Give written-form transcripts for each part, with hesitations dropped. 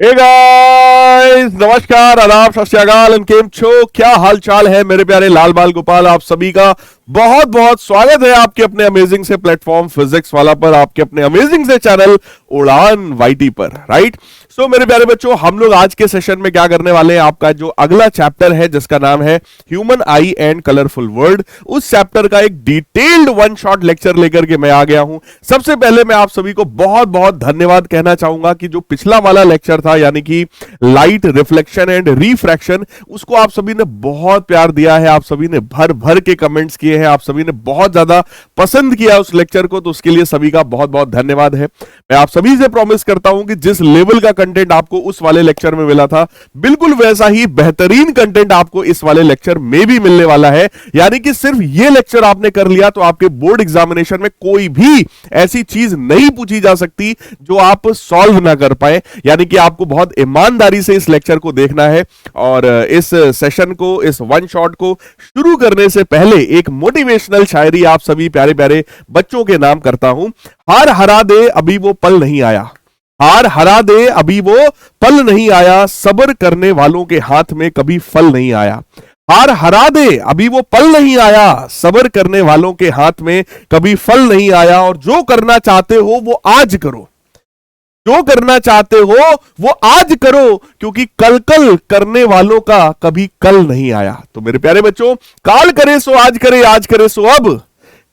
Hey guys, नमस्कार, आदाब, सत श्री अकाल एंड केम छो। क्या हाल चाल है मेरे प्यारे लाल बाल गोपाल। आप सभी का बहुत बहुत स्वागत है आपके अपने अमेजिंग से प्लेटफॉर्म फिजिक्स वाला पर, आपके अपने अमेजिंग से चैनल उड़ान वाईटी पर, राइट। सो मेरे प्यारे बच्चों, हम लोग आज के सेशन में क्या करने वाले हैं, आपका जो अगला चैप्टर है जिसका नाम है human I and colourful world, उस चैप्टर का एक डिटेल्ड वन शॉट लेक्चर लेकर के मैं आ गया हूं। सबसे पहले मैं आप सभी को बहुत बहुत धन्यवाद कहना चाहूंगा कि जो पिछला वाला लेक्चर था, यानी कि लाइट रिफ्लेक्शन एंड रिफ्रैक्शन, उसको आप सभी ने बहुत प्यार दिया है, आप सभी ने भर भर के कमेंट्स किए हैं, आप सभी ने बहुत ज्यादा पसंद किया उस लेक्चर को, तो उसके लिए सभी का बहुत बहुत धन्यवाद है। मैं आप सभी से प्रॉमिस करता हूं कि जिस लेवल का कंटेंट आपको उस वाले लेक्चर में मिला था, बिल्कुल वैसा ही बेहतरीन कंटेंट आपको इस वाले लेक्चर में भी मिलने वाला है। यानी कि सिर्फ ये लेक्चर आपने कर लिया तो आपके बोर्ड एग्जामिनेशन में कोई भी ऐसी चीज नहीं पूछी जा सकती जो आप सॉल्व ना कर पाए। यानी कि आपको बहुत ईमानदारी से इस लेक्चर को देखना है। और इस सेशन को, इस वन शॉट को शुरू करने से पहले एक मोटिवेशनल शायरी आप सभी प्यारे प्यारे बच्चों के नाम करता हूं। हार हरा दे अभी वो पल नहीं आया, हार हरा दे अभी वो पल नहीं आया, सब्र करने वालों के हाथ में कभी फल नहीं आया। हार हरा दे अभी वो पल नहीं आया, सब्र करने वालों के हाथ में कभी फल नहीं आया। और जो करना चाहते हो वो आज करो, जो करना चाहते हो वो आज करो, क्योंकि कल कल करने वालों का कभी कल नहीं आया। तो मेरे प्यारे बच्चों, काल करे सो आज करे, आज करे सो अब,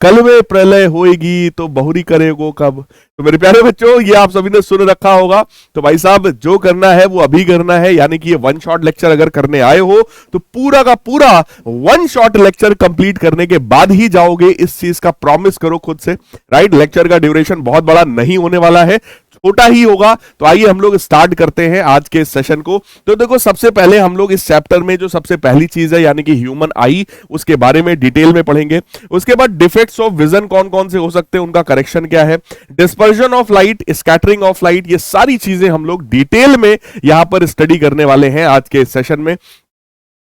कल में प्रलय होएगी तो बहुरी करेगो कब। तो मेरे प्यारे बच्चों, ये आप सभी ने सुन रखा होगा। तो भाई साहब, जो करना है वो अभी करना है। यानी कि ये वन शॉट लेक्चर अगर करने आए हो तो पूरा का पूरा वन शॉट लेक्चर कंप्लीट करने के बाद ही जाओगे, इस चीज का प्रॉमिस करो खुद से, राइट। लेक्चर का ड्यूरेशन बहुत बड़ा नहीं होने वाला है, छोटा ही होगा। तो आइए हम लोग स्टार्ट करते हैं आज के सेशन को। तो देखो, सबसे पहले हम लोग इस चैप्टर में जो सबसे पहली चीज है, यानी कि ह्यूमन आई, उसके बारे में डिटेल में पढ़ेंगे। उसके बाद डिफेक्ट्स ऑफ विजन कौन कौन से हो सकते हैं, उनका करेक्शन क्या है, dispersion of light, scattering of light, ये सारी चीजें हम लोग डिटेल में यहां पर स्टडी करने वाले हैं आज के सेशन में।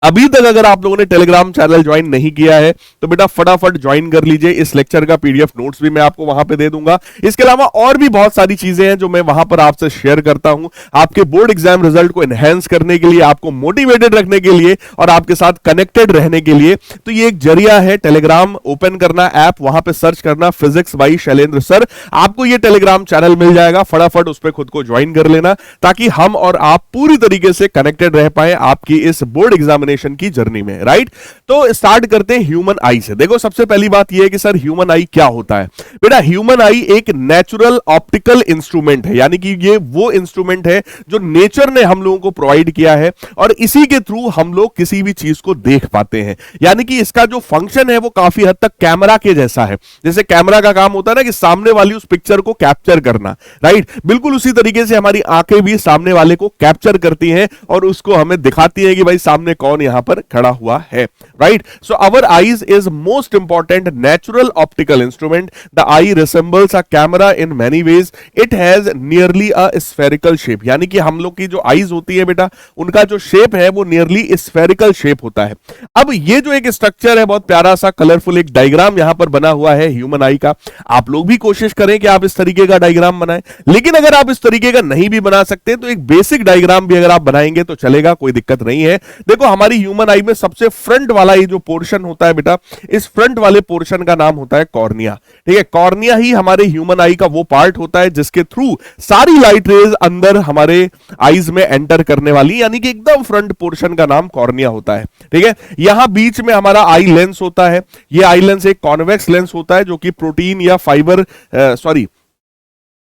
अभी तक अगर आप लोगों ने टेलीग्राम चैनल ज्वाइन नहीं किया है तो बेटा फटाफट ज्वाइन कर लीजिए। इस लेक्चर का पीडीएफ नोट्स भी मैं आपको वहां पे दे दूंगा। इसके अलावा और भी बहुत सारी चीजें हैं जो मैं वहां पर आपसे शेयर करता हूं, आपके बोर्ड एग्जाम रिजल्ट को एनहेंस करने के लिए, आपको मोटिवेटेड रखने के लिए और आपके साथ कनेक्टेड रहने के लिए। तो ये एक जरिया है, टेलीग्राम ओपन करना, ऐप, वहां पे सर्च करना फिजिक्स बाई शैलेंद्र सर, आपको ये टेलीग्राम चैनल मिल जाएगा। फटाफट उस पर खुद को ज्वाइन कर लेना ताकि हम और आप पूरी तरीके से कनेक्टेड रह पाए आपकी इस बोर्ड एग्जामिनेशन की जर्नी में, राइट। तो स्टार्ट करते हैं ह्यूमन आई से। देखो, सबसे पहली बात यह है कि सर ह्यूमन आई क्या होता है। बेटा, ह्यूमन आई एक नेचुरल ऑप्टिकल इंस्ट्रूमेंट है, यानी कि ये वो इंस्ट्रूमेंट है जो नेचर ने हम लोगों को प्रोवाइड किया है और इसी के थ्रू हम लोग किसी भी चीज को देख पाते हैं। यानी कि इसका जो फंक्शन है वो काफी हद तक कैमरा के जैसा है। जैसे कैमरा का काम होता है ना कि सामने वाली उस पिक्चर को कैप्चर करना, राइट, बिल्कुल उसी तरीके से हमारी आंखें भी सामने वाले को कैप्चर करती हैं और उसको हमें दिखाती है कि भाई सामने कौन यहां पर खड़ा हुआ है, right. So our eyes is most important natural optical instrument. The eye resembles a camera in many ways, it has nearly a spherical shape. यानी कि हम लोग की जो आईज होती है बेटा, उनका जो शेप है वो नियरली स्फेरिकल शेप होता है। अब ये जो एक स्ट्रक्चर है, बहुत प्यारा सा कलरफुल एक डायग्राम यहां पर बना हुआ है ह्यूमन आई का। आप लोग भी कोशिश करें कि आप इस तरीके का डायग्राम बनाएं, लेकिन अगर आप इस तरीके का नहीं भी बना सकते तो एक बेसिक डायग्राम भी अगर आप बनाएंगे तो चलेगा, कोई दिक्कत नहीं है। देखो, हमारी ह्यूमन आई में सबसे फ्रंट वाला ये जो पोर्शन होता है बेटा, इस फ्रंट वाले पोर्शन का नाम होता है कॉर्निया, ठीक है। कॉर्निया ही हमारे ह्यूमन आई का वो पार्ट होता है जिसके थ्रू सारी लाइट रेज अंदर हमारे आईज में एंटर करने वाली, यानी कि एकदम फ्रंट पोर्शन का नाम कॉर्निया होता है, ठीक है। यहां बीच में हमारा आई लेंस होता है। ये आई लेंस एक कॉन्वेक्स लेंस होता है जो कि प्रोटीन या फाइबर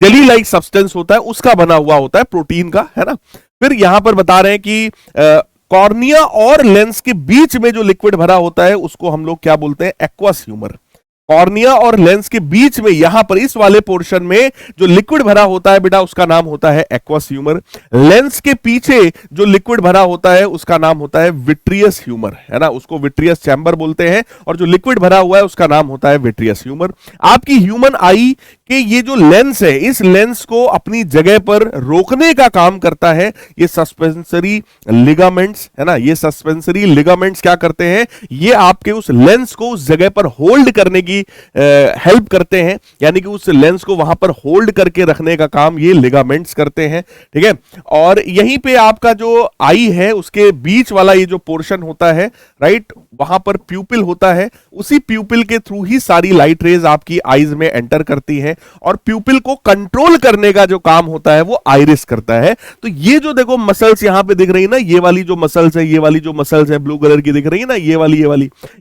जेली लाइक सब्सटेंस होता है, उसका बना हुआ होता है, प्रोटीन का, है ना। फिर यहां पर बता रहे हैं कि कॉर्निया और लेंस के बीच में जो लिक्विड भरा होता है उसको हम लोग क्या बोलते हैं, एक्वस ह्यूमर। कॉर्निया और लेंस के बीच में यहां पर इस वाले पोर्शन में जो लिक्विड भरा होता है बेटा, उसका नाम होता है एक्वस ह्यूमर। लेंस के पीछे जो लिक्विड भरा होता है उसका नाम होता है विट्रियस ह्यूमर, है ना, उसको विट्रियस चैम्बर बोलते हैं। और जो लिक्विड भरा हुआ है उसका नाम होता है विट्रियस ह्यूमर। आपकी ह्यूमन आई के ये जो लेंस है, इस लेंस को अपनी जगह पर रोकने का काम करता है ये सस्पेंसरी लिगामेंट्स, है ना। ये सस्पेंसरी लिगामेंट्स क्या करते हैं, ये आपके उस लेंस को उस जगह पर होल्ड करने की की हेल्प करते हैं, यानी कि उस लेंस को वहां पर होल्ड करके रखने का काम ये लिगामेंट्स करते हैं, ठीक है। और यहीं पे आपका जो आई है उसके बीच वाला ये जो पोर्शन होता है, राइट, वहां पर प्यूपिल होता है, उसी प्यूपिल के थ्रू ही सारी लाइट रेज आपकी आईज में एंटर करती है, और प्यूपिल को कंट्रोल करने का जो काम होता है वो आइरिस करता है। तो ये जो देखो मसल्स यहां पे दिख रही है ना, ये वाली जो मसल्स है, ये वाली जो मसल्स है ब्लू कलर की दिख रही है ना,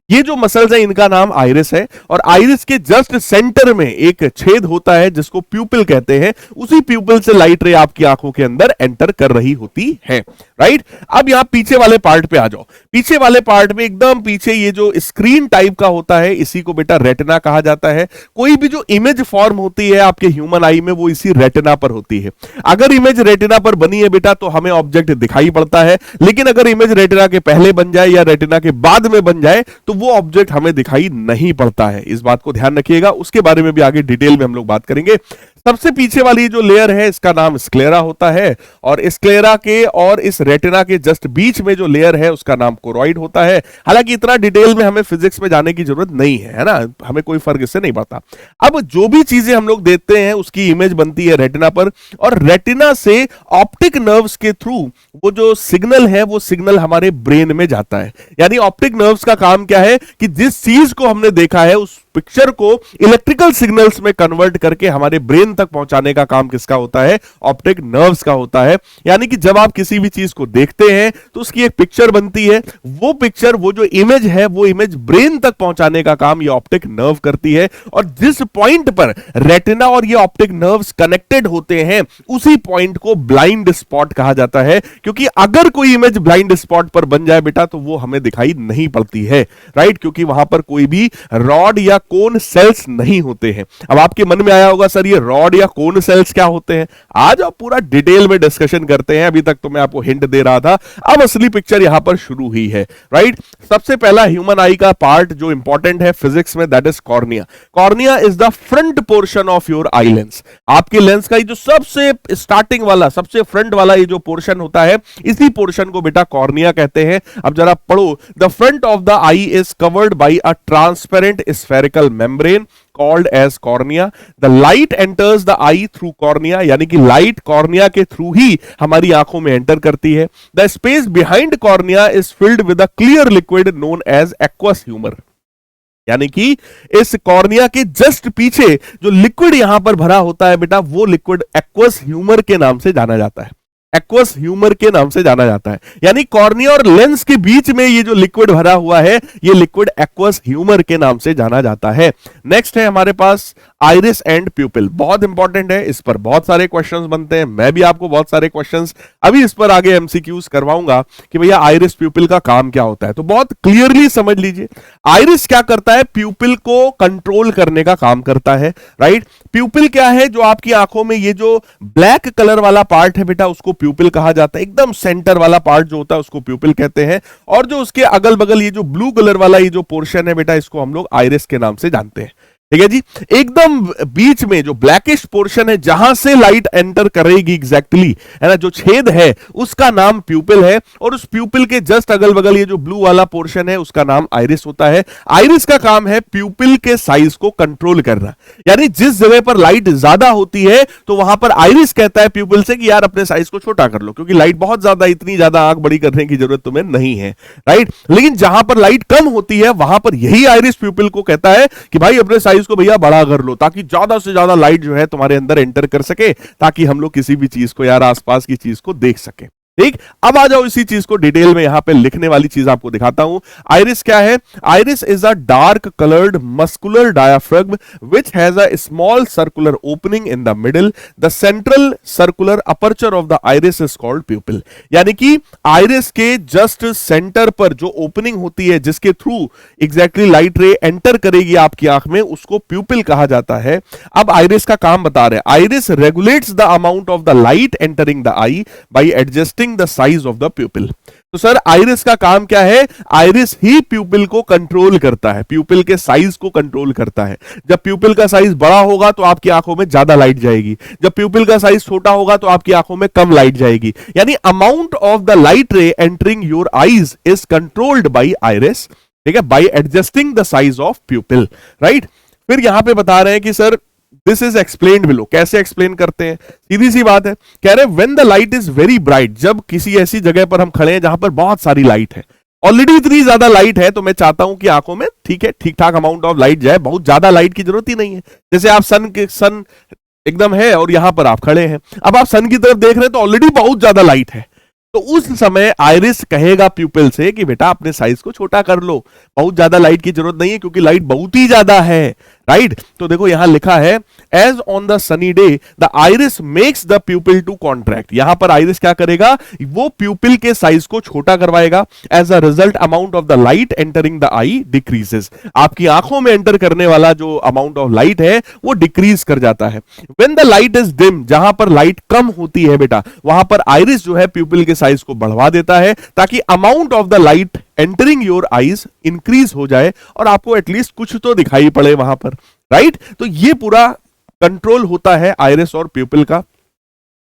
ये जो मसल्स है इनका नाम आइरिस है। और आइरिस के जस्ट सेंटर में एक छेद होता है जिसको प्यूपिल कहते हैं, उसी प्यूपिल से लाइट रे आपकी आंखों के अंदर एंटर कर रही होती है, राइट। अब यहां पीछे वाले पार्ट पे आ जाओ। पीछे वाले पार्ट में एकदम पीछे ये जो स्क्रीन टाइप का होता है, इसी को बेटा रेटिना कहा जाता है। कोई भी जो इमेज फॉर्म होती है आपके ह्यूमन आई में वो इसी रेटिना पर होती है। अगर इमेज रेटिना पर बनी है बेटा तो हमें ऑब्जेक्ट दिखाई पड़ता है, लेकिन अगर इमेज रेटिना के पहले बन जाए या रेटिना के बाद में बन जाए तो वो ऑब्जेक्ट हमें दिखाई नहीं पड़ता है। इस बात को ध्यान रखिएगा, उसके बारे में भी आगे डिटेल में हम लोग बात करेंगे। सबसे पीछे वाली जो लेयर है इसका नाम स्क्लेरा होता है, और स्क्लेरा के और इस रेटिना के जस्ट बीच में जो लेयर है उसका नाम कोरॉइड होता है। हालांकि इतना डिटेल में हमें फिजिक्स में जाने की जरूरत नहीं है ना, हमें कोई फर्क इससे नहीं पड़ता। अब जो भी चीजें हम लोग देखते हैं उसकी इमेज बनती है रेटिना पर, और रेटिना से ऑप्टिक नर्व्स के थ्रू वो जो सिग्नल है वो सिग्नल हमारे ब्रेन में जाता है। यानी ऑप्टिक नर्व्स का काम क्या है कि जिस चीज को हमने देखा है उस पिक्चर को इलेक्ट्रिकल सिग्नल्स में कन्वर्ट करके हमारे ब्रेन तक पहुंचाने का काम किसका होता है? ऑप्टिक नर्व्स का होता है। यानी कि जब आप किसी भी चीज को देखते हैं तो उसकी एक पिक्चर बनती है, वो पिक्चर, वो जो इमेज है, वो इमेज ब्रेन तक पहुंचाने का काम ये ऑप्टिक नर्व करती है। और जिस पॉइंट पर रेटिना और ये ऑप्टिक नर्व्स कनेक्टेड होते हैं उसी पॉइंट को ब्लाइंड स्पॉट कहा जाता है, क्योंकि अगर कोई इमेज ब्लाइंड स्पॉट पर बन जाए बेटा तो वो हमें दिखाई नहीं पड़ती है, राइट, क्योंकि वहां पर कोई भी रॉड या कोन सेल्स नहीं होते हैं। अब आपके मन में आया होगा सर ये रॉड या कोन सेल्स क्या होते हैं? आज आप पूरा डिटेल में डिस्कशन करते हैं। अभी तक तो मैं आपको हिंट दे रहा था, अब असली पिक्चर यहां पर शुरू हुई है, राइट। सबसे पहला ह्यूमन आई का पार्ट जो इंपॉर्टेंट है फिजिक्स में, that is cornea. Cornea is the front portion of your eye lens. आपके लेंस का ये जो सबसे स्टार्टिंग वाला, सबसे फ्रंट वाला ये जो पोर्शन होता है, इसी पोर्शन को बेटा कॉर्निया कहते हैं। अब जरा पढ़ो, the front of the eye is covered by a transparent spherical membrane called as cornea. The light enters the eye through cornea, यानी कि लाइट कॉर्निया के थ्रू ही हमारी आंखों में एंटर करती है। The space behind cornea is filled with a clear liquid known as aqueous humor. यानी कि इस कॉर्निया के जस्ट पीछे जो लिक्विड यहां पर भरा होता है बेटा, वो लिक्विड एक्वस ह्यूमर के नाम से जाना जाता है। एक्वस ह्यूमर के नाम से जाना जाता है। यानी कॉर्निया और लेंस के बीच में ये जो लिक्विड भरा हुआ है, ये लिक्विड एक्वस ह्यूमर के नाम से जाना जाता है। नेक्स्ट है हमारे पास आइरिस एंड प्यूपिल। बहुत इंपॉर्टेंट है, इस पर बहुत सारे क्वेश्चंस बनते हैं। मैं भी आपको बहुत सारे क्वेश्चंस अभी इस पर आगे एमसीक्यूज करवाऊंगा कि भैया आइरिस प्यूपिल का काम क्या होता है। तो बहुत क्लियरली समझ लीजिए, आइरिस क्या करता है? प्यूपिल को कंट्रोल करने का काम करता है, राइट। प्यूपिल क्या है? जो आपकी आंखों में ये जो ब्लैक कलर वाला पार्ट है बेटा, उसको प्यूपिल कहा जाता है। एकदम सेंटर वाला पार्ट जो होता है उसको प्यूपिल कहते हैं। और जो उसके अगल बगल ये जो ब्लू कलर वाला ये जो पोर्शन है बेटा, इसको हम लोग आइरिस के नाम से जानते हैं। ठीक है जी। एकदम बीच में जो ब्लैकिश पोर्शन है, जहां से लाइट एंटर करेगी एग्जैक्टली, है ना, जो छेद है, उसका नाम प्यूपिल है। और उस प्यूपिल के जस्ट अगल बगल ये जो ब्लू वाला पोर्शन है, उसका नाम आइरिस होता है। आइरिस का काम है प्यूपिल के साइज को कंट्रोल करना। यानी जिस जगह पर लाइट ज्यादा होती है तो वहां पर आइरिस कहता है प्यूपिल से कि यार अपने साइज को छोटा कर लो, क्योंकि लाइट बहुत ज्यादा, इतनी ज्यादा आंख बड़ी करने की जरूरत तुम्हें नहीं है, राइट। लेकिन जहां पर लाइट कम होती है वहां पर यही आइरिस प्यूपिल को कहता है कि भाई अपने साइज को भैया बड़ा कर लो, ताकि ज्यादा से ज्यादा लाइट जो है तुम्हारे अंदर एंटर कर सके, ताकि हम लोग किसी भी चीज को, यार आसपास की चीज को देख सके। ठीक, अब आ जाओ इसी चीज को डिटेल में यहां पे लिखने वाली चीज आपको दिखाता हूं। आइरिस क्या है? Iris is a dark coloured muscular diaphragm which has a small circular opening in the middle. The central circular aperture of the iris is called प्यूपिल। यानी कि आइरिस के जस्ट सेंटर पर जो ओपनिंग होती है, जिसके थ्रू एग्जैक्टली लाइट रे enter करेगी आपकी आंख में, उसको प्यूपिल कहा जाता है। अब आइरिस का काम बता रहे हैं। Iris regulates the amount of the light entering the I bye adjusting the size of the pupil। तो सर आइरिस का काम क्या है? आइरिस ही प्यूपिल को कंट्रोल करता है, प्यूपिल के साइज को कंट्रोल करता है। जब प्यूपिल का साइज बड़ा होगा तो आपकी आंखों में ज्यादा लाइट जाएगी, जब प्यूपिल का साइज छोटा होगा तो आपकी आंखों में कम लाइट जाएगी। यानी अमाउंट ऑफ द लाइट रे entering your eyes is controlled by iris, ठीक है, bye adjusting the size of प्यूपिल, right. फिर यहां पे बता रहे हैं कि sir this is explained below. कैसे एक्सप्लेन करते हैं? सीधी सी बात है, कह रहे हैं when the light is very bright, जब किसी ऐसी जगह पर हम खड़े हैं जहां पर बहुत सारी लाइट है, ऑलरेडी इतनी ज्यादा लाइट है, तो मैं चाहता हूं कि आंखों में ठीक है ठीक ठाक अमाउंट ऑफ लाइट जाए, बहुत ज्यादा लाइट की जरूरत ही नहीं है। जैसे आप सन एकदम है और यहां पर आप खड़े हैं, अब आप सन की तरफ देख रहे हैं तो ऑलरेडी बहुत ज्यादा लाइट है, तो उस समय आइरिस कहेगा प्यूपिल से कि बेटा अपने साइज को छोटा कर लो, बहुत ज्यादा लाइट की जरूरत नहीं है क्योंकि लाइट बहुत ही ज्यादा है, राइट। तो देखो यहां लिखा है as on the sunny day the iris makes the pupil to contract. यहां पर आइरिस क्या करेगा, वो प्यूपिल के साइज को छोटा करवाएगा। As a result amount of the light entering the eye decreases, आपकी आंखों में एंटर करने वाला जो अमाउंट ऑफ लाइट है वो डिक्रीज कर जाता है। When the light is dim, जहां पर लाइट कम होती है बेटा, वहां पर आइरिस जो है प्यूपिल के साइज को बढ़वा देता है ताकि amount of the light entering your eyes increase हो जाए और आपको एटलीस्ट कुछ तो दिखाई पड़े वहां पर, राइट। तो ये पूरा कंट्रोल होता है आइरिस और प्यूपिल का।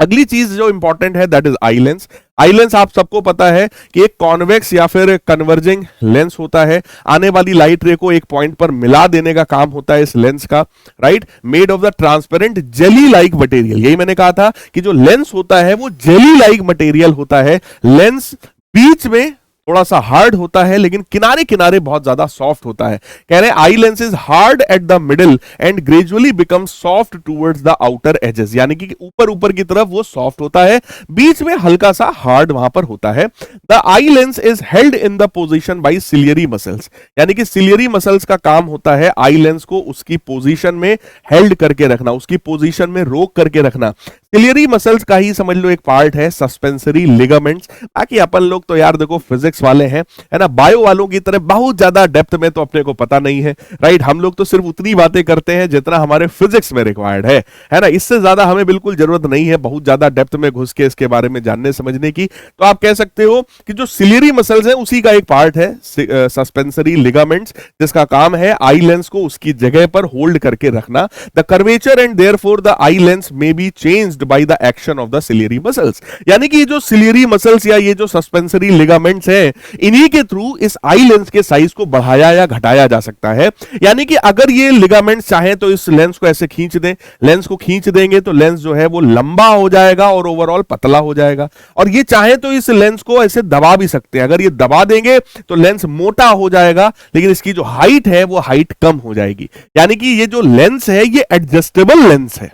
अगली चीज जो इंपॉर्टेंट है that is eye lens. Eye lens आप सबको पता है कि एक कॉन्वेक्स या फिर कन्वर्जिंग लेंस होता है। आने वाली लाइट रे को एक पॉइंट पर मिला देने का काम होता है इस लेंस का, right. Made of the transparent jelly like material, यही मैंने कहा था कि जो लेंस होता है वो जेली लाइक मटेरियल होता है। लेंस बीच में थोड़ा सा हार्ड होता है लेकिन किनारे किनारे बहुत ज्यादा सॉफ्ट होता है। कह रहे हैं eye lens is hard at the middle and gradually become soft towards the outer edges, यानी कि ऊपर ऊपर की तरफ वो सॉफ्ट होता है, बीच में हल्का सा हार्ड वहां पर होता है। The eye lens is held in the position by ciliary muscles, यानी कि सिलियरी मसल्स का काम होता है आई लेंस को उसकी पोजीशन में हेल्ड करके रखना, उसकी पोजीशन में रोक करके रखना। सिलियरी मसल्स का ही समझ लो एक पार्ट है सस्पेंसरी लिगामेंट्स। बाकी अपन लोग तो यार देखो फिजिक्स वाले हैं, है ना, बायो वालों की तरह बहुत ज्यादा डेप्थ में तो अपने को पता नहीं है, राइट। हम लोग तो सिर्फ उतनी बातें करते हैं जितना हमारे फिजिक्स में रिक्वायर्ड है ना, इससे ज्यादा हमें बिल्कुल जरूरत नहीं है बहुत ज्यादा डेप्थ में घुस के इसके बारे में जानने समझने की। तो आप कह सकते हो कि जो सिलियरी मसल्स है उसी का एक पार्ट है सस्पेंसरी लिगामेंट्स, जिसका काम है आई लेंस को उसकी जगह पर होल्ड करके रखना। The curvature and therefore the eye lens may be changed by the action of the ciliary muscles, यानी कि जो सिलियरी मसल्स या ये जो सस्पेंसरी लिगामेंट्स हैं इन्हीं के थ्रू इस आई लेंस के साइज को बढ़ाया या घटाया जा सकता है। यानी कि अगर ये लिगामेंट्स चाहे तो इस लेंस को ऐसे खींच दें, लेंस को खींच देंगे तो लेंस जो है वो लंबा हो जाएगा और ओवरऑल पतला हो जाएगा, और ये चाहे तो इस लेंस को ऐसे दबा भी सकते हैं। अगर ये दबा देंगे तो लेंस मोटा हो जाएगा लेकिन इसकी जो हाइट है वो हाइट कम हो जाएगी। यानी कि ये जो लेंस है ये एडजस्टेबल लेंस है,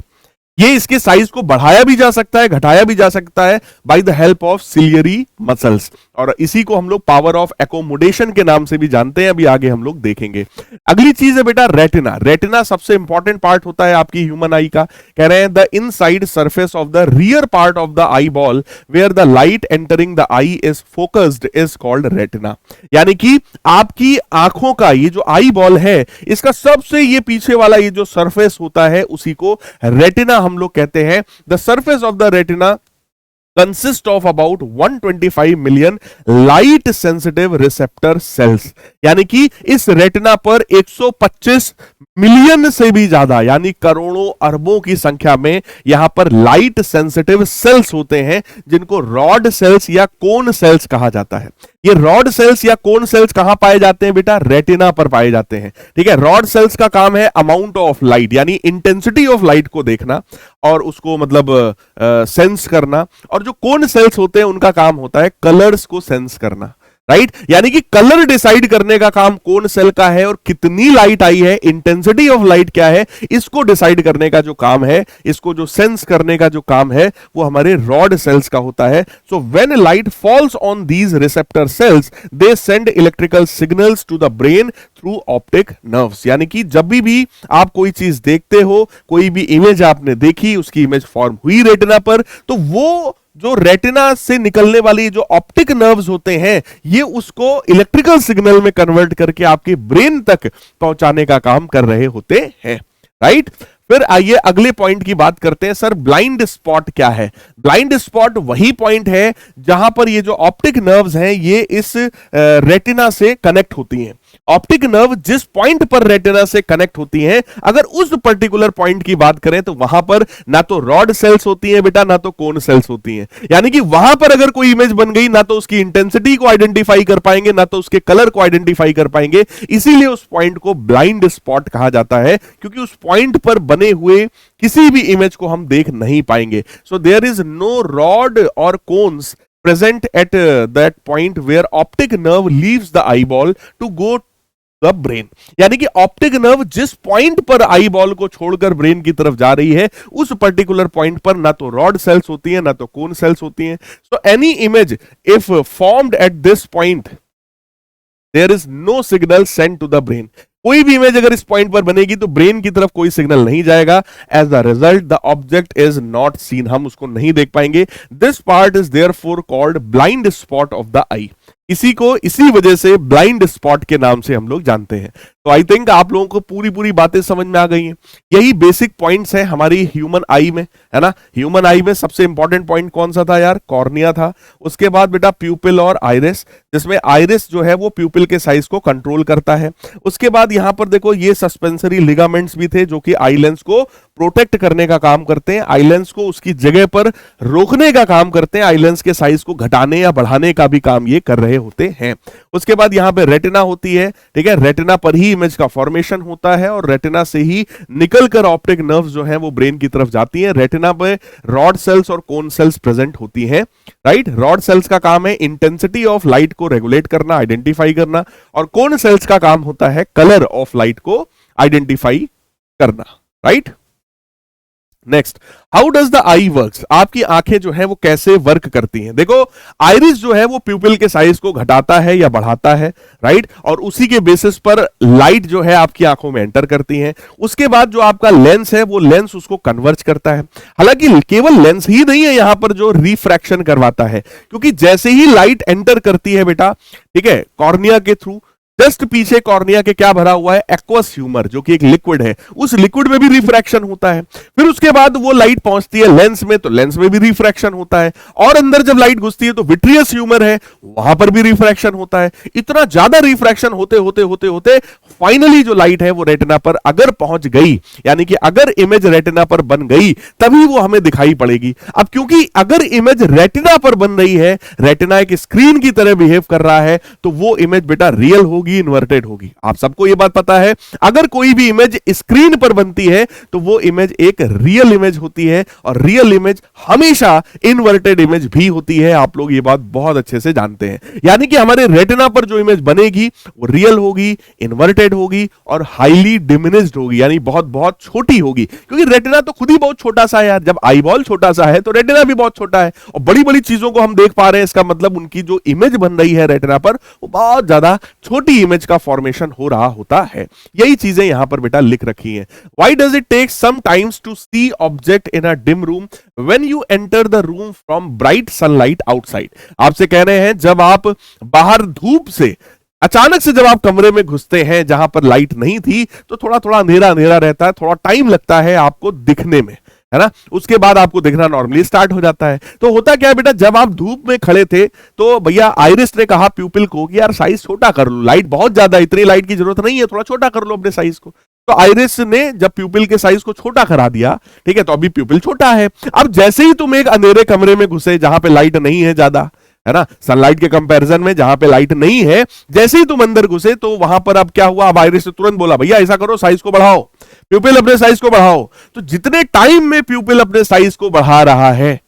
ये इसके साइज को बढ़ाया भी जा सकता है घटाया भी जा सकता है by the help of ciliary muscles, और इसी को हम लोग पावर ऑफ एकोमोडेशन के नाम से भी जानते हैं, अभी आगे हम लोग देखेंगे। अगली चीज है बेटा रेटिना। रेटिना सबसे इंपॉर्टेंट पार्ट होता है आपकी ह्यूमन आई का। कह रहे हैं the inside surface of the rear part of the eye ball where the light entering the eye is focused is called retina, यानी कि आपकी आंखों का ये जो आई बॉल है इसका सबसे ये पीछे वाला ये जो सरफेस होता है उसी को रेटिना हम लोग कहते हैं। The surface of the retina consist of about 125 million light sensitive receptor cells, यानी कि इस रेटिना पर 125 मिलियन से भी ज्यादा यानी करोड़ों अरबों की संख्या में यहां पर लाइट सेंसिटिव सेल्स होते हैं जिनको रॉड सेल्स या कोन सेल्स कहा जाता है। ये रॉड सेल्स या कोन सेल्स कहां पाए जाते हैं बेटा? रेटिना पर पाए जाते हैं, ठीक है। रॉड सेल्स का काम है अमाउंट ऑफ लाइट यानी इंटेंसिटी ऑफ लाइट को देखना और उसको मतलब सेंस करना, और जो कोन सेल्स होते हैं उनका काम होता है कलर्स को सेंस करना, राइट। यानी कि कलर डिसाइड करने का काम कौन सेल का है और कितनी लाइट आई है, इंटेंसिटी ऑफ लाइट क्या है, इसको डिसाइड करने का जो काम है, इसको जो सेंस करने का जो काम है वो हमारे रॉड सेल्स का होता है। So when light falls on these receptor cells they send electrical signals to the brain through optic nerves, यानी कि जब भी आप कोई चीज देखते हो, कोई भी इमेज आपने देखी, उसकी इमेज फॉर्म हुई रेटिना पर, तो वो जो रेटिना से निकलने वाली जो ऑप्टिक नर्व्स होते हैं ये उसको इलेक्ट्रिकल सिग्नल में कन्वर्ट करके आपके ब्रेन तक पहुंचाने का काम कर रहे होते हैं, राइट। फिर आइए अगले पॉइंट की बात करते हैं। सर ब्लाइंड स्पॉट क्या है? ब्लाइंड स्पॉट वही पॉइंट है जहां पर ये जो ऑप्टिक नर्व्स हैं ये इस रेटिना से कनेक्ट होती हैं ऑप्टिक नर्व जिस पॉइंट पर रेटिना से कनेक्ट होती हैं, अगर उस पर्टिकुलर पॉइंट की बात करें तो वहां पर ना तो रॉड सेल्स होती हैं बेटा, ना तो कोन सेल्स होती हैं। यानी कि वहां पर अगर कोई इमेज बन गई, ना तो उसकी इंटेंसिटी को आइडेंटिफाई कर पाएंगे, ना तो उसके कलर को आइडेंटिफाई कर पाएंगे। इसीलिए उस पॉइंट को ब्लाइंड स्पॉट कहा जाता है, क्योंकि उस पॉइंट पर बने हुए किसी भी इमेज को हम देख नहीं पाएंगे। So there is no rod और cones present at that point where optic nerve leaves the eyeball to go the brain. यानी कि ऑप्टिक नर्व जिस पॉइंट पर आई बॉल को छोड़कर ब्रेन की तरफ जा रही है, उस पर्टिकुलर पॉइंट पर ना तो रॉड सेल्स होती है, ना तो कोन सेल्स होती हैं। So any image if formed at this point, there is no signal send to the brain. कोई भी इमेज अगर इस पॉइंट पर बनेगी तो ब्रेन की तरफ कोई सिग्नल नहीं जाएगा। As the result the object is not seen, हम उसको नहीं देख पाएंगे। This part is therefore called blind spot of the eye. इसी को इसी वजह से ब्लाइंड स्पॉट के नाम से हम लोग जानते हैं। तो आई थिंक आप लोगों को पूरी पूरी बातें समझ में आ गई हैं। यही बेसिक पॉइंट्स हैं हमारी ह्यूमन आई में, है ना। ह्यूमन आई में सबसे इंपॉर्टेंट पॉइंट कौन सा था यार? कॉर्निया था। उसके बाद बेटा प्यूपिल और आइरिस, जिसमें आइरिस जो है वो प्यूपिल के साइज को कंट्रोल करता है। उसके बाद यहां पर देखो ये सस्पेंसरी लिगामेंट्स भी थे जो कि आई लेंस को प्रोटेक्ट करने का काम करते हैं, आई लेंस को उसकी जगह पर रोकने का काम करते हैं, आई लेंस के साइज को घटाने या बढ़ाने का भी काम ये कर रहे होते हैं। उसके बाद यहां पे रेटिना होती है, ठीक है। रेटिना पर ही इमेज का फॉर्मेशन होता है और रेटिना से ही निकलकर ऑप्टिक नर्व्स जो हैं वो ब्रेन की तरफ जाती हैं। रेटिना पे रॉड सेल्स और कोन सेल्स प्रेजेंट होती हैं, राइट। रॉड सेल्स का काम है इंटेंसिटी ऑफ लाइट को रेगुलेट करना, आइडेंटिफाई करना, और कोन सेल्स का काम होता है कलर ऑफ लाइट को आइडेंटिफाई करना, right. Next, how does the I works? आपकी आंखें जो है वो कैसे वर्क करती हैं? देखो, आइरिस जो है वो प्यूपिल के साइज को घटाता है या बढ़ाता है, राइट, और उसी के बेसिस पर लाइट जो है आपकी आंखों में एंटर करती है। उसके बाद जो आपका लेंस है वो लेंस उसको कन्वर्ज करता है। हालांकि केवल लेंस ही नहीं है यहां पर जो रिफ्रैक्शन करवाता है, क्योंकि जैसे ही लाइट एंटर करती है बेटा, ठीक है, कॉर्निया के थ्रू, जस्ट पीछे कॉर्निया के क्या भरा हुआ है? एक्वस ह्यूमर, जो कि एक लिक्विड है। उस लिक्विड में भी रिफ्रैक्शन होता है। फिर उसके बाद वो लाइट पहुंचती है लेंस में, तो लेंस में भी रिफ्रैक्शन होता है। और अंदर जब लाइट घुसती है तो विट्रियस ह्यूमर है, वहां पर भी रिफ्रैक्शन होता है। इतना ज्यादा रिफ्रैक्शन होते होते होते होते फाइनली जो लाइट है वो रेटिना पर अगर पहुंच गई, यानी कि अगर इमेज रेटिना पर बन गई, तभी वो हमें दिखाई पड़ेगी। अब क्योंकि अगर इमेज रेटिना पर बन रही है, रेटिना एक स्क्रीन की तरह बिहेव कर रहा है, तो वो इमेज बेटा रियल होगी, इन्वर्टेड होगी। आप सबको यह बात पता है। अगर कोई भी इमेज स्क्रीन पर बनती है तो वो इमेज एक रियल इमेज होती है, और रियल इमेज हमेशा इन्वर्टेड इमेज भी होती है। आप लोग ये बात बहुत अच्छे से जानते हैं। यानी कि हमारे रेटिना पर जो इमेज बनेगी वो रियल होगी, इन्वर्टेड होगी और हाईली डिमिनिश्ड होगी, यानी बहुत बहुत छोटी होगी। क्योंकि रेटिना तो खुद ही बहुत छोटा सा है यार। जब आईबॉल छोटा सा है तो रेटिना भी बहुत छोटा है, और बड़ी बड़ी चीजों को हम देख पा रहे हैं। इसका मतलब उनकी जो इमेज बन रही है रेटिना पर, वो बहुत ज्यादा छोटी इमेज का फॉर्मेशन हो रहा होता है। यही चीजें यहां पर बेटा लिख रखी हैं। Why does it take some times to see object in a dim room when you enter the room from bright sunlight outside? आपसे कह रहे हैं जब आप बाहर धूप से अचानक से जब आप कमरे में घुसते हैं जहां पर लाइट नहीं थी, तो थोड़ा थोड़ा अंधेरा अंधेरा रहता है, थोड़ा टाइम लगता है आपको दिखने में, है ना। उसके बाद आपको दिखना नॉर्मली स्टार्ट हो जाता है। तो होता क्या है बेटा, जब आप धूप में खड़े थे तो भैया आइरिस ने कहा प्यूपिल को कि यार साइज छोटा कर लो, लाइट बहुत ज्यादा, इतनी लाइट की जरूरत नहीं है, थोड़ा छोटा कर लो अपने साइज को। तो आइरिस ने जब प्यूपिल के साइज को छोटा करा दिया, ठीक है, तो अभी प्यूपिल छोटा है। अब जैसे ही तुम एक अंधेरे कमरे में घुसे जहां पे लाइट नहीं है ज्यादा, है ना, सनलाइट के कंपैरिजन में जहां पे लाइट नहीं है, जैसे ही तुम अंदर घुसे तो वहां पर अब क्या हुआ? अब आइरिस ने तुरंत बोला भैया ऐसा करो, साइज को बढ़ाओ, प्यूपिल अपने साइज को बढ़ाओ। तो जितने टाइम में प्यूपिल अपने साइज को बढ़ा रहा है,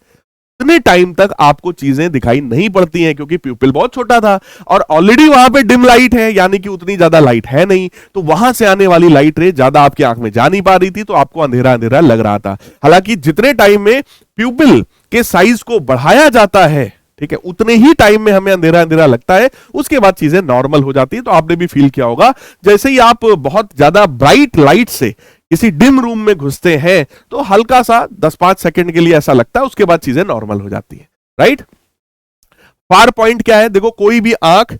उतने टाइम तक आपको चीजें दिखाई नहीं पड़ती हैं, क्योंकि प्यूपिल बहुत छोटा था और ऑलरेडी वहां पे डिम लाइट है, यानी कि उतनी ज्यादा लाइट है नहीं। तो वहां से आने वाली लाइट रे ज्यादा आपकी आंख में जा नहीं पा रही थी, तो आपको अंधेरा अंधेरा लग रहा था। हालांकि जितने टाइम में प्यूपिल के साइज को बढ़ाया जाता है, ठीक है, उतने ही टाइम में हमें अंधेरा अंधेरा लगता है। उसके बाद चीजें नॉर्मल हो जाती है। तो आपने भी फील किया होगा, जैसे ही आप बहुत ज्यादा ब्राइट लाइट से किसी डिम रूम में घुसते हैं तो हल्का सा 10-5 सेकंड के लिए ऐसा लगता है, उसके बाद चीजें नॉर्मल हो जाती है, राइट। फार पॉइंट क्या है? देखो, कोई भी आंख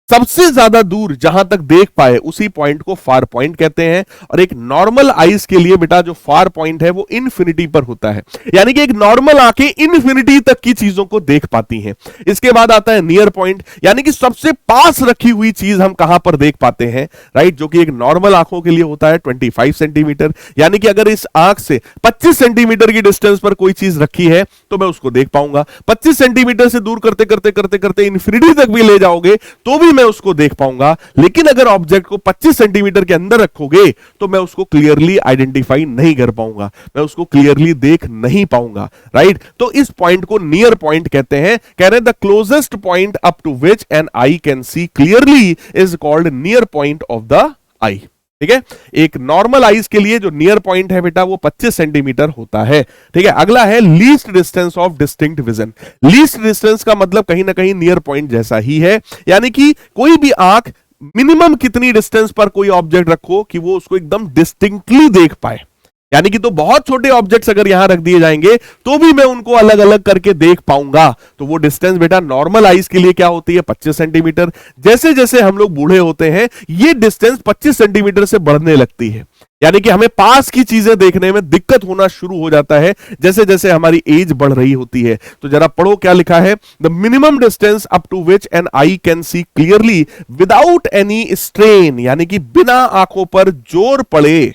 सबसे ज्यादा दूर जहां तक देख पाए उसी पॉइंट को फार पॉइंट कहते हैं। और एक नॉर्मल आईज के लिए बेटा जो फार पॉइंट है वो इन्फिनिटी पर होता है, यानी कि एक नॉर्मल आंखें इन्फिनिटी तक की चीजों को देख पाती हैं। इसके बाद आता है नियर पॉइंट, यानी कि सबसे पास रखी हुई चीज हम कहां पर देख पाते हैं, राइट, जो कि एक नॉर्मल आंखों के लिए होता है 25 सेंटीमीटर। यानी कि अगर इस आंख से 25 सेंटीमीटर की डिस्टेंस पर कोई चीज रखी है तो मैं उसको देख पाऊंगा। 25 सेंटीमीटर से दूर करते करते करते करते इन्फिनिटी तक भी ले जाओगे तो भी मैं उसको देख पाऊंगा। लेकिन अगर ऑब्जेक्ट को 25 सेंटीमीटर के अंदर रखोगे तो मैं उसको क्लियरली आइडेंटिफाई नहीं कर पाऊंगा, मैं उसको क्लियरली देख नहीं पाऊंगा, राइट। तो इस पॉइंट को नियर पॉइंट कहते हैं। कह रहे हैं the closest point up to which an eye can see clearly is called near point of the eye. ठीक है, एक नॉर्मल आईज के लिए जो नियर पॉइंट है बेटा वो 25 सेंटीमीटर होता है। ठीक है, अगला है least distance of distinct vision. Least distance का मतलब कहीं ना कहीं नियर पॉइंट जैसा ही है, यानी कि कोई भी आंख मिनिमम कितनी डिस्टेंस पर कोई ऑब्जेक्ट रखो कि वो उसको एकदम डिस्टिंक्टली देख पाए। यानी कि तो बहुत छोटे ऑब्जेक्ट्स अगर यहां रख दिए जाएंगे तो भी मैं उनको अलग अलग करके देख पाऊंगा। तो वो डिस्टेंस बेटा नॉर्मल आईज के लिए क्या होती है, 25 सेंटीमीटर। जैसे जैसे हम लोग बूढ़े होते हैं ये डिस्टेंस 25 सेंटीमीटर से बढ़ने लगती है, यानी कि हमें पास की चीजें देखने में दिक्कत होना शुरू हो जाता है जैसे जैसे हमारी एज बढ़ रही होती है। तो जरा पढ़ो क्या लिखा है, the minimum distance up to which an eye can see clearly without any strain, यानी कि बिना आंखों पर जोर पड़े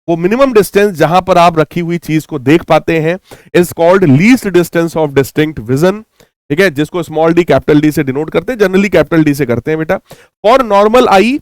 वो मिनिमम डिस्टेंस जहां पर आप रखी हुई चीज को देख पाते हैं is called least distance of distinct vision. ठीक है, जिसको स्मॉल डी कैपिटल डी से डिनोट करते हैं, जनरली कैपिटल डी से करते हैं बेटा। For normal eye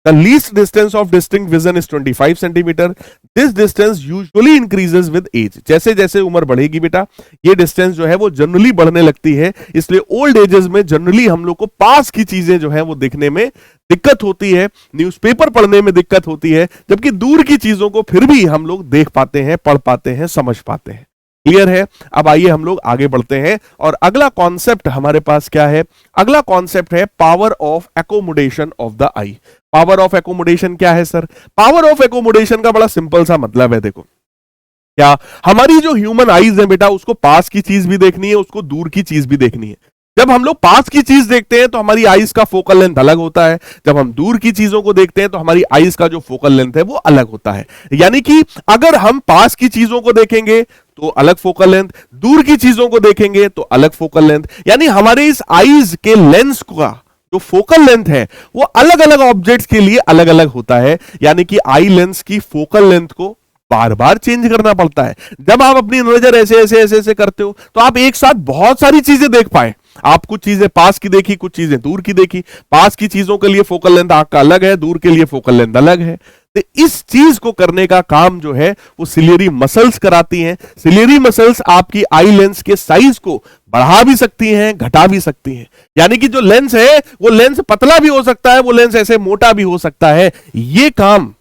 the least distance of distinct vision is 25 centimetre. This distance usually increases with age. जैसे जैसे उम्र बढ़ेगी बेटा ये डिस्टेंस जो है वो जनरली बढ़ने लगती है, इसलिए ओल्ड एजेस में जनरली हम लोग को पास की चीजें जो है वो देखने में दिक्कत होती है, न्यूज़पेपर पढ़ने में दिक्कत होती है, जबकि दूर की चीजों को फिर भी हम लोग देख पाते हैं, पढ़ पाते हैं, समझ पाते हैं। क्लियर है? अब आइए हम लोग आगे बढ़ते हैं और अगला कॉन्सेप्ट हमारे पास क्या है, अगला कॉन्सेप्ट है power of accommodation of the I. Power of accommodation क्या है सर? पावर ऑफ एकोमोडेशन का बड़ा सिंपल सा मतलब है, देखो क्या हमारी जो ह्यूमन आईज है बेटा उसको पास की चीज भी देखनी है, उसको दूर की चीज भी देखनी है। जब हम लोग पास की चीज देखते हैं तो हमारी आईज का फोकल लेंथ अलग होता है, जब हम दूर की चीजों को देखते हैं तो हमारी आईज का जो फोकल लेंथ है वो अलग होता है। यानी कि अगर हम पास की चीजों को देखेंगे तो अलग फोकल लेंथ, दूर की चीजों को देखेंगे तो अलग फोकल लेंथ, यानी हमारे इस आईज के लेंस का जो फोकल लेंथ है वो अलग अलग ऑब्जेक्ट्स के लिए अलग अलग होता है। यानी कि आई लेंस की फोकल लेंथ को बार बार चेंज करना पड़ता है। जब आप अपनी नजर ऐसे ऐसे ऐसे ऐसे करते हो तो आप एक साथ बहुत सारी चीजें देख पाए। आप कुछ चीजें पास की देखी, कुछ चीजें दूर की देखी। पास की चीजों के लिए फोकल लेंथ आंख का अलग है, दूर के लिए फोकल लेंथ अलग है। तो इस चीज को करने का काम जो है वो सिलियरी मसल्स कराती हैं। सिलियरी मसल्स आपकी आई लेंस के साइज को बढ़ा भी सकती हैं, घटा भी सकती हैं। यानी कि जो लेंस है वो लेंस पतला भी हो सकता है, वो लेंस ऐसे मोटा भी हो सकता है। ये काम,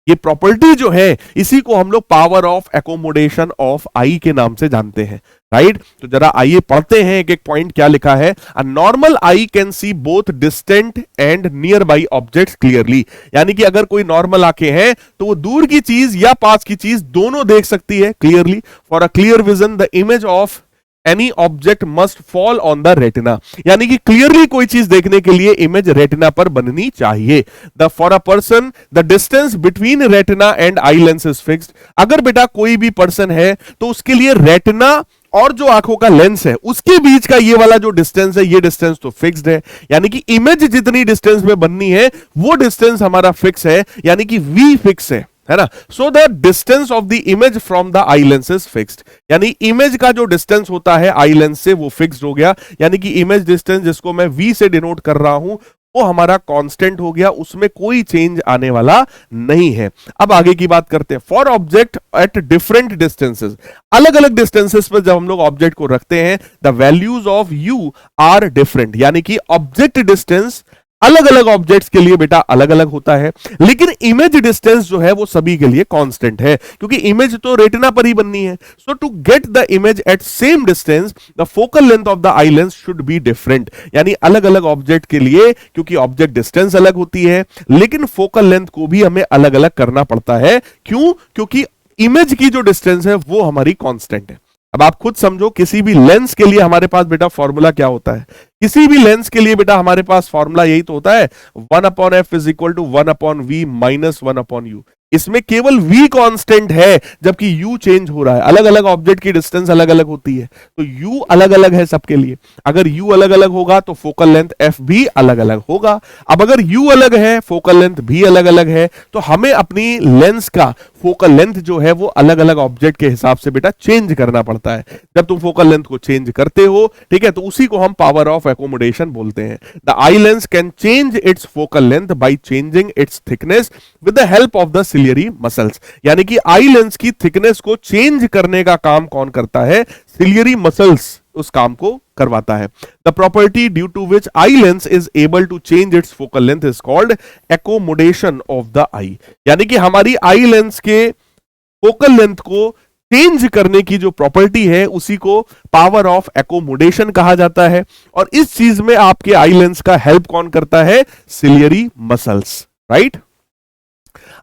ये प्रॉपर्टी जो है इसी को हम लोग पावर ऑफ एकोमोडेशन ऑफ आई के नाम से जानते हैं, राइट। तो जरा आइए पढ़ते हैं एक एक पॉइंट क्या लिखा है। A normal I can C both distant and near by objects clearly. यानी कि अगर कोई नॉर्मल आंखें हैं तो वो दूर की चीज या पास की चीज दोनों देख सकती है clearly. For a clear vision the image of any object must fall on the retina. यानी कि क्लियरली कोई चीज देखने के लिए इमेज रेटिना पर बननी चाहिए। The for a person the distance between retina and I lens is fixed. अगर बेटा कोई भी पर्सन है तो उसके लिए रेटिना और जो आंखों का लेंस है उसके बीच का ये वाला जो डिस्टेंस है ये डिस्टेंस तो फिक्स्ड है। यानी कि इमेज जितनी डिस्टेंस में बननी है वो डिस्टेंस हमारा फिक्स है, यानी कि वी फिक्स है ना। So the distance of the image from the eye lens is fixed. यानी इमेज का जो डिस्टेंस होता है आई लेंस से वो फिक्स्ड हो गया। यानी कि इमेज डिस्टेंस जिसको मैं v से डिनोट कर रहा हूं वो हमारा कांस्टेंट हो गया, उसमें कोई चेंज आने वाला नहीं है। अब आगे की बात करते हैं। For object at different distances, अलग अलग डिस्टेंसेस पर जब हम लोग ऑब्जेक्ट को रखते हैं the values of u are different. यानी कि ऑब्जेक्ट डिस्टेंस अलग अलग ऑब्जेक्ट्स के लिए बेटा अलग अलग होता है, लेकिन इमेज डिस्टेंस जो है वो सभी के लिए कांस्टेंट है, क्योंकि इमेज तो रेटिना पर ही बननी है। So to get the image at same distance the focal length of the eye lens should be different. यानी अलग अलग ऑब्जेक्ट के लिए, क्योंकि ऑब्जेक्ट डिस्टेंस अलग होती है लेकिन फोकल लेंथ को भी हमें अलग अलग करना पड़ता है। क्यों? क्योंकि इमेज की जो डिस्टेंस है वो हमारी कांस्टेंट है। अब आप खुद समझो, किसी भी लेंस के लिए हमारे पास बेटा फॉर्मूला क्या होता है? किसी भी लेंस के लिए बेटा हमारे पास फॉर्मूला यही तो होता है, 1/f is equal to 1/v minus 1/u। इसमें केवल v कांस्टेंट है, जबकि u चेंज हो रहा है। अलग अलग ऑब्जेक्ट की डिस्टेंस अलग अलग होती है, तो u अलग अलग है सबके लिए। अगर u अलग अलग होगा तो फोकल लेंथ f भी अलग अलग होगा। अब अगर u अलग है, फोकल लेंथ भी अलग अलग है, तो हमें अपनी लेंस का फोकल लेंथ जो है वो अलग अलग ऑब्जेक्ट के हिसाब से बेटा चेंज करना पड़ता है। जब तुम फोकल लेंथ को चेंज करते हो, ठीक है, तो उसी को हम पावर ऑफ एकोमोडेशन बोलते हैं। The eye lens can change its focal length by changing it's thickness with the help of the ciliary muscles. यानी कि आई लेंस की थिकनेस को चेंज करने का काम कौन करता है? सिलियरी मसल्स उस काम को करवाता है। The property due to which eye lens is able to change its focal length is called accommodation of the eye. यानी कि हमारी आई लेंस के फोकल लेंथ को चेंज करने की जो प्रॉपर्टी है उसी को पावर ऑफ एकोमोडेशन कहा जाता है। और इस चीज में आपके आई लेंस का हेल्प कौन करता है? Ciliary muscles, right.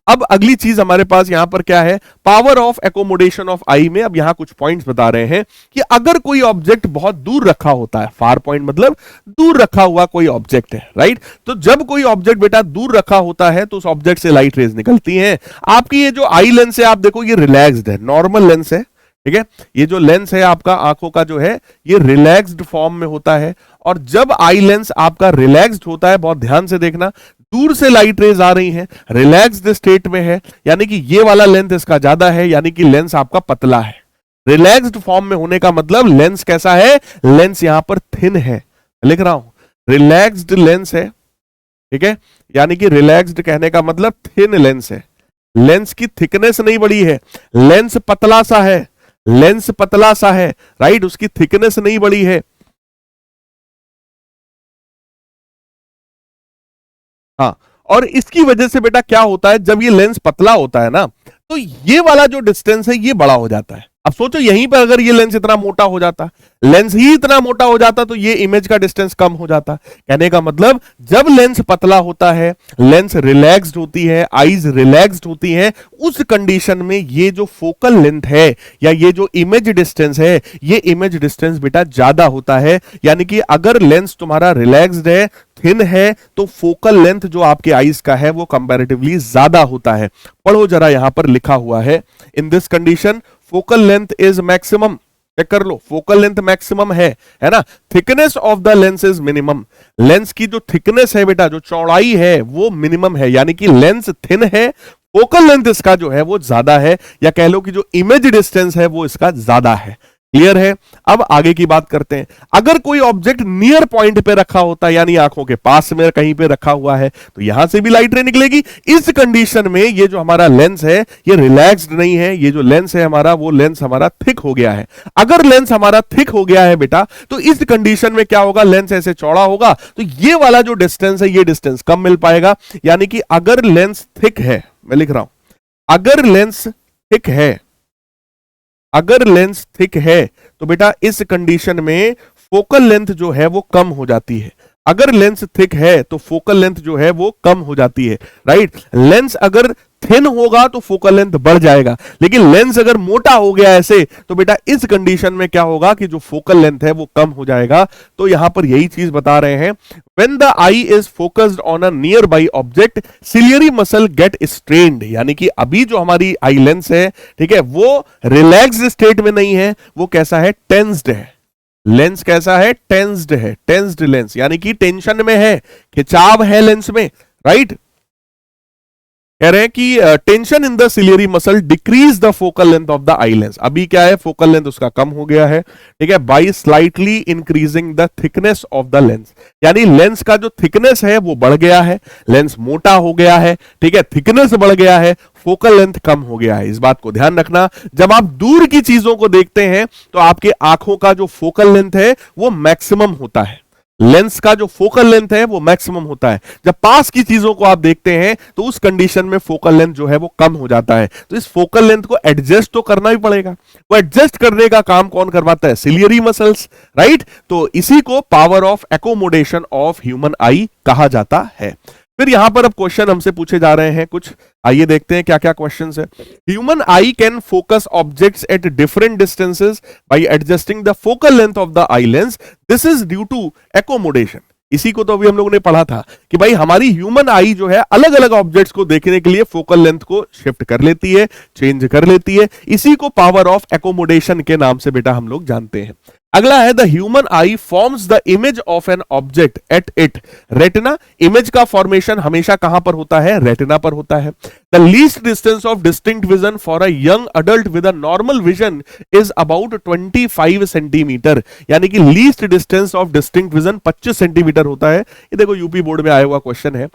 अब अगली चीज हमारे पास यहां पर क्या है? पावर ऑफ एकोमोडेशन ऑफ आई में अब यहां कुछ पॉइंट्स बता रहे हैं कि अगर कोई ऑब्जेक्ट बहुत दूर रखा होता है, फार पॉइंट मतलब दूर रखा हुआ कोई ऑब्जेक्ट है, राइट। तो जब कोई ऑब्जेक्ट बेटा दूर रखा होता है तो उस ऑब्जेक्ट से लाइट रेज निकलती हैं। आपकी ये जो आई लेंस है, आप देखो ये रिलैक्स्ड है, नॉर्मल लेंस है, ठीक है। ये जो लेंस है आपका आंखों का जो है ये रिलैक्स्ड फॉर्म में होता है। और जब आई लेंस आपका रिलैक्स्ड होता है, बहुत ध्यान से देखना, दूर से लाइट रेज आ रही हैं, रिलैक्स्ड स्टेट में है, यानी कि ये वाला लेंथ इसका ज्यादा है, यानी कि लेंस आपका पतला है। रिलैक्स्ड फॉर्म में होने का मतलब लेंस कैसा है? लेंस यहां पर थिन है, लिख रहा हूं रिलैक्स्ड लेंस है, ठीक है। यानी कि रिलैक्स्ड कहने का मतलब थिन लेंस है। लेंस की थिकनेस नहीं बड़ी है, लेंस पतला सा है, लेंस पतला सा है, राइट, उसकी थिकनेस नहीं बड़ी है। हाँ, और इसकी वजह से बेटा क्या होता है, जब ये लेंस पतला होता है ना, तो ये वाला जो डिस्टेंस है ये बड़ा हो जाता है। अब सोचो यहीं पर अगर ये लेंस इतना मोटा हो जाता, लेंस ही इतना मोटा हो जाता, तो ये इमेज का डिस्टेंस कम हो जाता। कहने का मतलब जब लेंस पतला होता है, लेंस रिलैक्स्ड होती है, आईज रिलैक्स्ड होती हैं, उस कंडीशन में ये जो फोकल लेंथ है या ये जो इमेज डिस्टेंस है, ये इमेज डिस्टेंस बेटा ज्यादा होता है। यानी कि अगर लेंस तुम्हारा रिलैक्स्ड है, थिन है, तो फोकल लेंथ जो आपके आईज का है वो कंपैरेटिवली ज्यादा होता है। पढ़ो जरा, यहां पर लिखा हुआ है, in this condition focal length is maximum. Check कर लो, फोकल लेंथ मैक्सिमम है ना। Thickness of the lens is minimum. Lens की जो थिकनेस है बेटा, जो चौड़ाई है वो मिनिमम है, यानी कि लेंस थिन है, फोकल लेंथ इसका जो है वो ज्यादा है, या कह लो कि जो इमेज डिस्टेंस है वो इसका ज्यादा है। क्लियर है? अब आगे की बात करते हैं। अगर कोई ऑब्जेक्ट नियर पॉइंट पे रखा होता है, यानी आंखों के पास में कहीं पे रखा हुआ है, तो यहां से भी लाइट रे निकलेगी। इस कंडीशन में ये जो हमारा लेंस है ये रिलैक्स्ड नहीं है, ये जो लेंस है हमारा, वो लेंस हमारा थिक हो गया है। अगर लेंस हमारा थिक हो गया है बेटा, तो इस कंडीशन में क्या होगा? लेंस ऐसे चौड़ा होगा, तो ये वाला जो डिस्टेंस है ये डिस्टेंस कम मिल पाएगा। यानी कि अगर लेंस थिक है, मैं लिख रहा हूं, अगर लेंस थिक है, अगर लेंस थिक है तो बेटा इस कंडीशन में फोकल लेंथ जो है वो कम हो जाती है। अगर लेंस थिक है तो फोकल लेंथ जो है वो कम हो जाती है, राइट। लेंस अगर थिन होगा तो फोकल लेंथ बढ़ जाएगा, लेकिन लेंस अगर मोटा हो गया ऐसे, तो बेटा इस कंडीशन में क्या होगा कि जो फोकल लेंथ है वो कम हो जाएगा। तो यहां पर यही चीज बता रहे हैं, when the eye is focused on a nearby object, ciliary muscle get strained। यानी कि अभी जो हमारी आई लेंस है, ठीक है, वो रिलैक्स्ड स्टेट में नहीं है, वो कैसा है? टेंस्ड है। लेंस कैसा है? टेंस्ड है, टेंस्ड लेंस, यानी कि टेंशन में है, खिंचाव है लेंस में, राइट। कह रहे हैं कि tension in the ciliary muscle decrease the focal length of the eye lens. अभी क्या है? फोकल लेंथ उसका कम हो गया है, ठीक है, by slightly increasing the thickness of the lens. यानी लेंस का जो थिकनेस है वो बढ़ गया है, लेंस मोटा हो गया है, ठीक है, थिकनेस बढ़ गया है, फोकल लेंथ कम हो गया है। इस बात को ध्यान रखना, जब आप दूर की चीजों को देखते हैं तो आपके आंखों का जो फोकल लेंथ है वो मैक्सिमम होता है, लेंस का जो फोकल लेंथ है वो मैक्सिमम होता है। जब पास की चीजों को आप देखते हैं तो उस कंडीशन में फोकल लेंथ जो है वो कम हो जाता है। तो इस फोकल लेंथ को एडजस्ट तो करना ही पड़ेगा। वो एडजस्ट करने का काम कौन करवाता है? Ciliary muscles, right. तो इसी को power of accommodation of human आई कहा जाता है। फिर यहां पर अब क्वेश्चन हमसे पूछे जा रहे हैं कुछ, आइए देखते हैं क्या क्या क्वेश्चंस है। Human eye can focus objects at different distances by adjusting the focal length of the eye lens, this is due to accommodation. इसी को तो अभी हम लोगों ने पढ़ा था कि भाई हमारी ह्यूमन आई जो है अलग अलग ऑब्जेक्ट्स को देखने के लिए फोकल लेंथ को शिफ्ट कर लेती है, चेंज कर लेती है। इसी को पावर ऑफ एकोमोडेशन के नाम से बेटा हम लोग जानते हैं। अगला है the human I forms the image of an object at it retina. Image का फॉर्मेशन हमेशा कहां पर होता है? रेटिना पर होता है। The least distance of distinct vision for a young adult with a normal vision is about 25 centimetre, यानी कि least distance of distinct vision 25 centimetre होता है। ये देखो यूपी बोर्ड में आया हुआ क्वेश्चन है।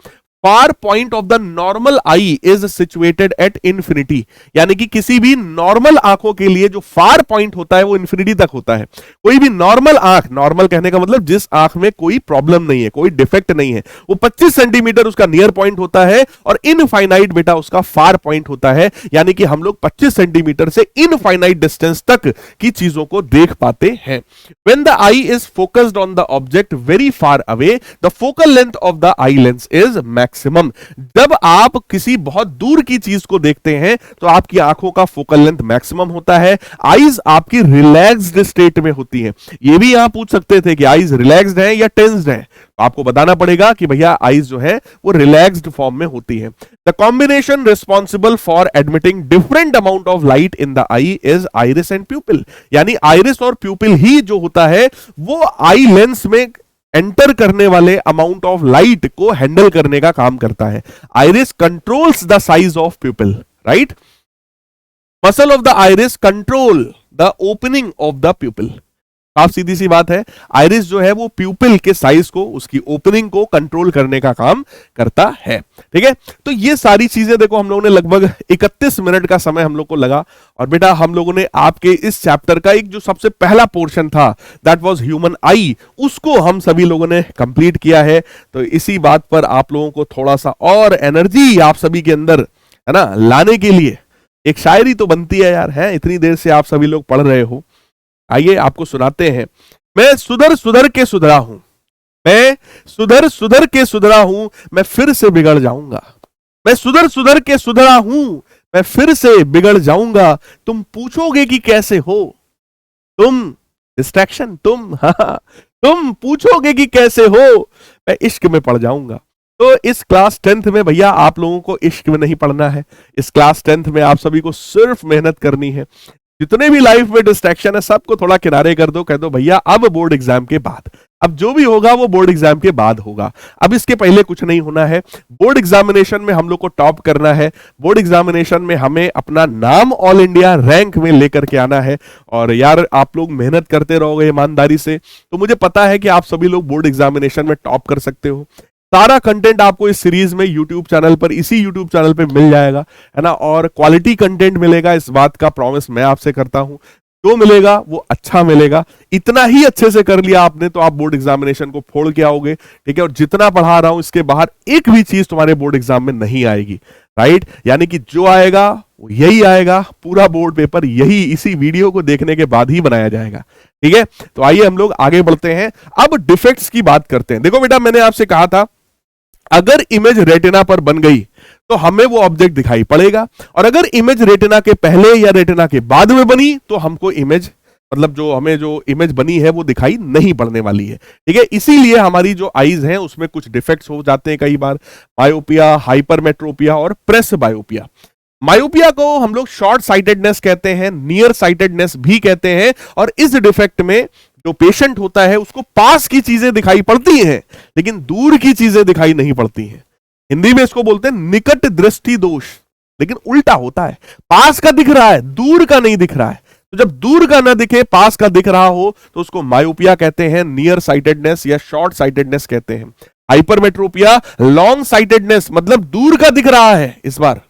फार point of the normal I is situated at infinity, यानी कि किसी भी नॉर्मल आंखों के लिए जो फार पॉइंट होता है वो इंफिनिटी तक होता है। कोई भी नॉर्मल आंख, नॉर्मल कहने का मतलब जिस आंख में कोई प्रॉब्लम नहीं है, कोई डिफेक्ट नहीं है, वो 25 सेंटीमीटर उसका नियर पॉइंट होता है और इनफाइनाइट बेटा उसका फार पॉइंट होता है, यानी कि हम लोग 25 सेंटीमीटर से इनफाइनाइट डिस्टेंस तक की चीजों को देख पाते हैं। When the eye is focused on the object very far away, the focal length of the eye lens is maximum. जब आप किसी बहुत दूर की चीज को देखते हैं तो आपकी आंखों का फोकल लेंथ मैक्सिमम होता है। आईज आपकी रिलैक्स्ड स्टेट में होती है। ये भी यहां पूछ सकते थे कि आईज रिलैक्स्ड है या टेंस्ड है, तो आपको बताना पड़ेगा कि भैया आईज जो है वो रिलैक्स्ड फॉर्म में होती है। The combination responsible for admitting different amount of light in the eye is iris and प्यूपिल, यानी आइरिस और प्यूपिल ही जो होता है वो आई लेंस में एंटर करने वाले अमाउंट ऑफ लाइट को हैंडल करने का काम करता है। Iris controls the size of प्यूपिल, right. Muscle of the iris control the opening of the प्यूपिल। आप सीधी सी बात है, आइरिस जो है वो प्यूपिल के साइज को, उसकी ओपनिंग को कंट्रोल करने का काम करता है। ठीक है, तो ये सारी चीजें देखो हम लोगों ने लगभग 31 मिनट का समय हम लोग को लगा। और बेटा हम लोगों ने आपके इस चैप्टर का एक जो सबसे पहला पोर्शन था दैट वाज ह्यूमन आई, उसको हम सभी लोगों ने कंप्लीट किया है। तो इसी बात पर आप लोगों को थोड़ा सा और एनर्जी आप सभी के अंदर है ना लाने के लिए एक शायरी तो बनती है यार, है इतनी देर से आप सभी लोग पढ़ रहे हो। आइए आपको सुनाते हैं। मैं सुधर सुधर के सुधरा हूं, मैं सुधर सुधर के सुधरा हूं, मैं फिर से बिगड़ जाऊंगा। मैं सुधर सुधर के सुधरा हूं, मैं फिर से बिगड़ जाऊंगा। तुम पूछोगे कि कैसे हो, तुम डिस्ट्रैक्शन, तुम पूछोगे कि कैसे हो, मैं इश्क में पड़ जाऊंगा। तो इस क्लास 10th में भैया आप लोगों को इश्क में नहीं पढ़ना है। इस क्लास 10th में आप सभी को सिर्फ मेहनत करनी है। जितने भी लाइफ में डिस्ट्रैक्शन है सबको थोड़ा किनारे कर दो, कह दो भैया अब बोर्ड एग्जाम के बाद, अब जो भी होगा वो बोर्ड एग्जाम के बाद होगा, अब इसके पहले कुछ नहीं होना है। बोर्ड एग्जामिनेशन में हम लोग को टॉप करना है। बोर्ड एग्जामिनेशन में हमें अपना नाम ऑल इंडिया रैंक में लेकर के आना है। और यार आप लोग मेहनत करते रहोगे ईमानदारी से तो मुझे पता है कि आप सभी लोग बोर्ड एग्जामिनेशन में टॉप कर सकते हो। सारा कंटेंट आपको इस सीरीज में यूट्यूब चैनल पर, इसी यूट्यूब चैनल पे मिल जाएगा, है ना। और क्वालिटी कंटेंट मिलेगा, इस बात का प्रॉमिस मैं आपसे करता हूं। जो मिलेगा वो अच्छा मिलेगा। इतना ही अच्छे से कर लिया आपने तो आप बोर्ड एग्जामिनेशन को फोड़ के आओगे, ठीक है। और जितना पढ़ा रहा हूं इसके बाहर एक भी चीज तुम्हारे बोर्ड एग्जाम में नहीं आएगी, राइट। यानी कि जो आएगा वो यही आएगा, पूरा बोर्ड पेपर यही इसी वीडियो को देखने के बाद ही बनाया जाएगा, ठीक है। तो आइए हम लोग आगे बढ़ते हैं। अब डिफेक्ट्स की बात करते हैं। देखो बेटा मैंने आपसे कहा था अगर इमेज रेटिना पर बन गई तो हमें वो ऑब्जेक्ट दिखाई पड़ेगा, और अगर इमेज रेटिना के पहले या रेटिना के बाद में बनी तो हमको इमेज, मतलब जो हमें जो इमेज बनी है वो दिखाई नहीं पड़ने वाली है, ठीक है। इसीलिए हमारी जो आईज हैं उसमें कुछ डिफेक्ट्स हो जाते हैं कई बार, मायोपिया, हाइपरमेट्रोपिया और प्रेस बायोपिया। मायोपिया को हम लोग शॉर्ट साइटेडनेस कहते हैं, नियर साइटेडनेस भी कहते हैं। और इस डिफेक्ट में जो पेशेंट होता है उसको पास की चीजें दिखाई पड़ती हैं लेकिन दूर की चीजें दिखाई नहीं पड़ती हैं। हिंदी में इसको बोलते हैं निकट दृष्टि दोष, लेकिन उल्टा होता है, पास का दिख रहा है दूर का नहीं दिख रहा है। तो जब दूर का ना दिखे पास का दिख रहा हो तो उसको मायोपिया कहते हैं, नियर साइटेडनेस या शॉर्ट साइटेडनेस कहते हैं। हाइपरमेट्रोपिया लॉन्ग साइटेडनेस, मतलब दूर का दिख रहा है, इस बार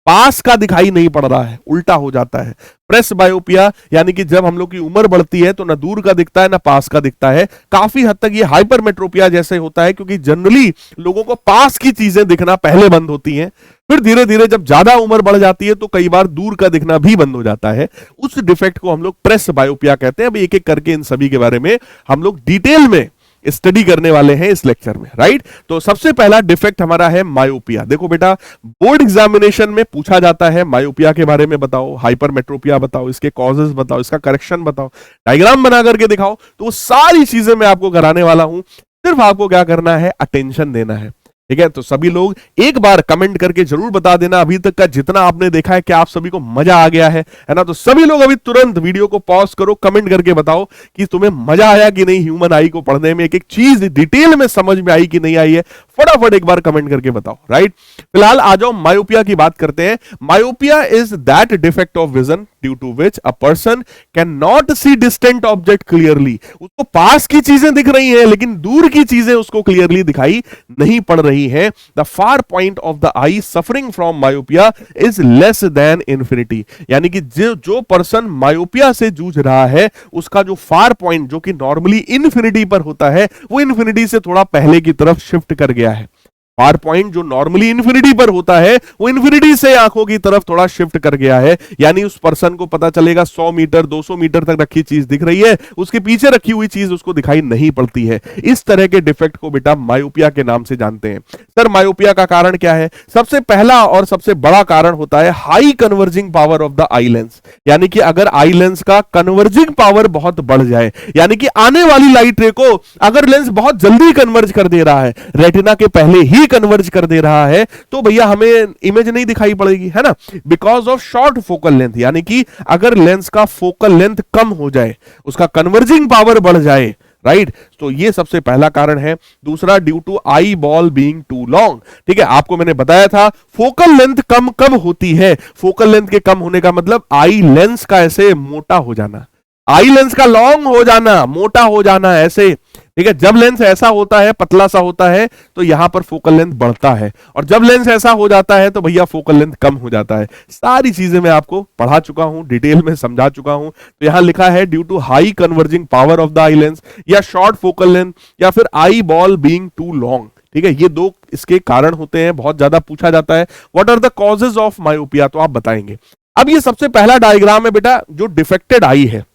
पास का दिखाई नहीं पड़ रहा है, उल्टा हो जाता है। प्रेस बायोपिया यानी कि जब हम लोग की उम्र बढ़ती है तो ना दूर का दिखता है ना पास का दिखता है। काफी हद तक ये हाइपरमेट्रोपिया जैसे होता है क्योंकि जनरली लोगों को पास की चीजें दिखना पहले बंद होती हैं, फिर धीरे धीरे जब ज्यादा उम्र बढ़ जाती है तो कई बार दूर का दिखना भी बंद हो जाता है। उस डिफेक्ट को हम लोग प्रेस बायोपिया कहते हैं। अब एक एक करके इन सभी के बारे में हम लोग डिटेल में स्टडी करने वाले हैं इस लेक्चर में, राइट। तो सबसे पहला डिफेक्ट हमारा है मायोपिया। देखो बेटा, बोर्ड एग्जामिनेशन में पूछा जाता है मायोपिया के बारे में बताओ, हाइपरमेट्रोपिया बताओ, इसके कॉजेस बताओ, इसका करेक्शन बताओ, डायग्राम बना करके दिखाओ। तो वो सारी चीजें मैं आपको कराने वाला हूं, सिर्फ आपको क्या करना है, अटेंशन देना है, ठीक है। तो सभी लोग एक बार कमेंट करके जरूर बता देना अभी तक का जितना आपने देखा है, क्या आप सभी को मजा आ गया है ना। तो सभी लोग अभी तुरंत वीडियो को पॉज करो, कमेंट करके बताओ कि तुम्हें मजा आया कि नहीं, ह्यूमन आई को पढ़ने में एक एक चीज डिटेल में समझ में आई कि नहीं आई है, फटाफट एक बार कमेंट करके बताओ, राइट। फिलहाल आ जाओ मायोपिया की बात करते हैं। Myopia is that defect of vision due to which a person can not see distant object clearly. उसको पास की चीजें दिख रही हैं लेकिन दूर की चीजें उसको क्लियरली दिखाई नहीं पड़ रही है। The far point of the I suffering from myopia is less than infinity. यानी कि जो पर्सन मायोपिया से जूझ रहा है उसका जो फार पॉइंट, जो कि नॉर्मली इन्फिनिटी पर होता है, वो इन्फिनिटी से थोड़ा पहले की तरफ शिफ्ट कर गया है। फार पॉइंट जो नॉर्मली इन्फिनिटी पर होता है वो इन्फिनिटी से आंखों की तरफ थोड़ा शिफ्ट कर गया है। यानी उस पर्सन को पता चलेगा 100 मीटर 200 मीटर तक रखी चीज दिख रही है, उसके पीछे रखी हुई चीज उसको दिखाई नहीं पड़ती है। इस तरह के डिफेक्ट को बेटा मायोपिया के नाम से जानते हैं। सर मायोपिया का कारण क्या है? सबसे पहला और सबसे बड़ा कारण होता है high converging power of the eye lens. यानी कि अगर आई लेंस का कन्वर्जिंग पावर बहुत बढ़ जाए, यानी कि आने वाली लाइट रे को अगर लेंस बहुत जल्दी कन्वर्ज कर दे रहा है, रेटिना के पहले ही कन्वर्ज कर दे रहा है, तो भैया हमें इमेज नहीं दिखाई पड़ेगी, है ना, because of short focal length. यानी कि अगर लेंस का फोकल लेंथ कम हो जाए, उसका कन्वर्जिंग पावर बढ़ जाए, राइट, तो ये सबसे पहला कारण है। दूसरा, due to eye ball being too long. ठीक है, आपको मैंने बताया था फोकल लेंथ कम कब होती है। फोकल लेंथ के कम होने का मतलब आई लेंस का ऐसे मोटा हो जाना, आई लेंस का लॉन्ग हो जाना, मोटा हो जाना, ऐसे। ठीक है, जब लेंस ऐसा होता है, पतला सा होता है, तो यहां पर फोकल लेंथ बढ़ता है, और जब लेंस ऐसा हो जाता है तो भैया फोकल लेंथ कम हो जाता है। सारी चीजें मैं आपको पढ़ा चुका हूं, डिटेल में समझा चुका हूं। तो यहां लिखा है due to high converging power of the eye lens, या शॉर्ट फोकल लेंथ, या फिर eye ball being too long. ठीक है, ये दो इसके कारण होते हैं, बहुत ज्यादा पूछा जाता है। What are the causes of myopia, तो आप बताएंगे। अब ये सबसे पहला डायग्राम है बेटा, जो डिफेक्टेड आई है,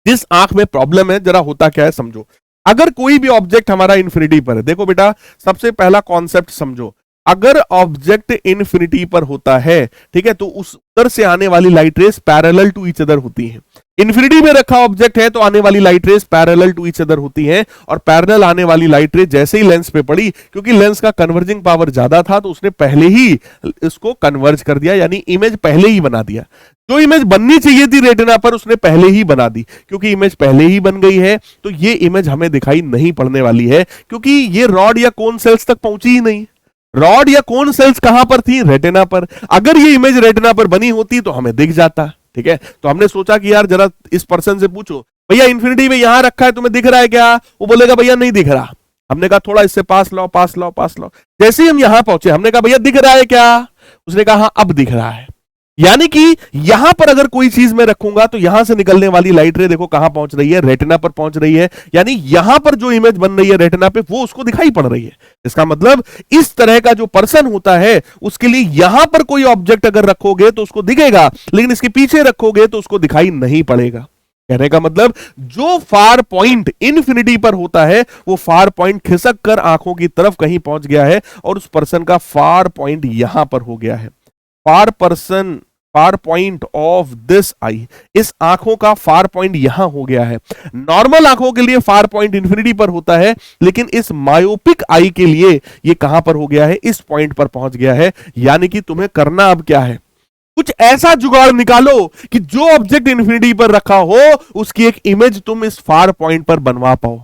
जिस आंख में प्रॉब्लम है, जरा होता क्या है समझो। अगर कोई भी ऑब्जेक्ट हमारा इन्फिनिटी पर है, देखो बेटा सबसे पहला कॉन्सेप्ट समझो, अगर ऑब्जेक्ट इन्फिनिटी पर होता है, ठीक है, तो उस उधर से आने वाली light rays parallel to each other होती है। इन्फिनिटी में रखा ऑब्जेक्ट है तो आने वाली light rays parallel to each other होती है, और पैरेलल आने वाली लाइट रेस जैसे ही लेंस पे पड़ी, क्योंकि लेंस का कन्वर्जिंग पावर ज्यादा था, तो उसने पहले ही इसको कन्वर्ज कर दिया, यानी इमेज पहले ही बना दिया। जो इमेज बननी चाहिए थी रेटिना पर, उसने पहले ही बना दी। क्योंकि इमेज पहले ही बन गई है, तो ये इमेज हमें दिखाई नहीं पड़ने वाली है, क्योंकि ये रॉड या कोन सेल्स तक पहुंची ही नहीं। रॉड या कोन सेल्स कहां पर थी? रेटिना पर। अगर ये इमेज रेटिना पर बनी होती तो हमें दिख जाता। ठीक है, तो हमने सोचा कि यार जरा इस पर्सन से पूछो, भैया इन्फिनिटी में यहां रखा है, तुम्हें दिख रहा है क्या? वो बोलेगा भैया नहीं दिख रहा। हमने कहा थोड़ा इससे पास लाओ, पास लाओ, पास लाओ। जैसे ही हम यहां पहुंचे, हमने कहा भैया दिख रहा है क्या? उसने कहा हाँ अब दिख रहा है। यानी कि यहां पर अगर कोई चीज मैं रखूंगा तो यहां से निकलने वाली लाइट रे देखो कहां पहुंच रही है, रेटिना पर पहुंच रही है। यानी यहां पर जो इमेज बन रही है रेटिना पे, वो उसको दिखाई पड़ रही है। इसका मतलब इस तरह का जो पर्सन होता है, उसके लिए यहां पर कोई ऑब्जेक्ट अगर रखोगे तो उसको दिखेगा, लेकिन इसके पीछे रखोगे तो उसको दिखाई नहीं पड़ेगा। कहने का मतलब जो फार पॉइंट इन्फिनिटी पर होता है, वो फार पॉइंट खिसक कर आंखों की तरफ कहीं पहुंच गया है, और उस पर्सन का फार पॉइंट यहां पर हो गया है। फार पॉइंट ऑफ दिस आई, इस आंखों का फार पॉइंट यहां हो गया है। नॉर्मल आंखों के लिए फार पॉइंट इंफिनिटी पर होता है, लेकिन इस मायोपिक आई के लिए ये कहां पर हो गया है? इस पॉइंट पर पहुंच गया है। यानी कि तुम्हें करना अब क्या है? कुछ ऐसा जुगाड़ निकालो कि जो ऑब्जेक्ट इंफिनिटी पर रखा हो, उसकी एक इमेज तुम इस फार पॉइंट पर बनवा पाओ।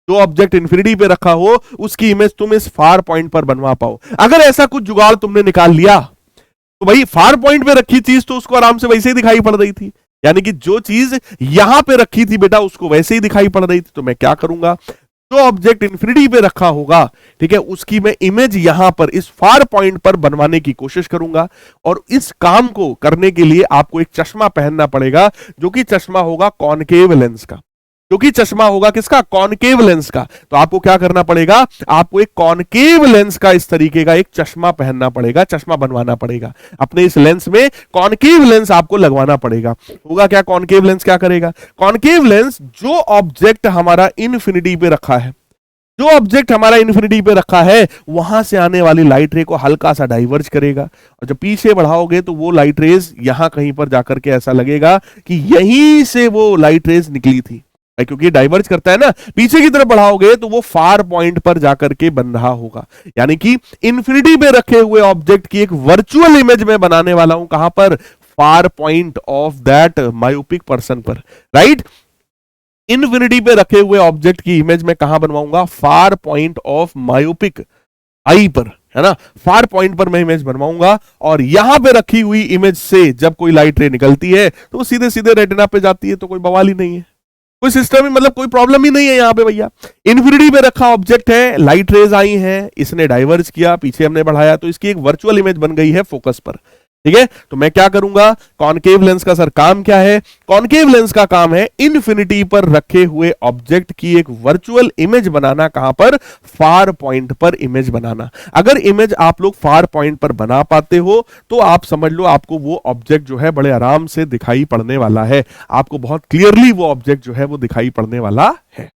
जो ऑब्जेक्ट इंफिनिटी पे रखा हो, उसकी इमेज तुम इस फार पॉइंट पर बनवा पाओ। अगर ऐसा कुछ जुगाड़ तुमने निकाल लिया, तो भाई फार पॉइंट पे रखी चीज तो उसको आराम से वैसे ही दिखाई पड़ रही थी। यानी कि जो चीज यहां पे रखी थी बेटा, उसको वैसे ही दिखाई पड़ रही थी। तो मैं क्या करूंगा, जो ऑब्जेक्ट इंफिनिटी पे रखा होगा, ठीक है, उसकी मैं इमेज यहां पर इस फार पॉइंट पर बनवाने की कोशिश करूंगा। और इस काम को करने के लिए आपको एक चश्मा पहनना पड़ेगा, जो कि चश्मा होगा कॉनकेव लेंस का। जो कि चश्मा होगा किसका, कॉनकेव लेंस का। तो आपको क्या करना पड़ेगा, आपको एक कॉनकेव लेंस का इस तरीके का एक चश्मा पहनना पड़ेगा, चश्मा बनवाना पड़ेगा। अपने इस लेंस में कॉनकेव लेंस आपको लगवाना पड़ेगा। होगा क्या, कॉनकेव लेंस क्या करेगा, कॉनकेव लेंस जो ऑब्जेक्ट हमारा इन्फिनिटी पे रखा है, जो ऑब्जेक्ट हमारा इन्फिनिटी पे रखा है, वहां से आने वाली लाइट रे को हल्का सा डाइवर्ज करेगा, और जब पीछे बढ़ाओगे तो वो लाइट रेज यहां कहीं पर जाकर के ऐसा लगेगा कि यहीं से वो लाइट रेज निकली थी, क्योंकि डाइवर्ज करता है ना। पीछे की तरफ बढ़ाओगे तो वो फार पॉइंट पर जाकर के बन रहा होगा। यानी कि इन्फिनिटी पे रखे हुए ऑब्जेक्ट की एक वर्चुअल इमेज में बनाने वाला हूं, कहां पर, far point of that myopic person पर, राइट। इन्फिनिटी पे रखे हुए ऑब्जेक्ट की इमेज में कहां बनवाऊंगा, far point of myopic eye पर, है ना, फार पॉइंट पर मैं इमेज बनवाऊंगा। और यहां पे रखी हुई इमेज से जब कोई लाइट रे निकलती है तो वो सीधे सीधे रेटिना पे जाती है, तो कोई बवाल ही नहीं है, कोई सिस्टम ही, मतलब कोई प्रॉब्लम ही नहीं है यहां पे भैया। इन्फिनिटी पे रखा ऑब्जेक्ट है, लाइट रेज आई हैं, इसने डाइवर्ज किया, पीछे हमने बढ़ाया, तो इसकी एक वर्चुअल इमेज बन गई है फोकस पर, ठीक है। तो मैं क्या करूंगा, कॉनकेव लेंस का सर काम क्या है, कॉनकेव लेंस का काम है इन्फिनिटी पर रखे हुए ऑब्जेक्ट की एक वर्चुअल इमेज बनाना, कहां पर, फार पॉइंट पर इमेज बनाना। अगर इमेज आप लोग फार पॉइंट पर बना पाते हो तो आप समझ लो आपको वो ऑब्जेक्ट जो है बड़े आराम से दिखाई पड़ने वाला है, आपको बहुत क्लियरली वो ऑब्जेक्ट जो है वो दिखाई पड़ने वाला है,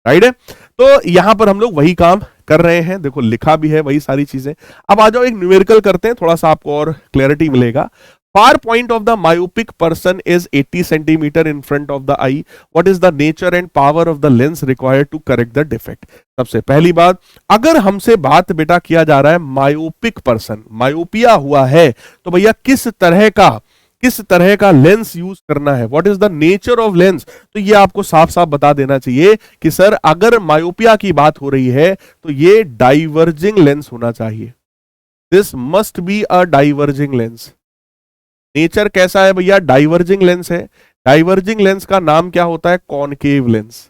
राइट है। तो यहां पर हम लोग वही काम कर रहे हैं, देखो लिखा भी है वही सारी चीजें। अब आ जाओ एक न्यूमेरिकल करते हैं, थोड़ा सा आपको और क्लैरिटी मिलेगा। Far point of the myopic person is 80 centimetre in front of the eye, what is the nature and power of the lens required to correct the defect. सबसे पहली बात, अगर हमसे बात बेटा किया जा रहा है मायोपिक पर्सन, मायोपिया हुआ है, तो भैया किस तरह का लेंस यूज करना है, what is the nature of lens. तो ये आपको साफ साफ बता देना चाहिए कि सर अगर मायोपिया की बात हो रही है तो ये डाइवर्जिंग लेंस होना चाहिए, this must be a diverging lens. Nature कैसा है भैया, डाइवर्जिंग लेंस है। डाइवर्जिंग लेंस का नाम क्या होता है, कॉनकेव लेंस।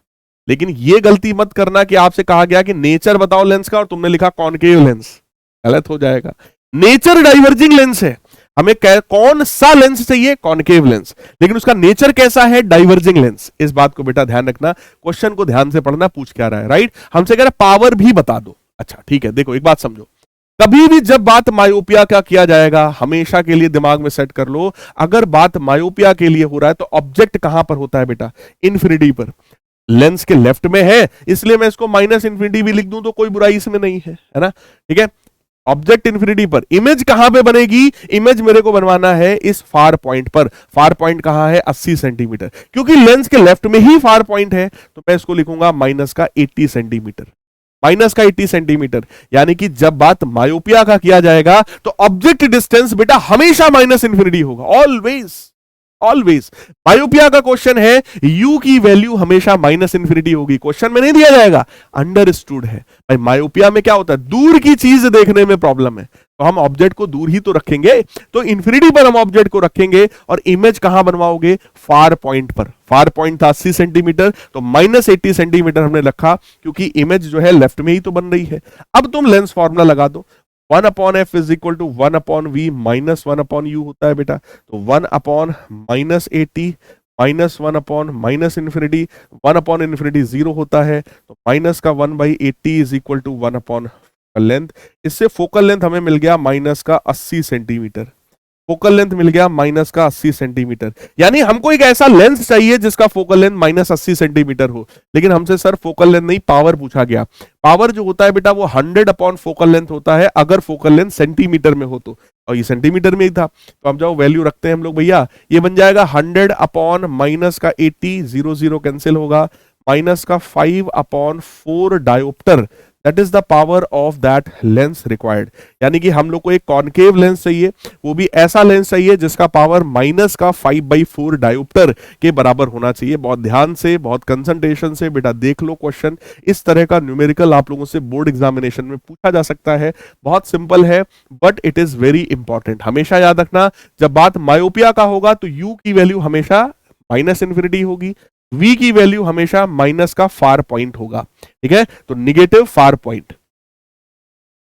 लेकिन ये गलती मत करना कि आपसे कहा गया कि नेचर बताओ लेंस का और तुमने लिखा कॉनकेव लेंस, गलत हो जाएगा। नेचर डाइवर्जिंग लेंस है, हमें कौन सा लेंस चाहिए, कॉनकेव लेंस, लेकिन उसका नेचर कैसा है, डाइवर्जिंग लेंस। इस बात को बेटा ध्यान रखना, क्वेश्चन को ध्यान से पढ़ना, पूछ क्या रहा है, राइट। हमसे कह रहा है पावर भी बता दो, अच्छा ठीक है। देखो एक बात समझो, कभी भी जब बात मायोपिया का किया जाएगा, हमेशा के लिए दिमाग में सेट कर लो, अगर बात मायोपिया के लिए हो रहा है तो ऑब्जेक्ट कहां पर होता है बेटा, इन्फिनिटी पर। लेंस के लेफ्ट में है, इसलिए मैं इसको माइनस इन्फिनिटी भी लिख दूं तो कोई बुराई इसमें नहीं है ना, ठीक है। ऑब्जेक्ट इन्फिनिटी पर, इमेज कहां पे बनेगी, इमेज मेरे को बनवाना है इस फार पॉइंट पर। फार पॉइंट कहां है, 80 सेंटीमीटर, क्योंकि लेंस के लेफ्ट में ही फार पॉइंट है, तो मैं इसको लिखूंगा माइनस का 80 सेंटीमीटर, माइनस का 80 सेंटीमीटर। यानी कि जब बात मायोपिया का किया जाएगा तो ऑब्जेक्ट डिस्टेंस बेटा हमेशा माइनस इन्फिनिटी होगा, ऑलवेज ऑलवेज। मायोपिया का क्वेश्चन है, u की वैल्यू हमेशा माइनस इन्फिनिटी होगी, क्वेश्चन में नहीं दिया जाएगा, अंडरस्टूड है भाई। मायोपिया में क्या होता है, दूर की चीज देखने में प्रॉब्लम है, तो हम ऑब्जेक्ट को दूर ही तो रखेंगे, तो इन्फिनिटी पर हम ऑब्जेक्ट को रखेंगे और इमेज कहां बनवाओगे, फार पॉइंट पर। फार पॉइंट था 80 सेंटीमीटर, तो माइनस 80 सेंटीमीटर हमने रखा, क्योंकि इमेज जो है लेफ्ट में ही तो बन रही है। अब तुम लेंस फॉर्मूला लगा दो, 1 upon F is equal to 1 upon V minus 1 upon U होता है बेटा। तो 1 upon minus 80 minus 1 upon minus infinity, 1 upon infinity 0 होता है, तो माइनस का 1/80 is equal to 1 upon length. इससे फोकल लेंथ हमें मिल गया माइनस का 80 सेंटीमीटर, फोकल लेंथ मिल गया माइनस का 80 सेंटीमीटर। यानी हमको एक ऐसा लेंस चाहिए जिसका फोकल लेंथ माइनस 80 सेंटीमीटर हो, लेकिन हमसे सर फोकल लेंथ नहीं पावर पूछा गया। पावर जो होता है बेटा वो 100 अपॉन फोकल लेंथ होता है, अगर फोकल लेंथ सेंटीमीटर में हो तो, और ये सेंटीमीटर में ही था, तो हम जाओ वैल्यू रखते हैं हम लोग भैया, ये बन जाएगा 100 अपॉन माइनस का 80, 0 0 कैंसिल होगा, माइनस का 5 upon 4 dioptre, that is the power of that lens required. यानी कि हम लोग को एक कॉनकेव लेंस चाहिए, वो भी ऐसा लेंस चाहिए जिसका पावर माइनस का 5/4 डायोप्टर के बराबर होना चाहिए। बहुत ध्यान से, बहुत कंसंट्रेशन से बेटा देख लो क्वेश्चन, इस तरह का न्यूमेरिकल आप लोगों से बोर्ड एग्जामिनेशन में पूछा जा सकता है। बहुत सिंपल है but it is very important. हमेशा याद रखना, जब बात मायोपिया का होगा तो यू की वैल्यू हमेशा माइनस इन्फिनिटी होगी, v की वैल्यू हमेशा माइनस का फार पॉइंट होगा, ठीक है, तो निगेटिव फार पॉइंट।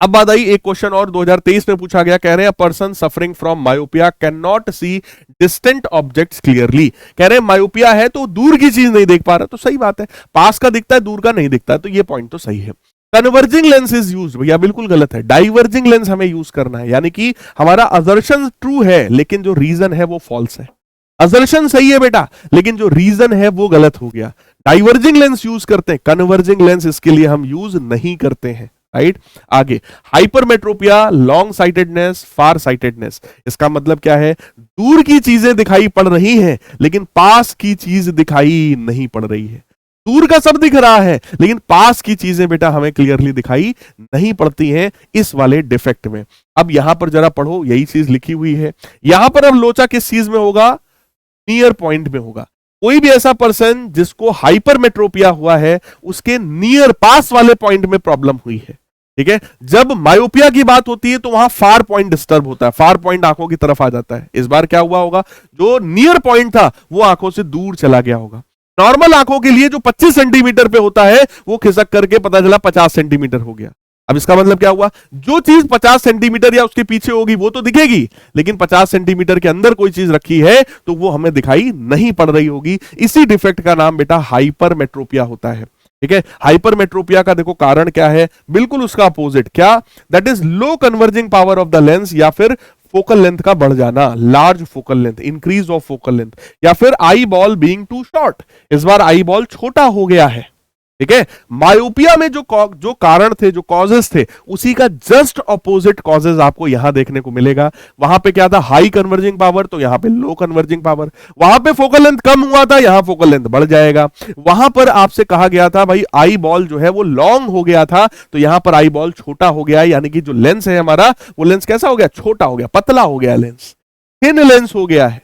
अब बात आई एक क्वेश्चन और 2023 में पूछा गया, कह रहे हैं person suffering from myopia can not see distant objects clearly. कह रहे हैं मायोपिया है तो दूर की चीज नहीं देख पा रहा, तो सही बात है, पास का दिखता है दूर का नहीं दिखता है, तो ये पॉइंट तो सही है। कन्वर्जिंग लेंस इज यूज, भैया बिल्कुल गलत है, डाइवर्जिंग लेंस हमें यूज करना है, यानी कि हमारा असर्शन ट्रू है लेकिन जो रीजन है वो फॉल्स है। असर्शन सही है बेटा लेकिन जो रीजन है वो गलत हो गया। डाइवर्जिंग लेंस यूज करते हैं, कन्वर्जिंग लेंस इसके लिए हम यूज नहीं करते हैं, राइट। आगे हाइपरमेट्रोपिया, लॉन्ग साइटेडनेस, फार साइटेडनेस, इसका मतलब क्या है, दूर की चीजें दिखाई पड़ रही हैं लेकिन पास की चीज दिखाई नहीं पड़ रही है। दूर का सब दिख रहा है लेकिन पास की चीजें बेटा हमें क्लियरली दिखाई नहीं पड़ती हैं इस वाले डिफेक्ट में। अब यहां पर जरा पढ़ो, यही चीज लिखी हुई है। यहां पर अब लोचा किस चीज में होगा, नियर पॉइंट में होगा। कोई भी ऐसा पर्सन जिसको हाइपरमेट्रोपिया हुआ है उसके नियर पास वाले पॉइंट में प्रॉब्लम हुई है, ठीक है। जब मायोपिया की बात होती है तो वहां फार पॉइंट डिस्टर्ब होता है, फार पॉइंट आंखों की तरफ आ जाता है। इस बार क्या हुआ होगा, जो नियर पॉइंट था वो आंखों से दूर चला गया होगा। नॉर्मल आंखों के लिए जो 25 सेंटीमीटर पे होता है वो खिसक करके पता चला 50 सेंटीमीटर हो गया। अब इसका मतलब क्या हुआ, जो चीज 50 सेंटीमीटर या उसके पीछे होगी वो तो दिखेगी, लेकिन 50 सेंटीमीटर के अंदर कोई चीज रखी है तो वो हमें दिखाई नहीं पड़ रही होगी। इसी डिफेक्ट का नाम बेटा हाइपरमेट्रोपिया होता है, ठीक है। हाइपरमेट्रोपिया का देखो कारण क्या है, बिल्कुल उसका अपोजिट, क्या, that is low converging power of the lens, या फिर फोकल लेंथ का बढ़ जाना, large focal length, increase of focal length, या फिर eye ball being too short, इस बार आई बॉल छोटा हो गया है, ठीक है। मायोपिया में जो कारण थे, जो कॉजेस थे, उसी का जस्ट ऑपोजिट कॉजेस आपको यहां देखने को मिलेगा। वहां पे क्या था, हाई कन्वर्जिंग पावर, तो यहां पे लो कन्वर्जिंग पावर। वहां पे फोकल लेंथ कम हुआ था, यहां फोकल लेंथ बढ़ जाएगा। वहां पर आपसे कहा गया था भाई आई बॉल जो है वो लॉन्ग हो गया था, तो यहां पर आई बॉल छोटा हो गया है, यानी कि जो लेंस है हमारा वो लेंस कैसा हो गया, छोटा हो गया, पतला हो गया लेंस, थिन लेंस हो गया है।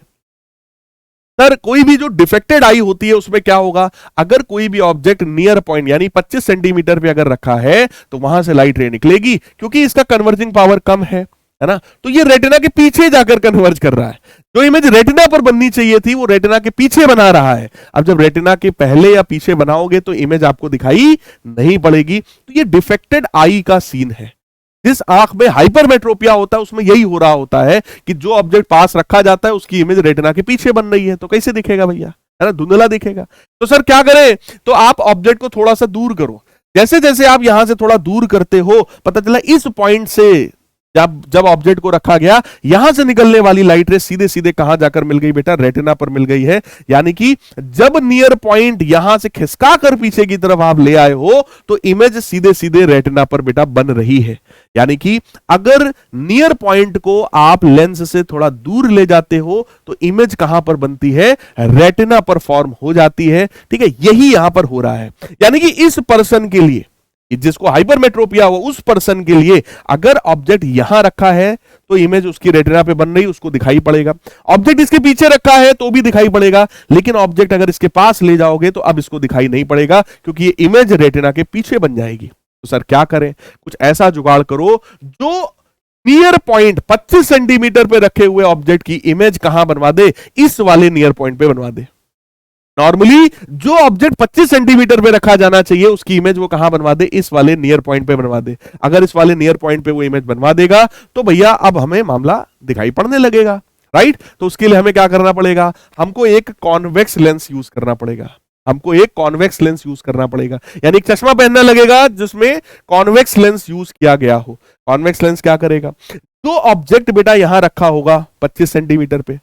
सर कोई भी जो डिफेक्टेड आई होती है उसमें क्या होगा, अगर कोई भी ऑब्जेक्ट नियर पॉइंट यानी 25 सेंटीमीटर पे अगर रखा है तो वहां से लाइट रे निकलेगी, क्योंकि इसका कन्वर्जिंग पावर कम है ना, तो ये रेटिना के पीछे जाकर कन्वर्ज कर रहा है। जो इमेज रेटिना पर बननी चाहिए थी वो रेटिना के पीछे बना रहा है। अब जब रेटिना के पहले या पीछे बनाओगे तो इमेज आपको दिखाई नहीं पड़ेगी। तो ये डिफेक्टेड आई का सीन है। जिस आंख में हाइपरमेट्रोपिया होता है उसमें यही हो रहा होता है कि जो ऑब्जेक्ट पास रखा जाता है उसकी इमेज रेटिना के पीछे बन रही है, तो कैसे दिखेगा भैया, है ना, धुंधला दिखेगा। तो सर क्या करें, तो आप ऑब्जेक्ट को थोड़ा सा दूर करो। जैसे जैसे आप यहां से थोड़ा दूर करते हो, पता चला इस पॉइंट से जब ऑब्जेक्ट को रखा गया, यहां से निकलने वाली लाइट रे सीधे सीधे कहां जाकर मिल गई बेटा, रेटिना पर मिल गई है। यानी कि जब नियर पॉइंट यहां से खिसका कर पीछे की तरफ आप ले आए हो तो इमेज सीधे सीधे रेटिना पर बेटा बन रही है। यानी कि अगर नियर पॉइंट को आप लेंस से थोड़ा दूर ले जाते हो तो इमेज कहां पर बनती है, रेटिना पर फॉर्म हो जाती है, ठीक है। यही यहां पर हो रहा है। यानी कि इस पर्सन के लिए, जिसको हाइपरमेट्रोपिया हुआ, उस पर्सन के लिए अगर ऑब्जेक्ट यहां रखा है तो इमेज उसकी रेटिना पे बन रही, उसको दिखाई पड़ेगा। ऑब्जेक्ट इसके पीछे रखा है तो भी दिखाई पड़ेगा, लेकिन ऑब्जेक्ट अगर इसके पास ले जाओगे तो अब इसको दिखाई नहीं पड़ेगा, क्योंकि ये इमेज रेटिना के पीछे बन जाएगी। तो सर क्या करें, कुछ ऐसा जुगाड़ करो जो नियर पॉइंट 25 सेंटीमीटर पे रखे हुए ऑब्जेक्ट की इमेज कहां बनवा दे, इस वाले नियर पॉइंट पे बनवा दे। नॉर्मली जो ऑब्जेक्ट 25 सेंटीमीटर पे रखा जाना चाहिए उसकी इमेज वो कहां बनवा दे, इस वाले नियर पॉइंट पे बनवा दे। अगर इस वाले नियर पॉइंट पे वो इमेज बनवा देगा तो भैया अब हमें मामला दिखाई पड़ने लगेगा, राइट। तो उसके लिए हमें क्या करना पड़ेगा, हमको एक कॉन्वेक्स लेंस यूज करना पड़ेगा। हमको एक कॉन्वेक्स लेंस यूज करना पड़ेगा, यानी एक चश्मा पहनना लगेगा जिसमें कॉन्वेक्स लेंस यूज किया गया हो। कॉन्वेक्स लेंस क्या करेगा, जो ऑब्जेक्ट बेटा यहां रखा होगा 25 सेंटीमीटर पे,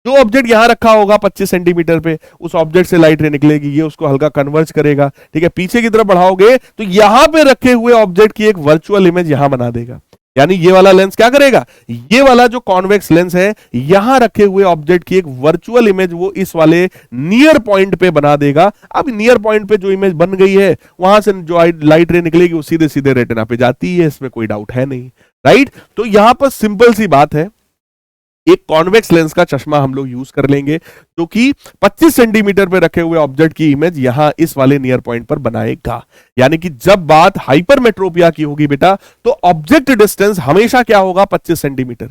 जो ऑब्जेक्ट यहां रखा होगा 25 सेंटीमीटर पे, उस ऑब्जेक्ट से लाइट रे निकलेगी, ये उसको हल्का कन्वर्ज करेगा, ठीक है। पीछे की तरफ बढ़ाओगे तो यहां पे रखे हुए ऑब्जेक्ट की एक वर्चुअल इमेज यहां बना देगा। यानी ये वाला लेंस क्या करेगा, ये वाला जो कॉन्वेक्स लेंस है यहां रखे हुए ऑब्जेक्ट की एक वर्चुअल इमेज वो इस वाले नियर पॉइंट पे बना देगा। अब नियर पॉइंट पे जो इमेज बन गई है वहां से जो लाइट रे निकलेगी वो सीधे सीधे रेटिना पे जाती है, इसमें कोई डाउट है नहीं, राइट। तो यहां पर सिंपल सी बात है, एक कॉन्वेक्स लेंस का चश्मा हम लोग यूज कर लेंगे जो कि 25 सेंटीमीटर पे रखे हुए ऑब्जेक्ट की इमेज यहां इस वाले नियर पॉइंट पर बनाएगा। यानी कि जब बात हाइपरमेट्रोपिया की होगी बेटा तो ऑब्जेक्ट डिस्टेंस हमेशा क्या होगा, 25 सेंटीमीटर।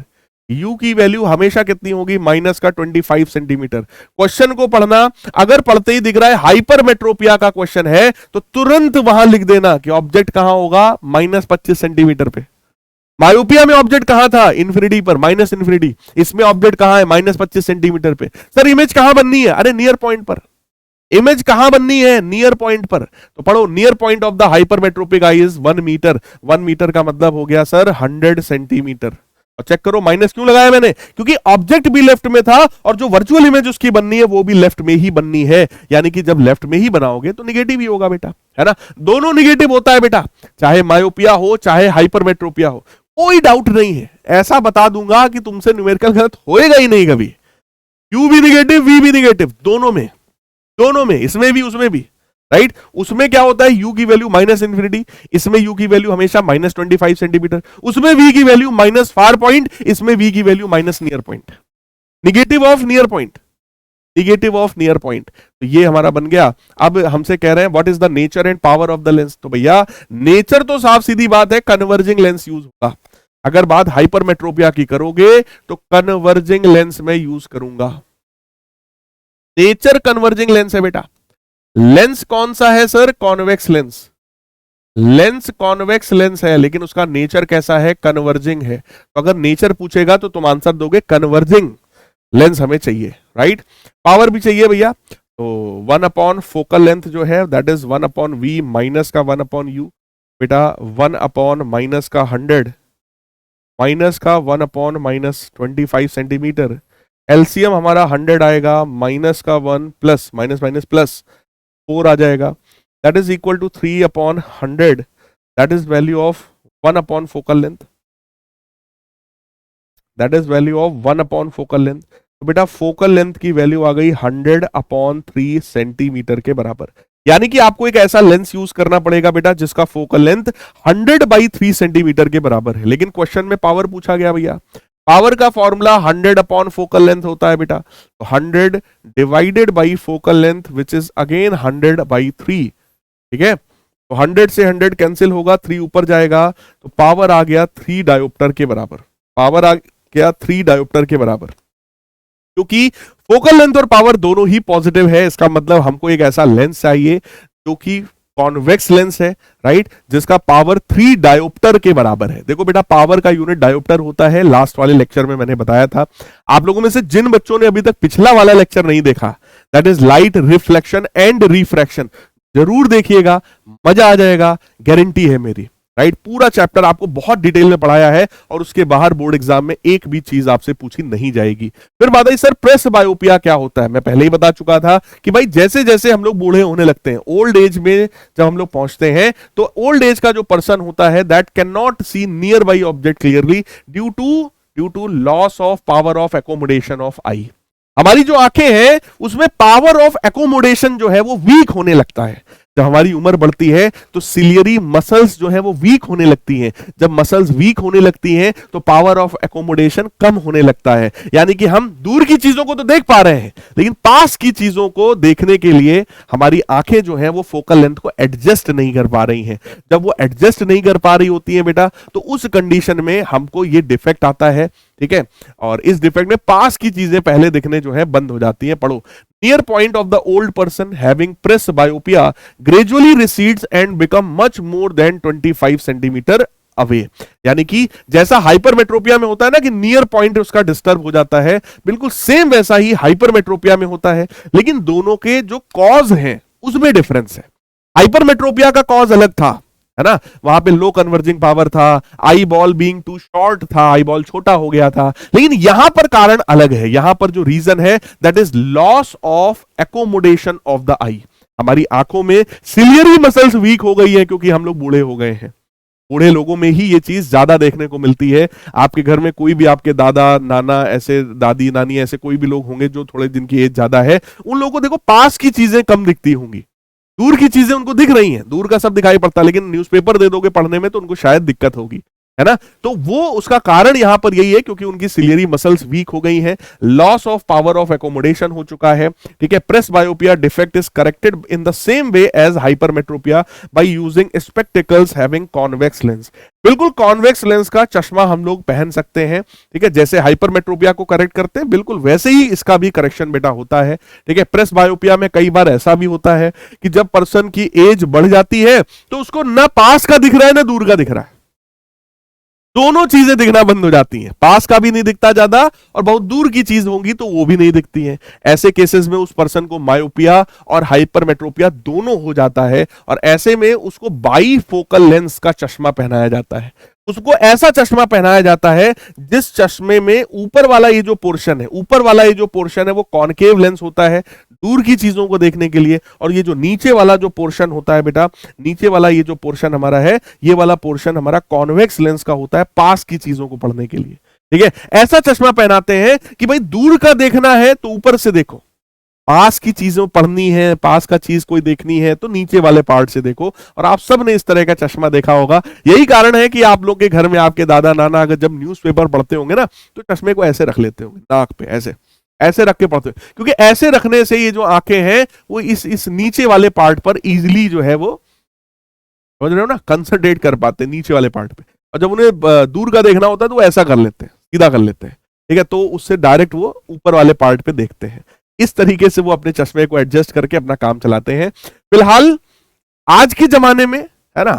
यू की वैल्यू हमेशा कितनी होगी, माइनस का 25 सेंटीमीटर। क्वेश्चन को पढ़ना, अगर पढ़ते ही दिख रहा है हाइपरमेट्रोपिया का क्वेश्चन है तो तुरंत वहां लिख देना कि ऑब्जेक्ट कहां होगा, -25 सेंटीमीटर पे। मायोपिया में ऑब्जेक्ट कहां था? इन्फिनिटी पर, माइनस इन्फिनिटी। इसमें ऑब्जेक्ट कहां है? -25 सेंटीमीटर पे। सर इमेज कहां बननी है? अरे नियर पॉइंट पर। इमेज कहां बननी है? नियर पॉइंट पर। तो पढ़ो, near point of the hypermetropic eye is 1 metre. 1 metre का मतलब हो गया सर 100 सेंटीमीटर। और चेक करो, माइनस क्यों लगाया मैंने? क्योंकि ऑब्जेक्ट भी लेफ्ट में था और जो वर्चुअल इमेज उसकी बननी है वो भी लेफ्ट में ही बननी है। यानी कि जब लेफ्ट में ही बनाओगे तो निगेटिव ही होगा बेटा, है ना? दोनों निगेटिव होता है बेटा, चाहे मायोपिया हो चाहे हाइपरमेट्रोपिया हो, कोई डाउट नहीं है। ऐसा बता दूंगा कि तुमसे न्यूमेरिकल गलत होएगा ही नहीं कभी। यू भी निगेटिव, वी भी निगेटिव, दोनों में, इसमें भी उसमें भी, राइट? उसमें क्या होता है? u की वैल्यू माइनस इंफिनिटी, इसमें u की वैल्यू हमेशा -25 सेंटीमीटर, उसमें v की वैल्यू माइनस फार पॉइंट, इसमें v की value minus near point. Negative of near point, negative of near point. तो ये हमारा बन गया। अब हमसे कह रहे हैं what is the nature and power of the lens. तो भैया नेचर तो साफ सीधी बात है, कन्वर्जिंग लेंस यूज होगा। अगर बात हाइपरमेट्रोपिया की करोगे तो कन्वर्जिंग लेंस में यूज करूंगा। नेचर कन्वर्जिंग लेंस है बेटा। लेंस कौन सा है sir? Convex lens. Lens convex lens है, लेकिन उसका नेचर कैसा है? कन्वर्जिंग है। तो अगर नेचर पूछेगा तो तुम आंसर दोगे कन्वर्जिंग लेंस हमें चाहिए, राइट? पावर भी चाहिए भैया। तो 1 अपॉन फोकल लेंथ जो है that is 1 upon V minus का 1 अपॉन यू। बेटा 1 अपॉन माइनस का 100 माइनस का 1 अपॉन -25 सेंटीमीटर। एलसीएम हमारा 100 आएगा, माइनस का 1 प्लस माइनस माइनस प्लस 4 आ जाएगा। That is equal to 3 upon 100, that is value of 1 upon focal length. That is value of 1 upon focal length. तो बेटा फोकल लेंथ की वैल्यू आ गई 100 अपॉन 3 सेंटीमीटर के बराबर। यानी कि आपको एक ऐसा लेंस यूज करना पड़ेगा बेटा जिसका फोकल लेंथ 100/3 सेंटीमीटर के बराबर है। लेकिन क्वेश्चन में पावर पूछा गया भैया। पावर का फॉर्मूला 100 अपॉन फोकल लेंथ होता है बेटा। तो 100 divided by focal length which is again 100/3। ठीक है, तो 100 से 100 कैंसिल होगा, 3 ऊपर जाएगा, तो पावर आ गया 3 डायोप्टर के बराबर। पावर आ गया 3 डायोप्टर के बराबर। क्योंकि फोकल लेंथ और पावर दोनों ही पॉजिटिव है, इसका मतलब हमको एक ऐसा लेंस चाहिए जो कि कॉन्वेक्स लेंस है, राइट, जिसका पावर 3 डायोप्टर के बराबर है। देखो बेटा पावर का यूनिट डायोप्टर होता है, लास्ट वाले लेक्चर में मैंने बताया था। आप लोगों में से जिन बच्चों ने अभी तक पिछला वाला लेक्चर नहीं देखा, that is light reflection and refraction, जरूर देखिएगा, मजा आ जाएगा, गारंटी है मेरी, राइट। पूरा चैप्टर आपको बहुत डिटेल में पढ़ाया है और उसके बाहर बोर्ड एग्जाम में एक भी चीज आपसे पूछी नहीं जाएगी। फिर बात आई सर प्रेस बायोपिया क्या होता है। मैं पहले ही बता चुका था कि भाई जैसे जैसे हम लोग बूढ़े होने लगते हैं, ओल्ड एज में जब हम लोग पहुंचते हैं, तो ओल्ड एज का जो पर्सन होता है that can not see near by object clearly due to loss of power of accommodation of eye. हमारी जो आंखें हैं उसमें पावर ऑफ एकोमोडेशन जो है वो वीक होने लगता है। जब हमारी उम्र बढ़ती है तो सिलियरी मसल्स जो है वो वीक होने लगती हैं। जब मसल्स वीक होने लगती हैं तो पावर ऑफ एकोमोडेशन कम होने लगता है। यानी कि हम दूर की चीजों को तो देख पा रहे हैं, लेकिन पास की चीजों को देखने के लिए हमारी आंखें जो है वो फोकल लेंथ को एडजस्ट नहीं कर पा रही हैं। जब वो एडजस्ट नहीं कर पा रही होती है बेटा, तो उस कंडीशन में हमको ये डिफेक्ट आता है, ठीक है। और इस डिफेक्ट में पास की चीजें पहले दिखने जो है बंद हो जाती हैं। पढ़ो, near point of the old person having presbyopia gradually recedes and become much more than 25 centimetre away. यानी कि जैसा हाइपरमेट्रोपिया में होता है ना कि नियर पॉइंट उसका डिस्टर्ब हो जाता है, बिल्कुल सेम वैसा ही हाइपरमेट्रोपिया में होता है। लेकिन दोनों के जो कॉज हैं उसमें डिफरेंस है। हाइपरमेट्रोपिया का कॉज अलग था, है ना, वहां पे लो कन्वर्जिंग पावर था, eye ball being too short था, आई बॉल छोटा हो गया था। लेकिन यहां पर कारण अलग है। यहां पर जो रीजन है that is loss of accommodation of the eye. हमारी आंखों में सिलियरी मसल्स वीक हो गई है क्योंकि हम लोग बूढ़े हो गए हैं। बूढ़े लोगों में ही ये चीज ज्यादा देखने को मिलती है। आपके घर में कोई भी आपके दादा नाना ऐसे, दादी नानी ऐसे कोई भी लोग होंगे जो थोड़े दिन की एज ज्यादा है, उन लोगों को देखो पास की चीजें कम दिखती होंगी, दूर की चीजें उनको दिख रही हैं, दूर का सब दिखाई पड़ता है, लेकिन न्यूज़पेपर दे दोगे पढ़ने में तो उनको शायद दिक्कत होगी, है ना। तो वो उसका कारण यहां पर यही है क्योंकि उनकी सिलियरी मसल्स वीक हो गई हैं, loss of power of accommodation हो चुका है, ठीक है। Presbyopia defect is corrected in the same way as hypermetropia by using spectacles having convex lens. बिल्कुल कॉन्वेक्स लेंस का चश्मा हम लोग पहन सकते हैं, ठीक है। जैसे हाइपरमेट्रोपिया को करेक्ट करते हैं बिल्कुल वैसे ही इसका भी करेक्शन बेटा होता है, ठीक है। प्रेसबायोपिया में कई बार ऐसा भी होता है कि जब पर्सन की एज बढ़ जाती है तो उसको ना पास का दिख रहा है ना दूर का दिख रहा है, दोनों चीजें दिखना बंद हो जाती हैं, पास का भी नहीं दिखता ज्यादा और बहुत दूर की चीज होंगी तो वो भी नहीं दिखती हैं। ऐसे केसेस में उस पर्सन को मायोपिया और हाइपरमेट्रोपिया दोनों हो जाता है और ऐसे में उसको बाईफोकल लेंस का चश्मा पहनाया जाता है। उसको ऐसा चश्मा पहनाया जाता है जिस चश्मे में ऊपर वाला ये जो पोर्शन है, ऊपर वाला ये जो पोर्शन है वो कॉनकेव लेंस होता है दूर की चीजों को देखने के लिए, और ये जो नीचे वाला जो पोर्शन होता है बेटा, नीचे वाला ये जो पोर्शन हमारा है, ये वाला पोर्शन हमारा कॉन्वेक्स लेंस का होता है पास की चीजों को पढ़ने के लिए। ठीक है, ऐसा चश्मा पहनाते हैं कि भाई दूर का देखना है तो ऊपर से देखो, पास की चीजों पढ़नी है, पास का चीज कोई देखनी है तो नीचे वाले पार्ट से देखो। और आप सब ने इस तरह का चश्मा देखा होगा। यही कारण है कि आप लोग के घर में आपके दादा नाना अगर जब न्यूज़पेपर पढ़ते होंगे ना तो चश्मे को ऐसे रख लेते होंगे नाक पे, ऐसे ऐसे रख के पढ़ते हो, क्योंकि ऐसे रखने से ये जो आंखें हैं वो इस नीचे वाले पार्ट पर इजिली जो है वो, समझ रहे हो ना, कंसंट्रेट कर पाते हैं नीचे वाले पार्ट पे। और जब उन्हें दूर का देखना होता है तो वो ऐसा कर लेते हैं, सीधा कर लेते हैं। ठीक है, तो उससे डायरेक्ट वो ऊपर वाले पार्ट पे देखते हैं। इस तरीके से वो अपने चश्मे को एडजस्ट करके अपना काम चलाते हैं। फिलहाल आज के जमाने में है ना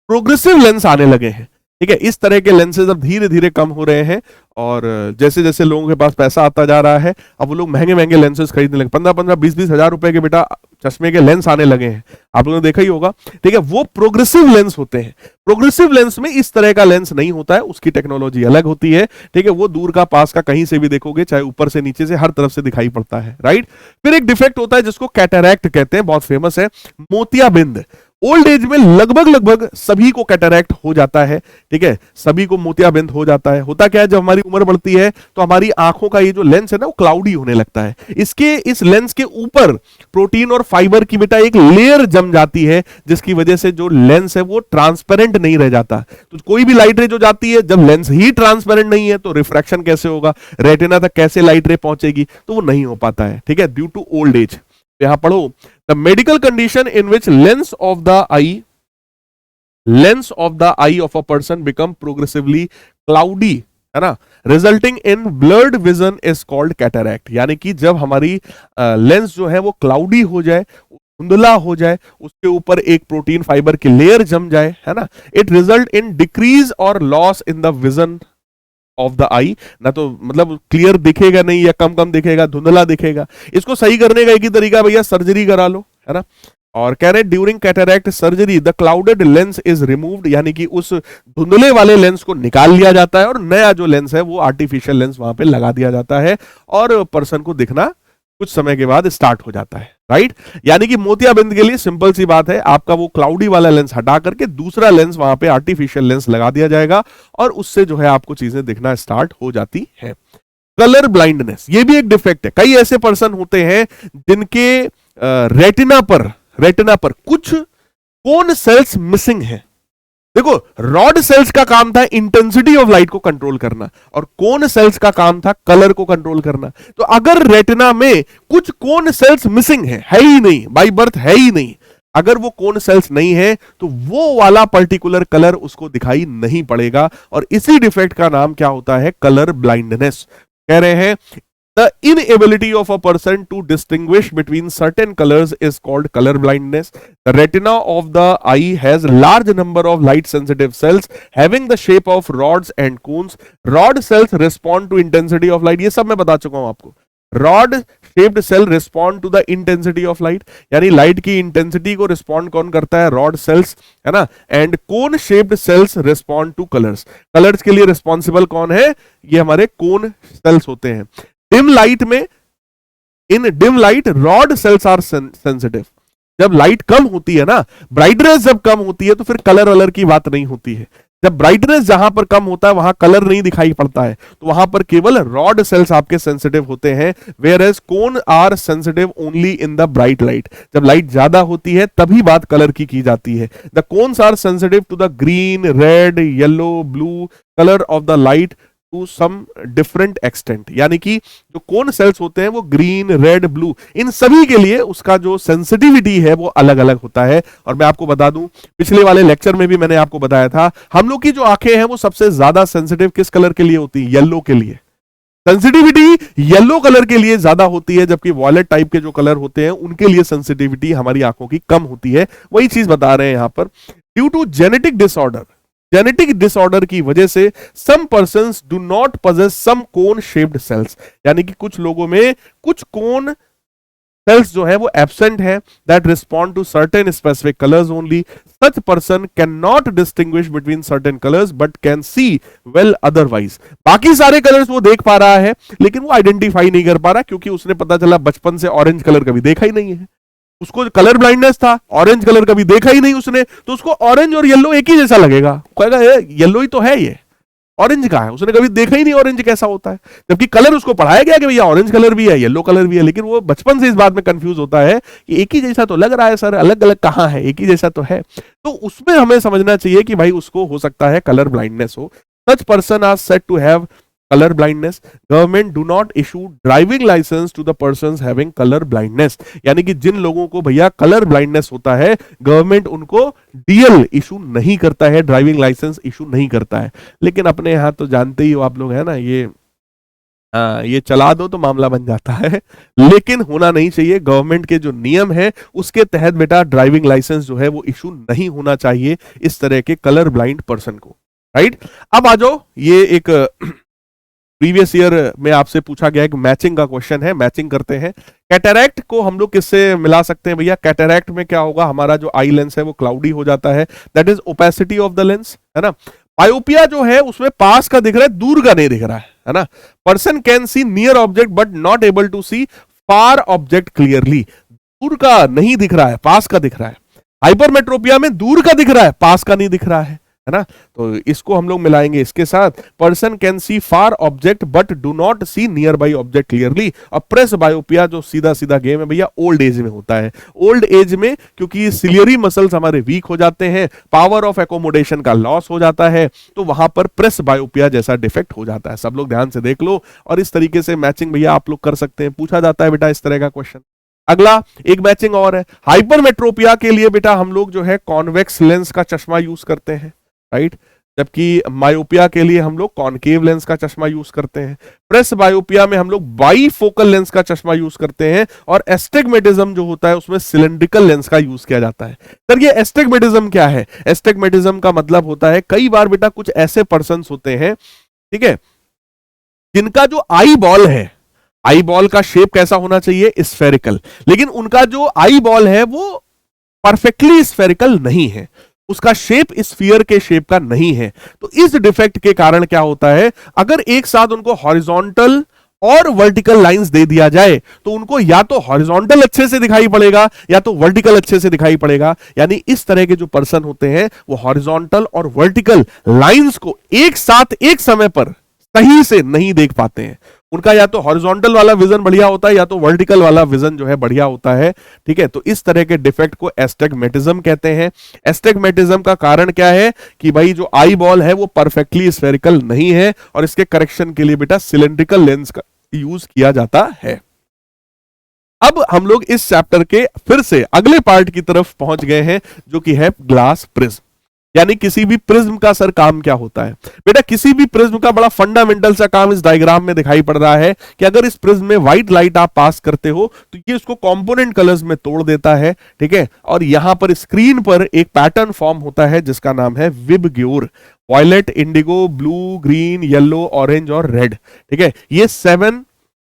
प्रोग्रेसिव लेंस आने लगे हैं। ठीक है, इस तरह के लेंसेज अब धीरे धीरे कम हो रहे हैं और जैसे जैसे लोगों के पास पैसा आता जा रहा है अब वो लोग महंगे महंगे लेंसेज खरीदने लगे। 15-15, 20-20 हजार रुपए के बेटा चश्मे के लेंस आने लगे हैं, आप लोगों ने देखा ही होगा। ठीक है, वो प्रोग्रेसिव लेंस होते हैं। प्रोग्रेसिव लेंस में इस तरह का लेंस नहीं होता है, उसकी टेक्नोलॉजी अलग होती है। ठीक है, वो दूर का पास का कहीं से भी देखोगे, चाहे ऊपर से नीचे से, हर तरफ से दिखाई पड़ता है। राइट, फिर एक डिफेक्ट होता है जिसको कैटरैक्ट कहते हैं, बहुत फेमस है, मोतियाबिंद। ओल्ड एज में लगभग लगभग सभी को कैटरैक्ट हो जाता है। ठीक है, सभी को मोतियाबिंद हो जाता है। होता क्या है, जब हमारी उम्र बढ़ती है तो हमारी आंखों का ये जो लेंस है ना वो क्लाउडी होने लगता है। इस लेंस के ऊपर प्रोटीन और फाइबर की बेटा एक लेयर जम जाती है जिसकी वजह से जो लेंस है वो ट्रांसपेरेंट नहीं रह जाता। तो कोई भी लाइट रे जो जाती है, जब लेंस ही ट्रांसपेरेंट नहीं है तो रिफ्रैक्शन कैसे होगा, रेटिना तक कैसे लाइट रे पहुंचेगी, तो वो नहीं हो पाता है। ठीक है, ड्यू टू ओल्ड एज। यहां पढ़ो, the medical condition in which lens of the I of a person become progressively cloudy, है ना, resulting in blurred vision is called cataract. यानी कि जब हमारी लेंस जो है वो क्लाउडी हो जाए, धुंधला हो जाए, उसके ऊपर एक प्रोटीन फाइबर की लेयर जम जाए, है ना, इट रिजल्ट इन डिक्रीज और loss in the vision of the eye. ना तो मतलब क्लियर दिखेगा नहीं या कम कम दिखेगा, धुंधला दिखेगा। इसको सही करने का एक ही तरीका भैया, सर्जरी करा लो, है ना। और कह रहे during cataract surgery the clouded lens is removed, यानी कि उस धुंधले वाले लेंस को निकाल लिया जाता है और नया जो लेंस है वो आर्टिफिशियल लेंस वहां पे लगा दिया जाता है और पर्सन को दिखना कुछ समय के बाद स्टार्ट हो जाता है। राइट, यानी कि मोतियाबिंद के लिए सिंपल सी बात है, आपका वो क्लाउडी वाला लेंस हटा करके दूसरा लेंस वहां पे आर्टिफिशियल लेंस लगा दिया जाएगा और उससे जो है आपको चीजें दिखना स्टार्ट हो जाती है। कलर ब्लाइंडनेस, ये भी एक डिफेक्ट है। कई ऐसे पर्सन होते हैं जिनके रेटिना पर कुछ कोन सेल्स मिसिंग है। देखो, रॉड सेल्स का काम था इंटेंसिटी ऑफ लाइट को कंट्रोल करना और कोन सेल्स का काम था कलर को कंट्रोल करना। तो अगर रेटिना में कुछ कोन सेल्स मिसिंग है ही नहीं, बाय बर्थ है ही नहीं, अगर वो कोन सेल्स नहीं है तो वो वाला पर्टिकुलर कलर उसको दिखाई नहीं पड़ेगा और इसी डिफेक्ट का नाम क्या होता है, कलर ब्लाइंडनेस। कह रहे हैं the inability of a person to distinguish between certain colors is called color blindness. The retina of the eye has large number of light sensitive cells having the shape of rods and cones. Rod cells respond to intensity of light, ये सब मैं बता चुका हूं आपको। Rod shaped cell respond to the intensity of light, यानी light की intensity को रिस्पॉन्ड कौन करता है, रॉड सेल्स, है ना। And cone shaped cells respond to colours, colours के लिए रिस्पॉन्सिबल कौन है, ये हमारे कोन सेल्स होते हैं। डिम लाइट में, in dim light rod cells are sensitive. जब लाइट कम होती है ना, ब्राइटनेस जब कम होती है तो फिर कलर वलर की बात नहीं होती है। जब ब्राइटनेस जहां पर कम होता है वहां कलर नहीं दिखाई पड़ता है, तो वहां पर केवल रॉड सेल्स आपके सेंसिटिव होते हैं। Whereas cone are sensitive only in the bright light, जब लाइट ज्यादा होती है तभी बात कलर की जाती है। The cones are sensitive to the green, red, yellow, blue colour of the light to some different extent, यानी कि जो कोन सेल्स होते हैं वो ग्रीन, रेड, ब्लू, इन सभी के लिए उसका जो सेंसिटिविटी है वो अलग अलग होता है। और मैं आपको बता दूं, पिछले वाले लेक्चर में भी मैंने आपको बताया था, हम लोग की जो आंखें हैं वो सबसे ज्यादा सेंसिटिव किस कलर के लिए होती है, येलो के लिए। सेंसिटिविटी येलो कलर के लिए ज्यादा होती है, जबकि वॉयलेट टाइप के जो कलर होते हैं उनके लिए सेंसिटिविटी हमारी आंखों की कम होती है। वही चीज बता रहे हैं यहां पर। Due to genetic disorder, genetic disorder की वजह से some persons do not possess some cone shaped cells, यानी कि कुछ लोगों में कुछ कोन सेल्स जो है वो एब्सेंट है, that respond to certain specific colours only. Such person can not distinguish between certain colours but can see well otherwise. बाकी सारे कलर्स वो देख पा रहा है लेकिन वो आइडेंटिफाई नहीं कर पा रहा, क्योंकि उसने पता चला बचपन से ऑरेंज कलर कभी देखा ही नहीं है, उसको कलर ब्लाइंडनेस था, ऑरेंज कलर कभी देखा ही नहीं उसने, तो उसको ऑरेंज और येलो एक ही जैसा लगेगा, कहेगा येलो ही तो है, ये ऑरेंज का है, उसने कभी देखा ही नहीं ऑरेंज कैसा होता है। जबकि कलर उसको पढ़ाया गया कि भैया ऑरेंज कलर भी है, येलो कलर भी है, लेकिन वो बचपन से इस बात में कंफ्यूज होता है कि एक ही जैसा तो लग रहा है सर, अलग अलग कहाँ है, एक ही जैसा तो है। तो उसमें हमें समझना चाहिए कि भाई उसको हो सकता है कलर ब्लाइंडनेस हो। Such person are said to have color blindness. Government do not issue driving license to the persons having color blindness, यानी कि जिन लोगों को भैया कलर ब्लाइंडनेस होता है गवर्नमेंट उनको डीएल इशू नहीं करता है, ड्राइविंग लाइसेंस इशू नहीं करता है। लेकिन अपने यहाँ तो जानते ही हो आप लोग है ना, ये चला दो तो मामला बन जाता है, लेकिन होना नहीं चाहिए। गवर्नमेंट के जो नियम है उसके तहत बेटा ड्राइविंग लाइसेंस जो है वो इशू नहीं होना चाहिए इस तरह के कलर ब्लाइंड पर्सन को, राइट। अब आ जाओ, ये एक प्रीवियस ईयर में आपसे पूछा गया एक मैचिंग का क्वेश्चन है, मैचिंग करते हैं। कैटरैक्ट को हम लोग किससे मिला सकते हैं भैया? कैटरैक्ट में क्या होगा, हमारा जो आई लेंस है वो क्लाउडी हो जाता है, that is opacity of the lens, है ना। बायोपिया जो है उसमें पास का दिख रहा है, दूर का नहीं दिख रहा है ना। Person can see near object but not able to see far object clearly, दूर का नहीं दिख रहा है, पास का दिख रहा है। हाइपरमेट्रोपिया में दूर का दिख रहा है, पास का नहीं दिख रहा है ना। तो इसको हम लोग मिलाएंगे इसके साथ, person can see far object but do not see near by object clearly. और प्रेस बायोपिया जो सीधा सीधा गेम है भैया ओल्ड एज में होता है। ओल्ड एज में क्योंकि सिलियरी मसल्स हमारे वीक हो जाते हैं, पावर ऑफ एकोमोडेशन का लॉस हो जाता है, तो वहां पर प्रेस बायोपिया जैसा डिफेक्ट हो जाता है। सब लोग ध्यान से देख लो, और इस तरीके से मैचिंग भैया आप लोग कर सकते हैं, पूछा जाता है बेटा इस तरह का क्वेश्चन। अगला एक मैचिंग और है, हाइपरमेट्रोपिया के लिए बेटा हम लोग जो है कॉन्वेक्स लेंस का चश्मा यूज करते हैं, राइट, जबकि मायोपिया के लिए हम लोग कॉनकेव लेंस का चश्मा यूज करते हैं। प्रेस बायोपिया में हम लोग बाईफोकल लेंस का चश्मा यूज करते हैं, और एस्टिग्मेटिज्म जो होता है उसमें सिलेंड्रिकल लेंस का यूज किया जाता है। सर ये एस्टिग्मेटिज्म क्या है? एस्टिग्मेटिज्म का मतलब होता है कई बार बेटा कुछ ऐसे पर्सन्स होते हैं, ठीक है, जिनका जो आई बॉल है, आई बॉल का शेप कैसा होना चाहिए? स्फेरिकल, लेकिन उनका जो आई बॉल है वो परफेक्टली स्फेरिकल नहीं है, उसका शेप स्फीयर के शेप का नहीं है। तो इस डिफेक्ट के कारण क्या होता है, अगर एक साथ उनको हॉरिजॉन्टल और वर्टिकल लाइंस दे दिया जाए तो उनको या तो हॉरिजॉन्टल अच्छे से दिखाई पड़ेगा या तो वर्टिकल अच्छे से दिखाई पड़ेगा। यानी इस तरह के जो पर्सन होते हैं वो हॉरिजॉन्टल और वर्टिकल लाइंस को एक साथ एक समय पर सही से नहीं देख पाते हैं। उनका या तो हॉरिजॉन्टल वाला विजन बढ़िया होता है या तो वर्टिकल वाला विजन जो है बढ़िया होता है, ठीक है। तो इस तरह के डिफेक्ट को एस्टिग्मेटिज्म कहते हैं। एस्टिग्मेटिज्म का कारण क्या है कि भाई जो आई बॉल है वो परफेक्टली स्फेरिकल नहीं है, और इसके करेक्शन के लिए बेटा सिलेंड्रिकल लेंस का यूज किया जाता है। अब हम लोग इस चैप्टर के फिर से अगले पार्ट की तरफ पहुंच गए हैं, जो कि है ग्लास प्रिज्म। यानी किसी भी प्रिज्म का सर काम क्या होता है बेटा? किसी भी प्रिज्म का बड़ा फंडामेंटल सा काम इस डायग्राम में दिखाई पड़ रहा है कि अगर इस प्रिज्म में व्हाइट लाइट आप पास करते हो तो ये उसको कंपोनेंट कलर्स में तोड़ देता है, ठीक है। और यहां पर स्क्रीन पर एक पैटर्न फॉर्म होता है जिसका नाम है VIBGYOR, violet, indigo, blue, green, yellow, orange और रेड, ठीक है।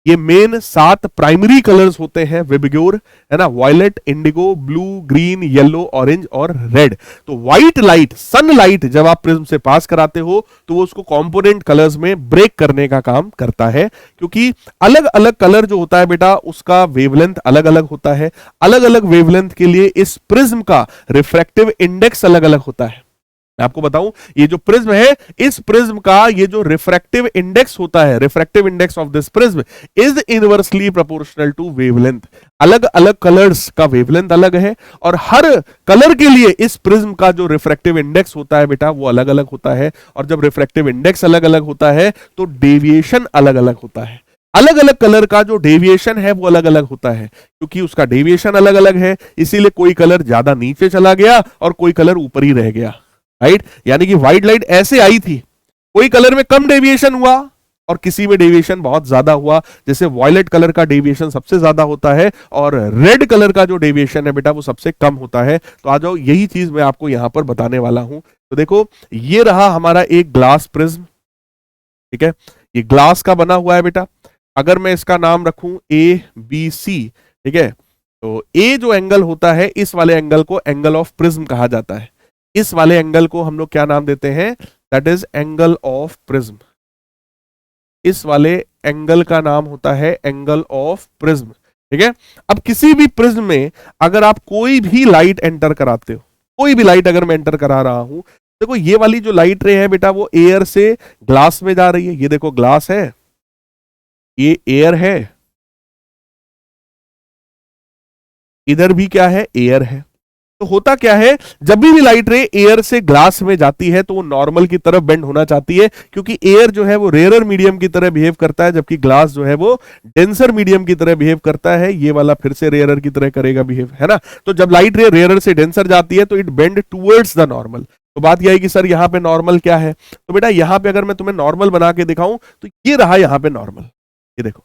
ये मेन 7 प्राइमरी कलर्स होते हैं विबग्योर, है ना, violet, indigo, blue, green, yellow, orange और रेड। तो व्हाइट लाइट, सनलाइट जब आप प्रिज्म से पास कराते हो तो वो उसको कंपोनेंट कलर्स में ब्रेक करने का काम करता है, क्योंकि अलग अलग कलर जो होता है बेटा उसका वेवलेंथ अलग अलग होता है। अलग अलग वेवलेंथ के लिए इस प्रिज्म का रिफ्रैक्टिव इंडेक्स अलग अलग होता है। मैं आपको बताऊं, ये जो प्रिज्म है, इस प्रिज्म का ये जो रिफ्रैक्टिव इंडेक्स होता है, refractive index of this prism is inversely proportional to wavelength. अलग अलग कलर्स का वेवलेंथ अलग है, और हर कलर के लिए इस प्रिज्म का जो रिफ्रैक्टिव इंडेक्स होता है बेटा वो अलग अलग होता है। और जब रिफ्रैक्टिव इंडेक्स अलग अलग होता है तो डेविएशन अलग अलग होता है। अलग अलग कलर का जो डेविएशन है वो अलग अलग होता है, क्योंकि उसका डेविएशन अलग अलग है, इसीलिए कोई कलर ज्यादा नीचे चला गया और कोई कलर ऊपर ही रह गया, राइट। यानी कि व्हाइट लाइट ऐसे आई थी, कोई कलर में कम डेविएशन हुआ और किसी में डेविएशन बहुत ज्यादा हुआ। जैसे वॉयलेट कलर का डेविएशन सबसे ज्यादा होता है और रेड कलर का जो डेविएशन है बेटा वो सबसे कम होता है। तो आ जाओ, यही चीज मैं आपको यहां पर बताने वाला हूं। तो देखो ये रहा हमारा एक ग्लास प्रिज्म, ठीक है, ये ग्लास का बना हुआ है बेटा। अगर मैं इसका नाम रखूं ए बी सी, ठीक है, तो ए जो एंगल होता है इस वाले एंगल को एंगल ऑफ प्रिज्म कहा जाता है। इस वाले एंगल को हम लोग क्या नाम देते हैं, that is angle of prism. इस वाले एंगल का नाम होता है एंगल ऑफ प्रिज्म, ठीक है। अब किसी भी प्रिज्म में अगर आप कोई भी लाइट एंटर कराते हो, कोई भी लाइट अगर मैं एंटर करा रहा हूं, देखो ये वाली जो लाइट रे है बेटा वो एयर से ग्लास में जा रही है। ये देखो ग्लास है, ये एयर है, इधर भी क्या है, एयर है। तो होता क्या है, जब भी लाइट रे एयर से ग्लास में जाती है तो वो नॉर्मल की तरफ बेंड होना चाहती है, क्योंकि एयर जो है वो रेयर मीडियम की तरह बिहेव करता है, जबकि ग्लास जो है वो डेंसर मीडियम की तरह बिहेव करता है। ये वाला फिर से रेयर की तरह करेगा बिहेव, है ना। तो जब लाइट रे रेयर से डेंसर जाती है तो it bend towards the normal. तो बात यह है कि सर यहाँ पे नॉर्मल क्या है, तो बेटा यहाँ पे अगर मैं तुम्हें नॉर्मल बना के दिखाऊं तो ये रहा यहाँ पे नॉर्मल, ये देखो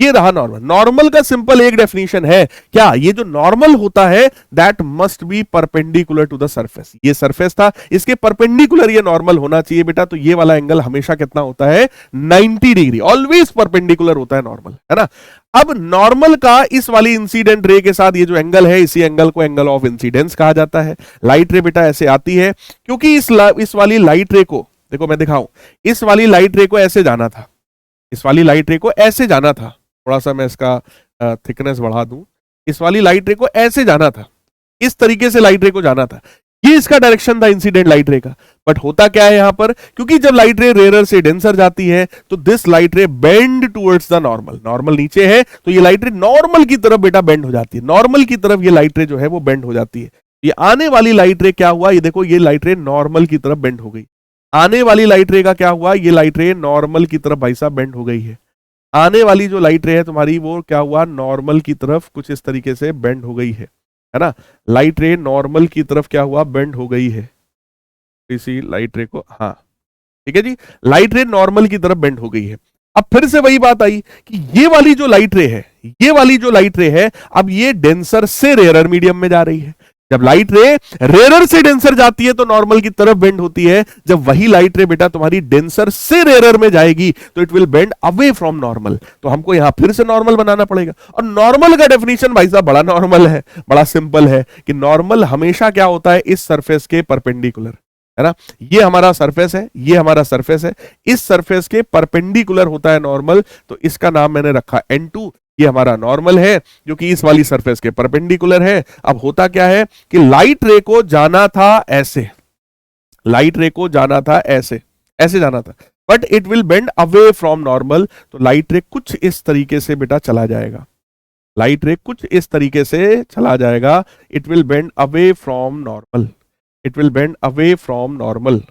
ये रहा नॉर्मल। नॉर्मल का सिंपल एक डेफिनेशन है, क्या, ये जो नॉर्मल होता है that must be perpendicular to the surface. ये सरफेस था, इसके परपेंडिकुलर ये नॉर्मल होना चाहिए बेटा। तो ये वाला एंगल हमेशा कितना होता है, 90 डिग्री, ऑलवेज परपेंडिकुलर होता है नॉर्मल, है ना। अब नॉर्मल का इस वाली इंसिडेंट रे के साथ ये जो एंगल है, इसी एंगल को एंगल ऑफ इंसिडेंस कहा जाता है। लाइट रे बेटा ऐसे आती है क्योंकि इस वाली लाइट रे को, देखो मैं दिखाऊं, इस वाली लाइट रे को ऐसे जाना था, इस वाली लाइट रे को ऐसे जाना था। थोड़ा सा मैं इसका थिकनेस बढ़ा दूं, इस वाली लाइट रे को ऐसे जाना था, इस तरीके से लाइट रे को जाना था, ये इसका डायरेक्शन था इंसिडेंट लाइट रे का। बट होता क्या है यहां पर, क्योंकि जब लाइट रे रेयर से डेंसर जाती है तो दिस लाइट रे bend towards the normal. Normal नीचे है तो ये लाइट रे नॉर्मल की तरफ बेटा बेंड हो जाती है, नॉर्मल की तरफ ये लाइट रे जो है वो बेंड हो जाती है। ये आने वाली लाइट रे क्या हुआ, ये देखो ये लाइट रे नॉर्मल की तरफ बेंड हो गई। आने वाली लाइट रे का क्या हुआ, ये लाइट रे नॉर्मल की तरफ भाई साहब बेंड हो गई है। आने वाली जो लाइट रे है तुम्हारी वो क्या हुआ, नॉर्मल की तरफ कुछ इस तरीके से बेंड हो गई है ना। लाइट रे नॉर्मल की तरफ क्या हुआ, बेंड हो गई है। इसी लाइट रे को, हाँ ठीक है जी, लाइट रे नॉर्मल की तरफ बेंड हो गई है। अब फिर से वही बात आई कि ये वाली जो लाइट रे है, ये वाली जो लाइट रे है, अब ये डेंसर से रेयर मीडियम में जा रही है। जब लाइट रे रेयर से डेंसर जाती है तो नॉर्मल की तरफ बेंड होती है। जब वही लाइट रे बेटा तुम्हारी डेंसर से रेयर में जाएगी तो it will bend away from normal. तो हमको यहां फिर से नॉर्मल बनाना पड़ेगा। और नॉर्मल का डेफिनेशन भाई साहब बड़ा नॉर्मल है, बड़ा सिंपल है कि नॉर्मल हमेशा क्या होता है, इस सरफेस के परपेंडिकुलर, है ना। ये हमारा सरफेस है, ये हमारा सरफेस है, इस सरफेस के परपेंडिकुलर होता है नॉर्मल। तो इसका नाम मैंने रखा N2। ये हमारा नॉर्मल है जो कि इस वाली सरफेस के परपेंडिकुलर है। अब होता क्या है कि लाइट रे को जाना था ऐसे, लाइट रे को जाना था ऐसे, ऐसे जाना था, but it will bend away from normal. तो लाइट रे कुछ इस तरीके से बेटा चला जाएगा, लाइट रे कुछ इस तरीके से चला जाएगा। It will bend away from normal, it will bend away from normal.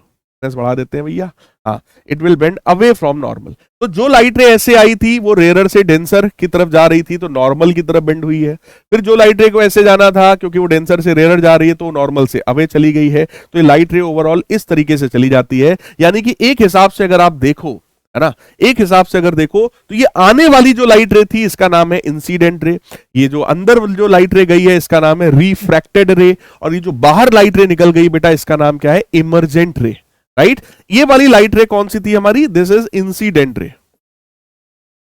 बढ़ा देते हैं भैया, हाँ, it will bend away from normal. तो जो लाइट रे ऐसे आई थी वो रेयर से डेंसर की तरफ जा रही थी तो नॉर्मल की तरफ बेंड हुई है। फिर जो लाइट रे को ऐसे जाना था क्योंकि वो डेंसर से रेयर जा रही है तो नॉर्मल से अवे चली गई है। तो ये लाइट रे ओवरऑल इस तरीके से चली जाती है। यानी कि एक हिसाब से अगर आप देखो, है ना, एक हिसाब से अगर देखो तो ये आने वाली जो लाइट रे थी इसका नाम है इंसिडेंट रे, ये जो अंदर जो लाइट रे गई है इसका नाम है रिफ्रैक्टेड रे, और ये जो बाहर लाइट रे निकल गई बेटा इसका नाम क्या है, इमर्जेंट रे, राइट। ये वाली लाइट रे कौन सी थी हमारी, this is incident ray,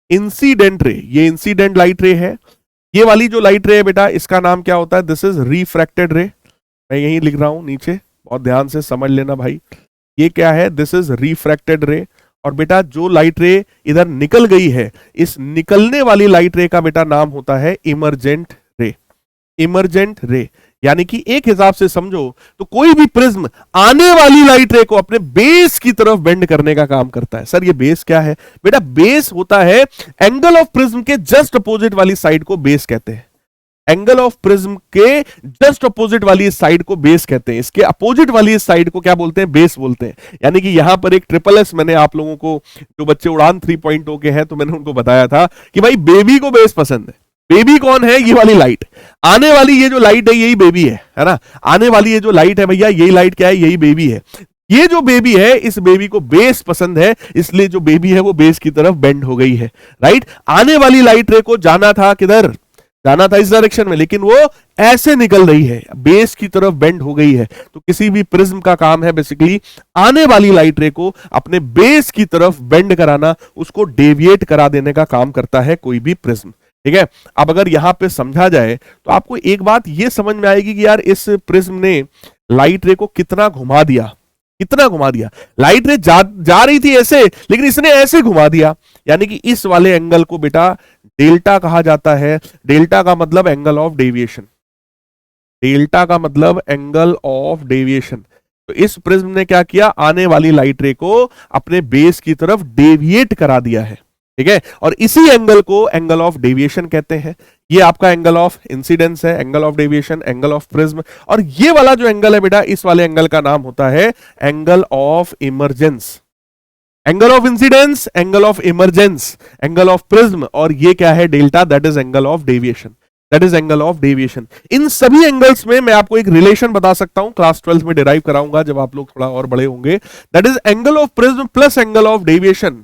incident ray, ये इंसिडेंट लाइट रे है। ये वाली जो लाइट रे है बेटा इसका नाम क्या होता है, दिस इज रिफ्रैक्टेड रे। मैं यही लिख रहा हूं नीचे, बहुत ध्यान से समझ लेना भाई। ये क्या है, दिस इज रिफ्रैक्टेड रे। और बेटा जो लाइट रे इधर निकल गई है, इस निकलने वाली लाइट रे का बेटा नाम होता है इमर्जेंट रे, इमर्जेंट रे। यानी कि एक हिसाब से समझो तो कोई भी प्रिज्म आने वाली लाइट रे को अपने बेस की तरफ बेंड करने का काम करता है। सर ये बेस क्या है बेटा, बेस होता है एंगल ऑफ प्रिज्म के जस्ट अपोजिट वाली साइड को बेस कहते हैं। एंगल ऑफ प्रिज्म के जस्ट अपोजिट वाली साइड को बेस कहते हैं, इसके अपोजिट वाली साइड को क्या बोलते हैं, बेस बोलते हैं। यानी कि यहां पर एक SSS मैंने आप लोगों को, जो बच्चे उड़ान 3.0 के हैं, तो मैंने उनको बताया था कि भाई बेबी को बेस पसंद है। बेबी कौन है, ये वाली लाइट, आने वाली ये जो लाइट है यही बेबी है ना। आने वाली ये जो लाइट है भैया, यही लाइट क्या है, यही बेबी है। ये जो बेबी है इस बेबी को बेस पसंद है, इसलिए जो बेबी है वो बेस की तरफ बेंड हो गई है, राइट। आने वाली लाइट रे को जाना था किधर, जाना था इस डायरेक्शन में, लेकिन वो ऐसे निकल रही है, बेस की तरफ बेंड हो गई है। तो किसी भी प्रिज्म का काम है बेसिकली आने वाली लाइट रे को अपने बेस की तरफ बेंड कराना, उसको डेविएट करा देने का काम करता है कोई भी प्रिज्म। ठीक है, अब अगर यहां पे समझा जाए तो आपको एक बात ये समझ में आएगी कि यार इस प्रिज्म ने लाइट रे को कितना घुमा दिया, कितना घुमा दिया। लाइट रे जा रही थी ऐसे, लेकिन इसने ऐसे घुमा दिया, यानी कि इस वाले एंगल को बेटा डेल्टा कहा जाता है। डेल्टा का मतलब एंगल ऑफ डेविएशन, डेल्टा का मतलब एंगल ऑफ डेविएशन। तो इस प्रिज्म ने क्या किया, आने वाली लाइट रे को अपने बेस की तरफ डेविएट करा दिया है। ठीक है, और इसी एंगल को एंगल ऑफ डेविएशन कहते हैं। ये आपका एंगल ऑफ इंसिडेंस है, angle of deviation, angle of prism. और ये वाला जो एंगल है बेटा, इस वाले एंगल का नाम होता है angle of emergence. Angle of incidence, angle of emergence, angle of prism, और ये क्या है delta, that is angle of deviation, that is angle of deviation. इन सभी एंगल्स में मैं आपको एक रिलेशन बता सकता हूं, क्लास 12 में डिराइव कराऊंगा जब आप लोग थोड़ा और बड़े होंगे। That is angle of prism plus angle of deviation.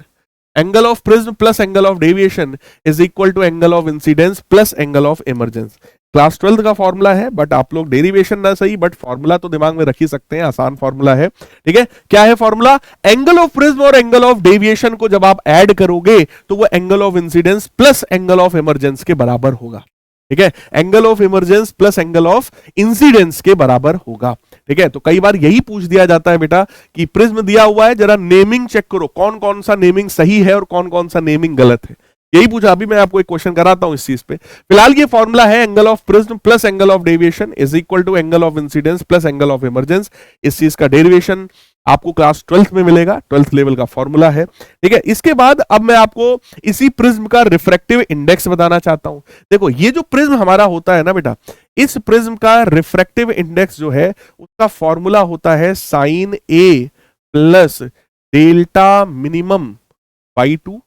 Angle of prism plus angle of deviation is equal to angle of incidence plus angle of emergence. Class 12 का फॉर्मूला है, बट आप लोग डेरिवेशन ना सही बट फॉर्मूला तो दिमाग में रख ही सकते हैं, आसान फॉर्मूला है। ठीक है, क्या है फॉर्मूला, एंगल ऑफ प्रिज्म और एंगल ऑफ डेविएशन को जब आप ऐड करोगे तो वो angle of incidence plus angle of emergence के बराबर होगा। ठीक है, angle of emergence plus angle of incidence के बराबर होगा। ठीक है, तो कई बार यही पूछ दिया जाता है बेटा कि प्रिज्म दिया हुआ है, जरा नेमिंग चेक करो, कौन कौन सा नेमिंग सही है और कौन कौन सा नेमिंग गलत है। यही पूछा, अभी मैं आपको एक क्वेश्चन कराता हूं इस चीज पे। फिलहाल ये फॉर्मूला है angle of prism plus angle of deviation is equal to angle of incidence plus angle of emergence. इस चीज का डेरिवेशन आपको क्लास 12th में मिलेगा, 12th लेवल का फॉर्मूला है। ठीक है, इसके बाद अब मैं आपको इसी प्रिज्म का रिफ्रैक्टिव इंडेक्स बताना चाहता हूं। देखो, ये जो प्रिज्म हमारा होता है ना बेटा, इस प्रिज्म का रिफ्रैक्टिव इंडेक्स जो है उसका फॉर्मूला होता है sine A plus delta minimum by 2,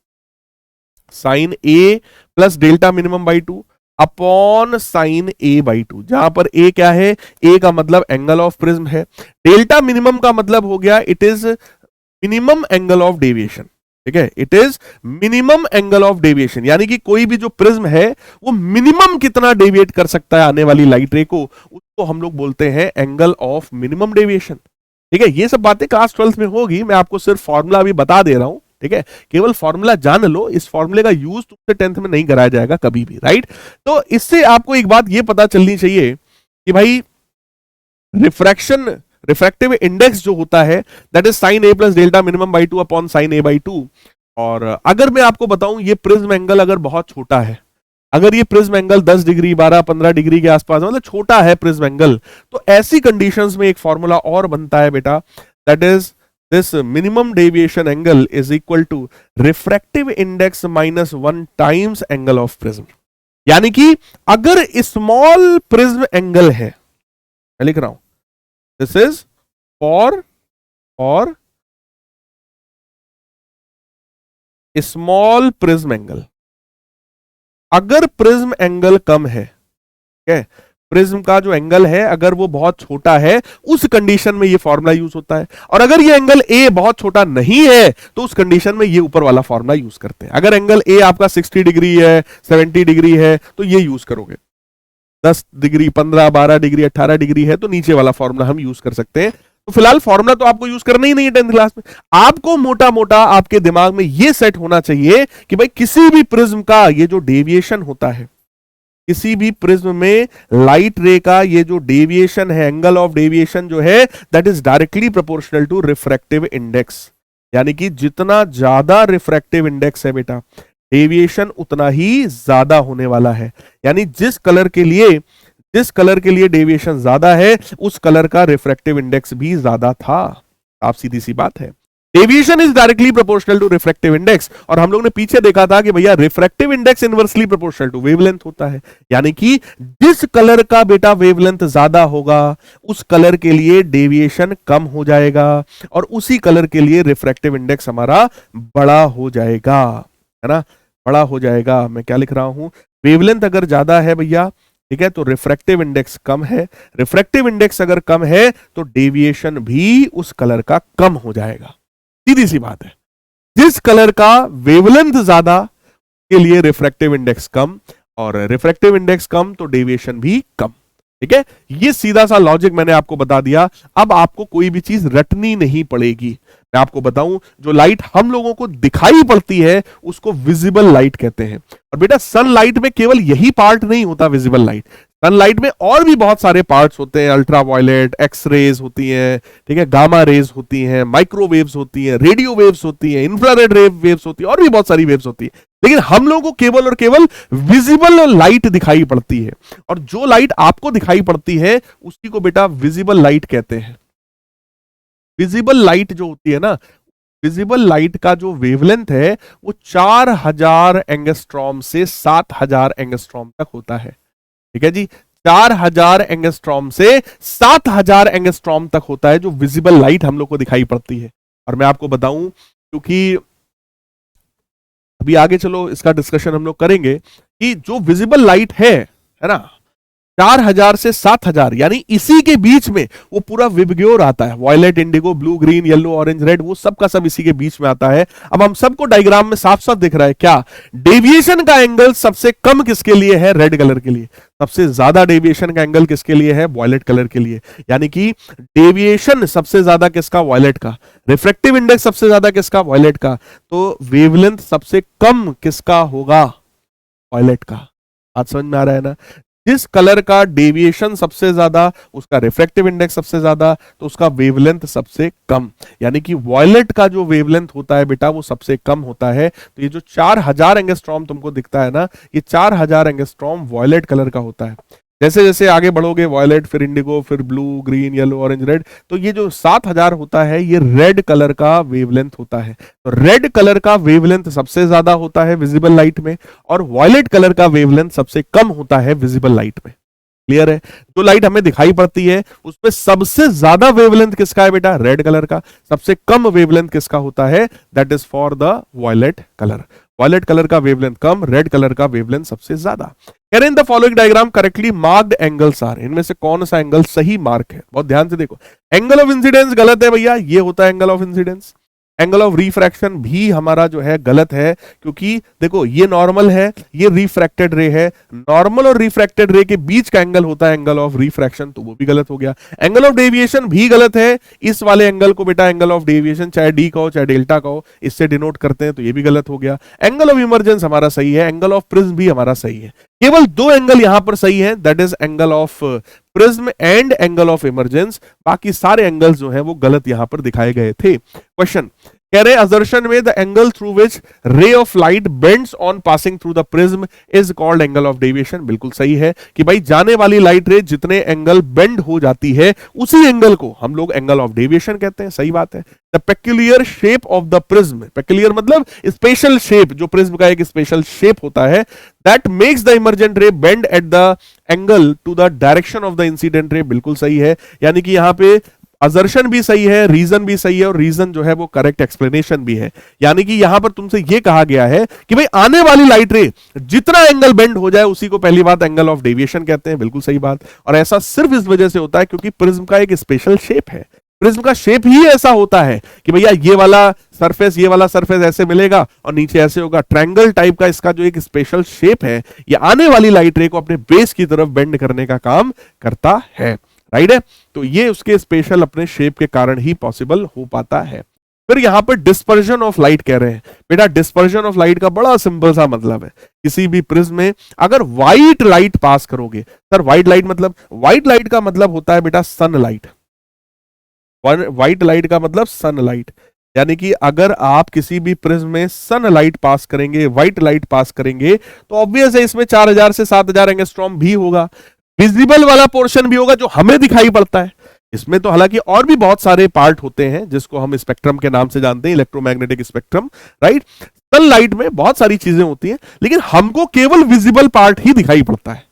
sine A plus delta minimum by 2 upon sine A by 2, जहां पर ए क्या है, ए का मतलब एंगल ऑफ प्रिज्म है, डेल्टा मिनिमम का मतलब हो गया it is minimum angle of deviation. ठीक है, it is minimum angle of deviation, यानी कि कोई भी जो प्रिज्म है वो मिनिमम कितना डेविएट कर सकता है आने वाली लाइट रे को, उसको हम लोग बोलते हैं एंगल ऑफ मिनिमम डेविएशन। ठीक है, ये सब बातें क्लास 12th में होगी, मैं आपको सिर्फ फॉर्मूला भी बता दे रहा हूं। ठीक है, केवल फॉर्मूला जान लो, इस फॉर्मूले का यूज तुमसे 10th में नहीं कराया जाएगा कभी भी, राइट। तो इससे आपको एक बात ये पता चलनी चाहिए कि भाई रिफ्रैक्टिव इंडेक्स जो होता है that is sine A plus delta minimum by 2 upon sine A by 2। और अगर मैं आपको बताऊं ये प्रिज्म एंगल अगर बहुत छोटा है, अगर ये प्रिज्म एंगल 10 डिग्री 12-15 डिग्री के आसपास, मतलब छोटा है प्रिज्म एंगल, तो ऐसी कंडीशंस में एक फॉर्मूला और बनता है बेटा, that is this minimum deviation angle is equal to refractive index minus 1 times angle of prism। यानी कि अगर स्मॉल प्रिज्म एंगल है, मैं लिख रहा हूं this is for small prism angle, अगर प्रिज्म एंगल कम है, ठीक है, प्रिज्म का जो एंगल है अगर वो बहुत छोटा है, उस कंडीशन में ये फॉर्मूला यूज होता है। और अगर ये एंगल ए बहुत छोटा नहीं है तो उस कंडीशन में ये ऊपर वाला फॉर्मूला यूज करते हैं। अगर एंगल ए आपका 60 डिग्री है, 70 डिग्री है तो ये यूज करोगे, 10 डिग्री 15 12 डिग्री 18 डिग्री है तो नीचे वाला फॉर्मूला हम यूज कर सकते हैं। तो फिलहाल फॉर्मूला तो आपको यूज करना ही नहीं है 10th क्लास में। आपको मोटा मोटा आपके दिमाग में ये सेट होना चाहिए कि भाई किसी भी प्रिज्म का ये जो डेविएशन होता है, किसी भी प्रिज्म में लाइट रे का ये जो डेविएशन है, एंगल ऑफ डेविएशन जो है, that is directly proportional to refractive index. यानी कि जितना ज्यादा रिफ्रैक्टिव इंडेक्स है बेटा, डेविएशन उतना ही ज्यादा होने वाला है। यानी जिस कलर के लिए डेविएशन ज्यादा है, उस कलर का रिफ्रैक्टिव इंडेक्स भी ज्यादा था। आप सीधी सी बात है, deviation is directly proportional to refractive index. और हम लोग ने पीछे देखा था कि भैया refractive index inversely proportional to wavelength होता है। यानी कि जिस कलर का बेटा वेवलेंथ ज्यादा होगा, उस कलर के लिए डेविएशन कम हो जाएगा और उसी कलर के लिए रिफ्रैक्टिव इंडेक्स हमारा बड़ा हो जाएगा, है ना, बड़ा हो जाएगा। मैं क्या लिख रहा हूं, वेवलेंथ अगर ज्यादा है भैया, ठीक है, तो रिफ्रैक्टिव इंडेक्स कम है, रिफ्रैक्टिव इंडेक्स अगर कम है तो डेविएशन भी उस कलर का कम हो जाएगा। सीधी सी बात है, जिस कलर का वेवलेंथ ज्यादा के लिए रिफ्रैक्टिव इंडेक्स कम और रिफ्रैक्टिव इंडेक्स कम तो डेविएशन भी कम। ठीक है, ये सीधा सा लॉजिक मैंने आपको बता दिया। अब आपको कोई भी चीज रटनी नहीं पड़ेगी। मैं आपको बताऊं, जो लाइट हम लोगों को दिखाई पड़ती है उसको विजिबल लाइट कहते हैं। और बेटा सनलाइट में केवल यही पार्ट नहीं होता विजिबल लाइट, सनलाइट में और भी बहुत सारे पार्ट्स होते हैं। अल्ट्रावायलेट, एक्स रेज होती हैं, ठीक है, गामा रेज होती हैं, माइक्रोवेव्स होती हैं, रेडियो वेव्स होती हैं, इंफ्रारेड वेव्स होती है, और भी बहुत सारी वेव्स होती है। लेकिन हम लोगों को केवल और केवल विजिबल लाइट दिखाई पड़ती है। और जो लाइट आपको दिखाई पड़ती है उसी को बेटा विजिबल लाइट कहते हैं। विजिबल लाइट जो होती है ना, विजिबल लाइट का जो वेवलेंथ है वो 4000 एंगस्ट्रॉम से 7000 एंगस्ट्रॉम तक होता है। ठीक है जी, 4000 एंगस्ट्रॉम से 7000 एंगस्ट्रॉम तक होता है जो विजिबल लाइट हम लोग को दिखाई पड़ती है। और मैं आपको बताऊं, क्योंकि अभी आगे चलो इसका डिस्कशन हम लोग करेंगे कि जो विजिबल लाइट है ना, 4000 से 7000 यानी इसी के बीच में वो पूरा विबग्योर आता है। Violet, indigo, blue, green, yellow, orange, red, वो सब का सब इसी के बीच में आता है। अब हम सबको डायग्राम में साफ साफ दिख रहा है क्या, डेविएशन का एंगल सबसे कम किसके लिए है, रेड कलर के लिए। सबसे ज्यादा डेविएशन का एंगल किसके लिए है, वॉयलेट कलर के लिए। यानी कि डेविएशन सबसे ज्यादा किसका, वॉयलेट का। रिफ्रैक्टिव इंडेक्स सबसे ज्यादा किसका, वॉयलेट का। तो वेवलेंथ सबसे कम किसका होगा, वॉयलेट का। बात समझ में आ रहा है ना, जिस कलर का डेविएशन सबसे ज्यादा, उसका रिफ्रैक्टिव इंडेक्स सबसे ज्यादा, तो उसका वेवलेंथ सबसे कम। यानी कि वॉयलेट का जो वेवलेंथ होता है बेटा वो सबसे कम होता है। तो ये जो 4000 एंगस्ट्रॉम तुमको दिखता है ना, ये 4000 एंगस्ट्रॉम वॉयलेट कलर का होता है। जैसे जैसे आगे बढ़ोगे, वॉयलेट, फिर इंडिगो, फिर blue, green, yellow, orange, red, तो ये जो 7000 होता है ये रेड कलर का वेवलेंथ होता है। तो रेड कलर का वेवलेंथ सबसे ज्यादा होता है विजिबल लाइट में, और वॉयलेट कलर का वेवलेंथ सबसे कम होता है विजिबल लाइट में। क्लियर है, जो लाइट हमें दिखाई पड़ती है उसमें सबसे ज्यादा वेवलेंथ किसका है बेटा, रेड कलर का। सबसे कम वेवलेंथ किसका होता है, that is for the violet colour. Violet colour का वेवलेंथ कम, रेड कलर का वेवलेंथ सबसे ज्यादा। कह रहे in the following diagram correctly marked angles are, इनमें से कौन सा एंगल सही मार्क है। बहुत ध्यान से देखो, एंगल ऑफ इंसिडेंस गलत है भैया, ये होता है angle of incidence. Angle of refraction भी हमारा जो है गलत है, क्योंकि देखो ये नॉर्मल है, ये रिफ्रैक्टेड रे है। नॉर्मल और रिफ्रैक्टेड रे के बीच का एंगल होता है एंगल ऑफ रिफ्रैक्शन, तो वो भी गलत हो गया। एंगल ऑफ डेविएशन भी गलत है, इस वाले एंगल को बेटा एंगल ऑफ डेविएशन, चाहे डी कहो चाहे डेल्टा कहो, इससे डिनोट करते हैं, तो ये भी गलत हो गया। एंगल ऑफ इमर्जेंस हमारा सही है, एंगल ऑफ प्रिज्म भी हमारा सही है। केवल दो एंगल यहां पर सही है, that is angle of prism and angle of emergence. बाकी सारे एंगल्स जो है वो गलत यहां पर दिखाए गए थे। क्वेश्चन कह रहे असर्शन में the angle through which ray of light bends on passing through the prism is called angle of deviation. बिल्कुल सही है कि भाई जाने वाली लाइट रे जितने एंगल बेंड हो जाती है उसी एंगल को हम लोग एंगल ऑफ डेविएशन कहते हैं। सही बात है। The peculiar shape of the prism, peculiar मतलब स्पेशल शेप, जो प्रिज्म का एक स्पेशल शेप होता है, that makes the emergent ray bend at the angle to the direction of the incident ray. बिल्कुल सही है, यानी कि यहां पे असर्शन भी सही है, रीजन भी सही है, और रीजन जो है वो करेक्ट एक्सप्लेनेशन भी है। यानी कि यहां पर तुमसे ये कहा गया है कि भाई आने वाली लाइट रे जितना एंगल बेंड हो जाए उसी को पहली बात एंगल ऑफ डेविएशन कहते हैं। बिल्कुल सही बात। और ऐसा सिर्फ इस वजह से होता है क्योंकि प्रिज्म का एक स्पेशल शेप है। प्रिज्म का शेप ही ऐसा होता है कि भैया ये वाला सरफेस ऐसे मिलेगा और नीचे ऐसे होगा। ट्रायंगल टाइप का इसका जो एक स्पेशल शेप है, ये आने वाली लाइट रे को अपने बेस की तरफ बेंड करने का काम करता है। राइट है, तो ये उसके स्पेशल अपने शेप के कारण ही पॉसिबल हो पाता है। फिर यहां पर डिस्पर्जन ऑफ लाइट कह रहे हैं। बेटा डिस्पर्जन ऑफ लाइट का बड़ा सिंपल सा मतलब है, किसी भी प्रिज्म में अगर व्हाइट लाइट पास करोगे, सर व्हाइट लाइट मतलब, व्हाइट लाइट का मतलब होता है बेटा सनलाइट। व्हाइट लाइट का मतलब सनलाइट, यानी कि अगर आप किसी भी प्रिज्म में सनलाइट पास करेंगे, व्हाइट लाइट पास करेंगे, तो ऑब्वियस है इसमें 4000 से 7000 एंगस्ट्रॉम भी होगा। विजिबल वाला पोर्शन भी होगा जो हमें दिखाई पड़ता है। इसमें तो हालांकि और भी बहुत सारे पार्ट होते हैं जिसको हम स्पेक्ट्रम के नाम से जानते हैं, इलेक्ट्रोमैग्नेटिक स्पेक्ट्रम। राइट, सनलाइट में बहुत सारी चीजें होती हैं, लेकिन हमको केवल विजिबल पार्ट ही दिखाई पड़ता है,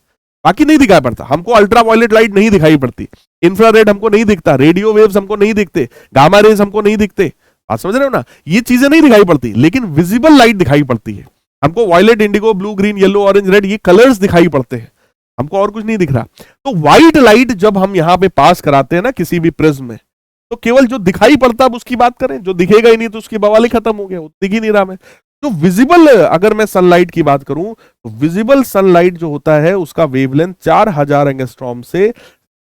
बाकी नहीं दिखाई पड़ता। हमको अल्ट्रावायलेट लाइट नहीं दिखाई पड़ती, इंफ्रारेड हमको नहीं दिखता, रेडियो वेव्स हमको नहीं दिखते, गामा रेज हमको नहीं दिखते। आप समझ रहे हो ना, ये चीजें नहीं दिखाई पड़ती, लेकिन विजिबल लाइट दिखाई पड़ती है हमको। Violet, indigo, blue, green, yellow, orange, red, ये कलर्स दिखाई पड़ते हैं हमको, और कुछ नहीं दिख रहा। तो व्हाइट लाइट जब हम यहां पे पास कराते हैं ना किसी भी प्रिज्म में, तो केवल जो दिखाई पड़ता है उसकी बात करें, जो दिखेगा ही नहीं तो उसकी बवाल ही खत्म हो गया, वो दिख ही नहीं रहा। मैं जो विजिबल, अगर मैं सनलाइट की बात करूं तो विजिबल सनलाइट जो होता है उसका वेवलेंथ 4000 एंगस्ट्रॉम से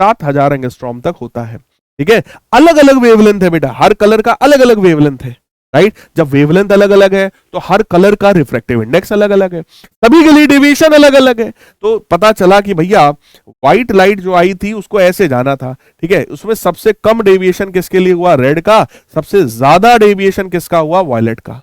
7000 एंगस्ट्रॉम तक होता है। ठीक है, अलग अलग वेवलेंथ है बेटा, हर कलर का अलग अलग वेवलेंथ है, राइट। जब वेवलेंथ अलग अलग है तो हर कलर का रिफ्रैक्टिव इंडेक्स अलग अलग है, सभी के लिए डेविएशन अलग अलग है। तो पता चला कि भैया व्हाइट लाइट जो आई थी उसको ऐसे जाना था, ठीक है, उसमें सबसे कम डेविएशन किसके लिए हुआ, रेड का, सबसे ज्यादा डेविएशन किसका हुआ, वायलेट का।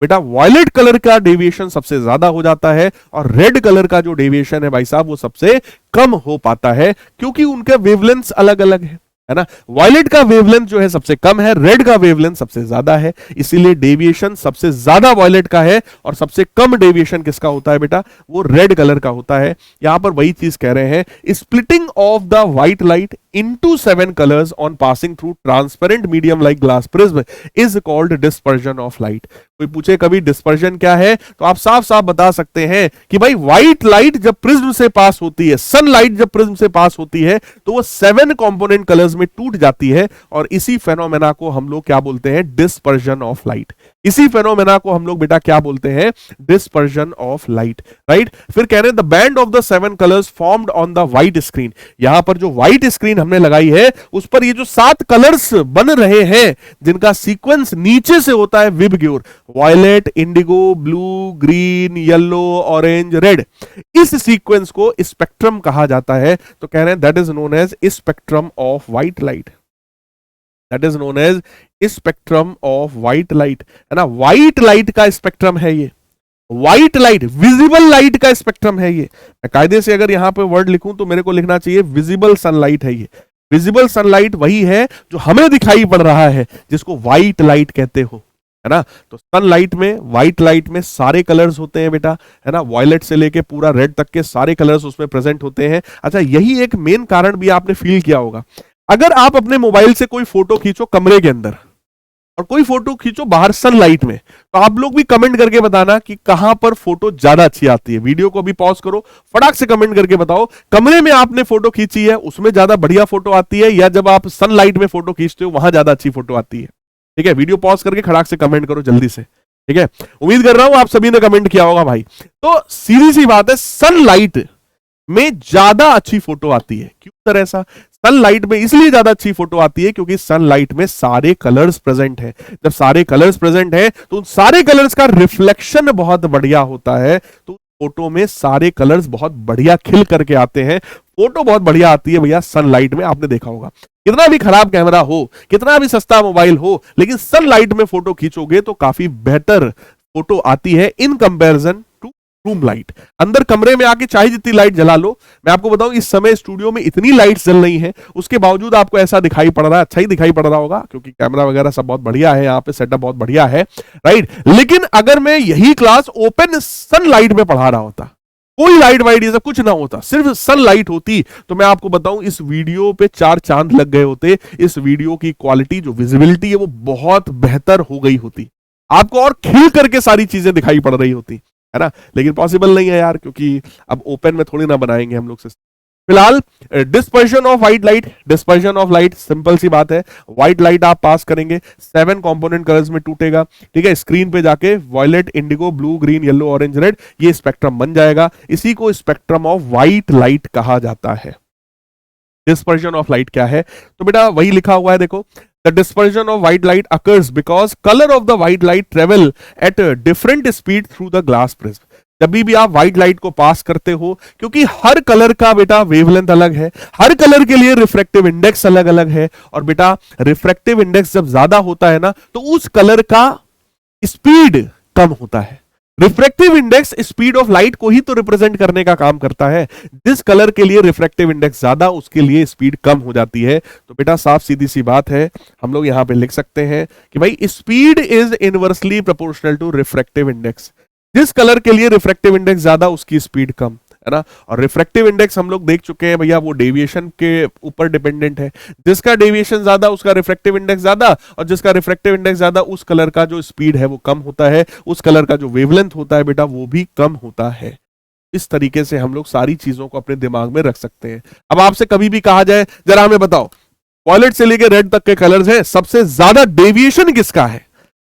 बेटा वायलेट कलर का डेविएशन सबसे ज्यादा हो जाता है और रेड कलर का जो डेविएशन है भाई साहब वो सबसे कम हो पाता है, क्योंकि उनके वेवलेंथ अलग अलग है ना। वायलेट का वेवलेंथ जो है सबसे कम है, रेड का वेवलेंथ सबसे ज्यादा है, इसीलिए डेविएशन सबसे ज्यादा वायलेट का है और सबसे कम डेविएशन किसका होता है बेटा, वो रेड कलर का होता है। यहां पर वही चीज कह रहे हैं, splitting of the white light into 7 colors on passing through transparent medium like glass prism is called dispersion of light। कोई पूछे कभी डिस्पर्जन क्या है तो आप साफ साफ बता सकते हैं कि भाई व्हाइट लाइट जब प्रिज्म से पास होती है, सनलाइट जब प्रिज्म से पास होती है तो वो 7 कंपोनेंट कलर्स में टूट जाती है और इसी फेनोमेना को हम लोग क्या बोलते हैं, डिस्पर्जन ऑफ लाइट। इसी फेनोमेना को हम लोग बेटा क्या बोलते हैं, डिस्पर्जन ऑफ लाइट, राइट। फिर कह रहे हैं the band of the 7 colours formed on the white screen. यहां पर जो व्हाइट स्क्रीन हमने लगाई है उस पर ये जो 7 कलर्स बन रहे हैं जिनका सीक्वेंस नीचे से होता है VIBGYOR, violet, indigo, blue, green, yellow, orange, red, इस सीक्वेंस को स्पेक्ट्रम कहा जाता है। तो कह रहे हैं that is known as spectrum of white light, that is known as spectrum of white light, है ना। व्हाइट लाइट का स्पेक्ट्रम है ये, व्हाइट लाइट, विजिबल लाइट का स्पेक्ट्रम है ये। मैं कायदे से अगर यहां पे वर्ड लिखूं तो मेरे को लिखना चाहिए विजिबल सनलाइट है ये। विजिबल सनलाइट वही है जो हमें दिखाई पड़ रहा है जिसको व्हाइट लाइट कहते हो, है ना। तो सनलाइट में, व्हाइट लाइट में सारे कलर्स होते हैं बेटा, है ना, वायलेट से लेके पूरा रेड तक के सारे कलर्स उसमें प्रेजेंट होते हैं। अच्छा, यही एक मेन कारण भी आपने फील किया होगा, अगर आप अपने मोबाइल से कोई फोटो खींचो कमरे के अंदर और कोई फोटो खींचो बाहर सनलाइट में, तो आप लोग भी कमेंट करके बताना कि कहां पर फोटो ज्यादा अच्छी आती है। वीडियो को अभी पॉज करो, फटाक से कमेंट करके बताओ कमरे में आपने फोटो खींची है उसमें ज्यादा बढ़िया फोटो आती है या जब आप सनलाइट में फोटो खींचते हो वहां ज्यादा अच्छी फोटो आती है। ठीक है, वीडियो पॉज करके खड़ाक से कमेंट करो जल्दी से, ठीक है। उम्मीद कर रहा हूं आप सभी ने कमेंट किया होगा भाई। तो सीधी सी बात है, सनलाइट में ज्यादा अच्छी फोटो आती है। क्यों सर ऐसा? सनलाइट में इसलिए ज्यादा अच्छी फोटो आती है क्योंकि सनलाइट में सारे कलर्स प्रेजेंट हैं। जब सारे कलर्स प्रेजेंट हैं तो उन सारे कलर्स का रिफ्लेक्शन बहुत बढ़िया होता है, तो फोटो में सारे कलर्स बहुत बढ़िया खिल करके आते हैं। फोटो बहुत बढ़िया आती है भैया सनलाइट में, आपने देखा होगा। कितना भी खराब कैमरा हो, कितना भी सस्ता मोबाइल हो, लेकिन सनलाइट में फोटो खींचोगे तो काफी बेहतर फोटो आती है in comparison to room light. अंदर कमरे में आके चाहे जितनी लाइट जला लो, मैं आपको बताऊं इस समय स्टूडियो में इतनी लाइट्स जल रही हैं, उसके बावजूद आपको ऐसा दिखाई पड़ रहा है, अच्छा ही दिखाई पड़ रहा होगा क्योंकि कैमरा वगैरह सब बहुत बढ़िया है, यहाँ पे सेटअप बहुत बढ़िया है, राइट। लेकिन अगर मैं यही क्लास ओपन सनलाइट में पढ़ा रहा होता, कोई लाइट वाइट ये सब कुछ ना होता, सिर्फ सनलाइट होती, तो मैं आपको बताऊं इस वीडियो पे 4 चांद लग गए होते। इस वीडियो की क्वालिटी, जो विजिबिलिटी है वो बहुत बेहतर हो गई होती, आपको और खिल करके सारी चीजें दिखाई पड़ रही होती, है ना। लेकिन पॉसिबल नहीं है यार, क्योंकि अब ओपन में थोड़ी ना बनाएंगे हम लोग सिस्टम। फिलहाल dispersion of white light, dispersion of light simple सी बात है, व्हाइट लाइट आप पास करेंगे 7 कंपोनेंट कलर्स में टूटेगा, ठीक है। स्क्रीन पे जाके violet, indigo, blue, green, yellow, orange, red, ये स्पेक्ट्रम बन जाएगा। इसी को स्पेक्ट्रम ऑफ व्हाइट लाइट कहा जाता है। डिस्पर्शन ऑफ लाइट क्या है? तो बेटा वही लिखा हुआ है, देखो, the dispersion of white light occurs because color of the white light travel at a different speed through the glass prism। जब भी आप व्हाइट लाइट को पास करते हो, क्योंकि हर कलर का बेटा वेवलेंथ अलग है, हर कलर के लिए रिफ्रैक्टिव इंडेक्स अलग अलग है, और बेटा रिफ्रैक्टिव इंडेक्स जब ज्यादा होता है ना तो उस कलर का स्पीड कम होता है। Refractive index speed of light को ही तो रिप्रेजेंट करने का काम करता है। जिस कलर के लिए रिफ्रैक्टिव इंडेक्स ज्यादा, उसके लिए स्पीड कम हो जाती है। तो बेटा साफ सीधी सी बात है, हम लोग यहां पे लिख सकते हैं कि भाई speed is inversely proportional to refractive index. जिस कलर के लिए रिफ्रैक्टिव इंडेक्स ज्यादा, उसकी स्पीड कम, है ना। और रिफ्रैक्टिव इंडेक्स हम लोग देख चुके हैं भैया, वो डेविएशन के ऊपर डिपेंडेंट है। जिसका डेविएशन ज्यादा उसका रिफ्रैक्टिव इंडेक्स ज्यादा, और जिसका रिफ्रैक्टिव इंडेक्स ज्यादा उस कलर का जो स्पीड है वो कम होता है, उस कलर का जो वेवलेंथ होता है बेटा वो भी कम होता है। इस तरीके से हम लोग सारी चीजों को अपने दिमाग में रख सकते हैं। अब आपसे कभी भी कहा जाए जरा हमें बताओ वायलेट से लेकर रेड तक के कलर्स हैं, सबसे ज्यादा डेविएशन किसका है?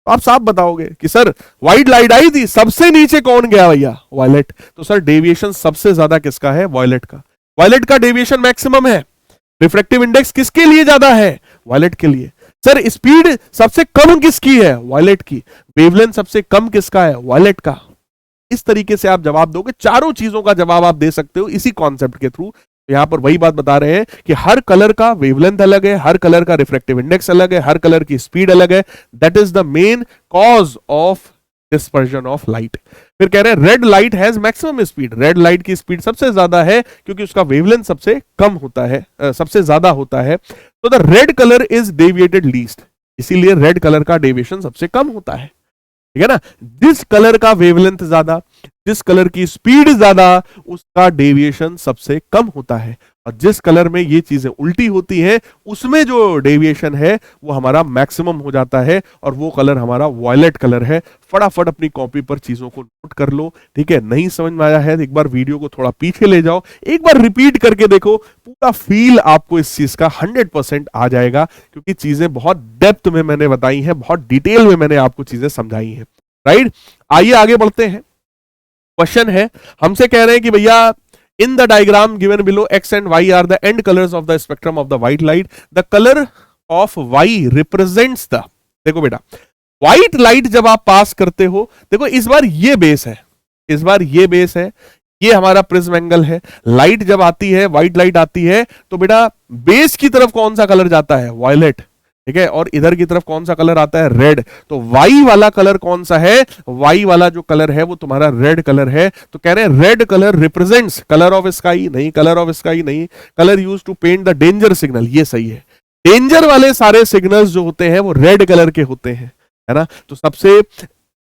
तो आप साफ बताओगे कि सर व्हाइट लाइट आई थी, सबसे नीचे कौन गया भैया? वायलेट। तो सर डेविएशन सबसे ज्यादा किसका है? वायलेट का। वायलेट का डेविएशन मैक्सिमम है। रिफ्रैक्टिव इंडेक्स किसके लिए ज्यादा है? वायलेट के लिए। सर स्पीड सबसे कम किसकी है? वायलेट की। वेवलेंथ सबसे कम किसका है? वायलेट का। इस तरीके से आप जवाब दोगे, चारों चीजों का जवाब आप दे सकते हो इसी कॉन्सेप्ट के थ्रू। यहां पर वही बात बता रहे हैं कि हर कलर का वेवलेंथ अलग है, हर कलर का रिफ्रैक्टिव इंडेक्स अलग है, हर कलर की स्पीड अलग है। That is the main cause of dispersion of light. फिर कह रहे हैं red light has maximum speed. Red light की स्पीड सबसे ज्यादा है क्योंकि उसका वेवलेंथ सबसे कम होता है, सबसे ज्यादा होता है। तो the red colour is deviated least, इसीलिए रेड कलर का डेविएशन सबसे कम होता है, ठीक है ना। जिस कलर का वेवलेंथ ज्यादा, जिस कलर की स्पीड ज्यादा, उसका डेविएशन सबसे कम होता है। और जिस कलर में ये चीजें उल्टी होती हैं उसमें जो डेविएशन है वो हमारा मैक्सिमम हो जाता है, और वो कलर हमारा वॉयलेट कलर है। फटाफट अपनी कॉपी पर चीजों को नोट कर लो, ठीक है। नहीं समझ में आया है एक बार वीडियो को थोड़ा पीछे ले जाओ, एक बार रिपीट करके देखो, पूरा फील आपको इस चीज का 100% आ जाएगा, क्योंकि चीजें बहुत डेप्थ में मैंने बताई हैं, बहुत डिटेल में मैंने आपको चीजें समझाई हैं, राइट। आइए आगे बढ़ते हैं। क्वेश्चन है, हमसे कह रहे हैं कि भैया in the diagram given below X and Y are the end colours of the spectrum of the white light, the colour of Y represents the. देखो बेटा, व्हाइट लाइट जब आप पास करते हो, देखो इस बार ये बेस है, इस बार ये बेस है, ये हमारा प्रिज्म एंगल है। लाइट जब आती है, व्हाइट लाइट आती है, तो बेटा बेस की तरफ कौन सा कलर जाता है? वायलेट, ठीक है। और इधर की तरफ कौन सा कलर आता है? रेड। तो वाई वाला कलर कौन सा है? वाई वाला जो कलर है वो तुम्हारा रेड कलर है। तो कह रहे हैं red colour represents colour of sky, नहीं, कलर ऑफ स्काई नहीं, colour used to paint the danger signal, ये सही है। डेंजर वाले सारे सिग्नल्स जो होते हैं वो रेड कलर के होते हैं, है ना। तो सबसे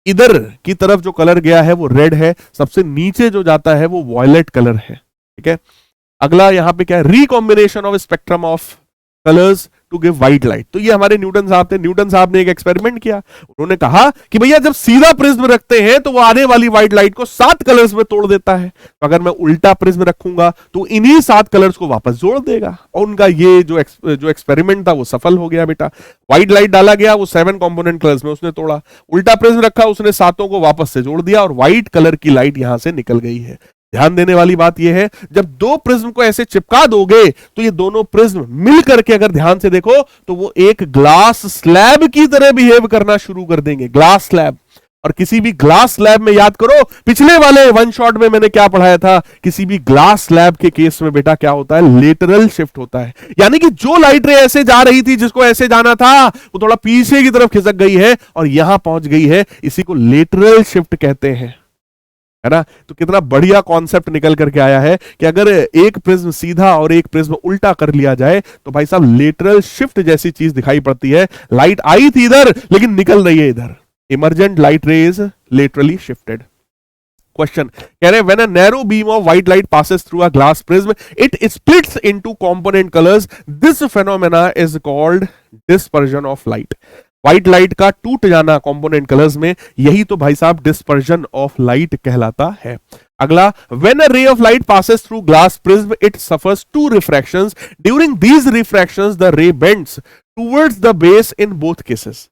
इधर की तरफ जो कलर गया है वो रेड है, सबसे नीचे जो जाता है वो वॉयलेट कलर है, ठीक है। अगला यहां पे क्या है? Recombination of spectrum of colours to give white light. तो ये हमारे न्यूटन साहब थे। न्यूटन साहब ने एक एक्सपेरिमेंट किया, उन्होंने कहा कि भैया जब सीधा प्रिज्म रखते हैं तो वो आने वाली व्हाइट लाइट को 7 कलर्स में तोड़ देता है, तो अगर मैं उल्टा प्रिज्म रखूंगा तो इन्हीं 7 कलर्स को वापस जोड़ देगा। और उनका ये जो एक्सपेरिमेंट था वो सफल हो गया बेटा। व्हाइट लाइट डाला गया, वो 7 कॉम्पोनेंट कलर्स में उसने तोड़ा। उल्टा प्रिज्म रखा, उसने 7 को वापस से जोड़ दिया और व्हाइट कलर की लाइट यहां से निकल गई है। ध्यान देने वाली बात यह है, जब दो प्रिज्म को ऐसे चिपका दोगे तो ये दोनों प्रिज्म मिल करके अगर ध्यान से देखो तो वो एक ग्लास स्लैब की तरह बिहेव करना शुरू कर देंगे। Glass slab. और किसी भी ग्लास स्लैब में याद करो, पिछले वाले वन शॉट में मैंने क्या पढ़ाया था, किसी भी ग्लास स्लैब के केस में बेटा क्या होता है? लेटरल शिफ्ट होता है। यानी कि जो लाइट रे ऐसे जा रही थी, जिसको ऐसे जाना था, वो थोड़ा पीछे की तरफ खिसक गई है और यहां पहुंच गई है। इसी को लेटरल शिफ्ट कहते हैं, है ना। तो कितना बढ़िया कॉन्सेप्ट निकल करके आया है कि अगर एक प्रिज्म सीधा और एक प्रिज्म उल्टा कर लिया जाए तो भाई साहब लेटरल शिफ्ट जैसी चीज दिखाई पड़ती है। लाइट आई थी इधर लेकिन निकल रही है इधर। Emergent light ray is laterally shifted. Question कह रहे हैं when a narrow beam of white light passes through a glass prism it splits into component colours, this phenomena is called dispersion of light. White light का टूट जाना component colours में, यही तो भाई साहब डिस्पर्जन ऑफ लाइट कहलाता है। अगला, when a ray of light passes through glass prism it suffers 2 refractions, during these refractions the ray bends towards the base in both cases.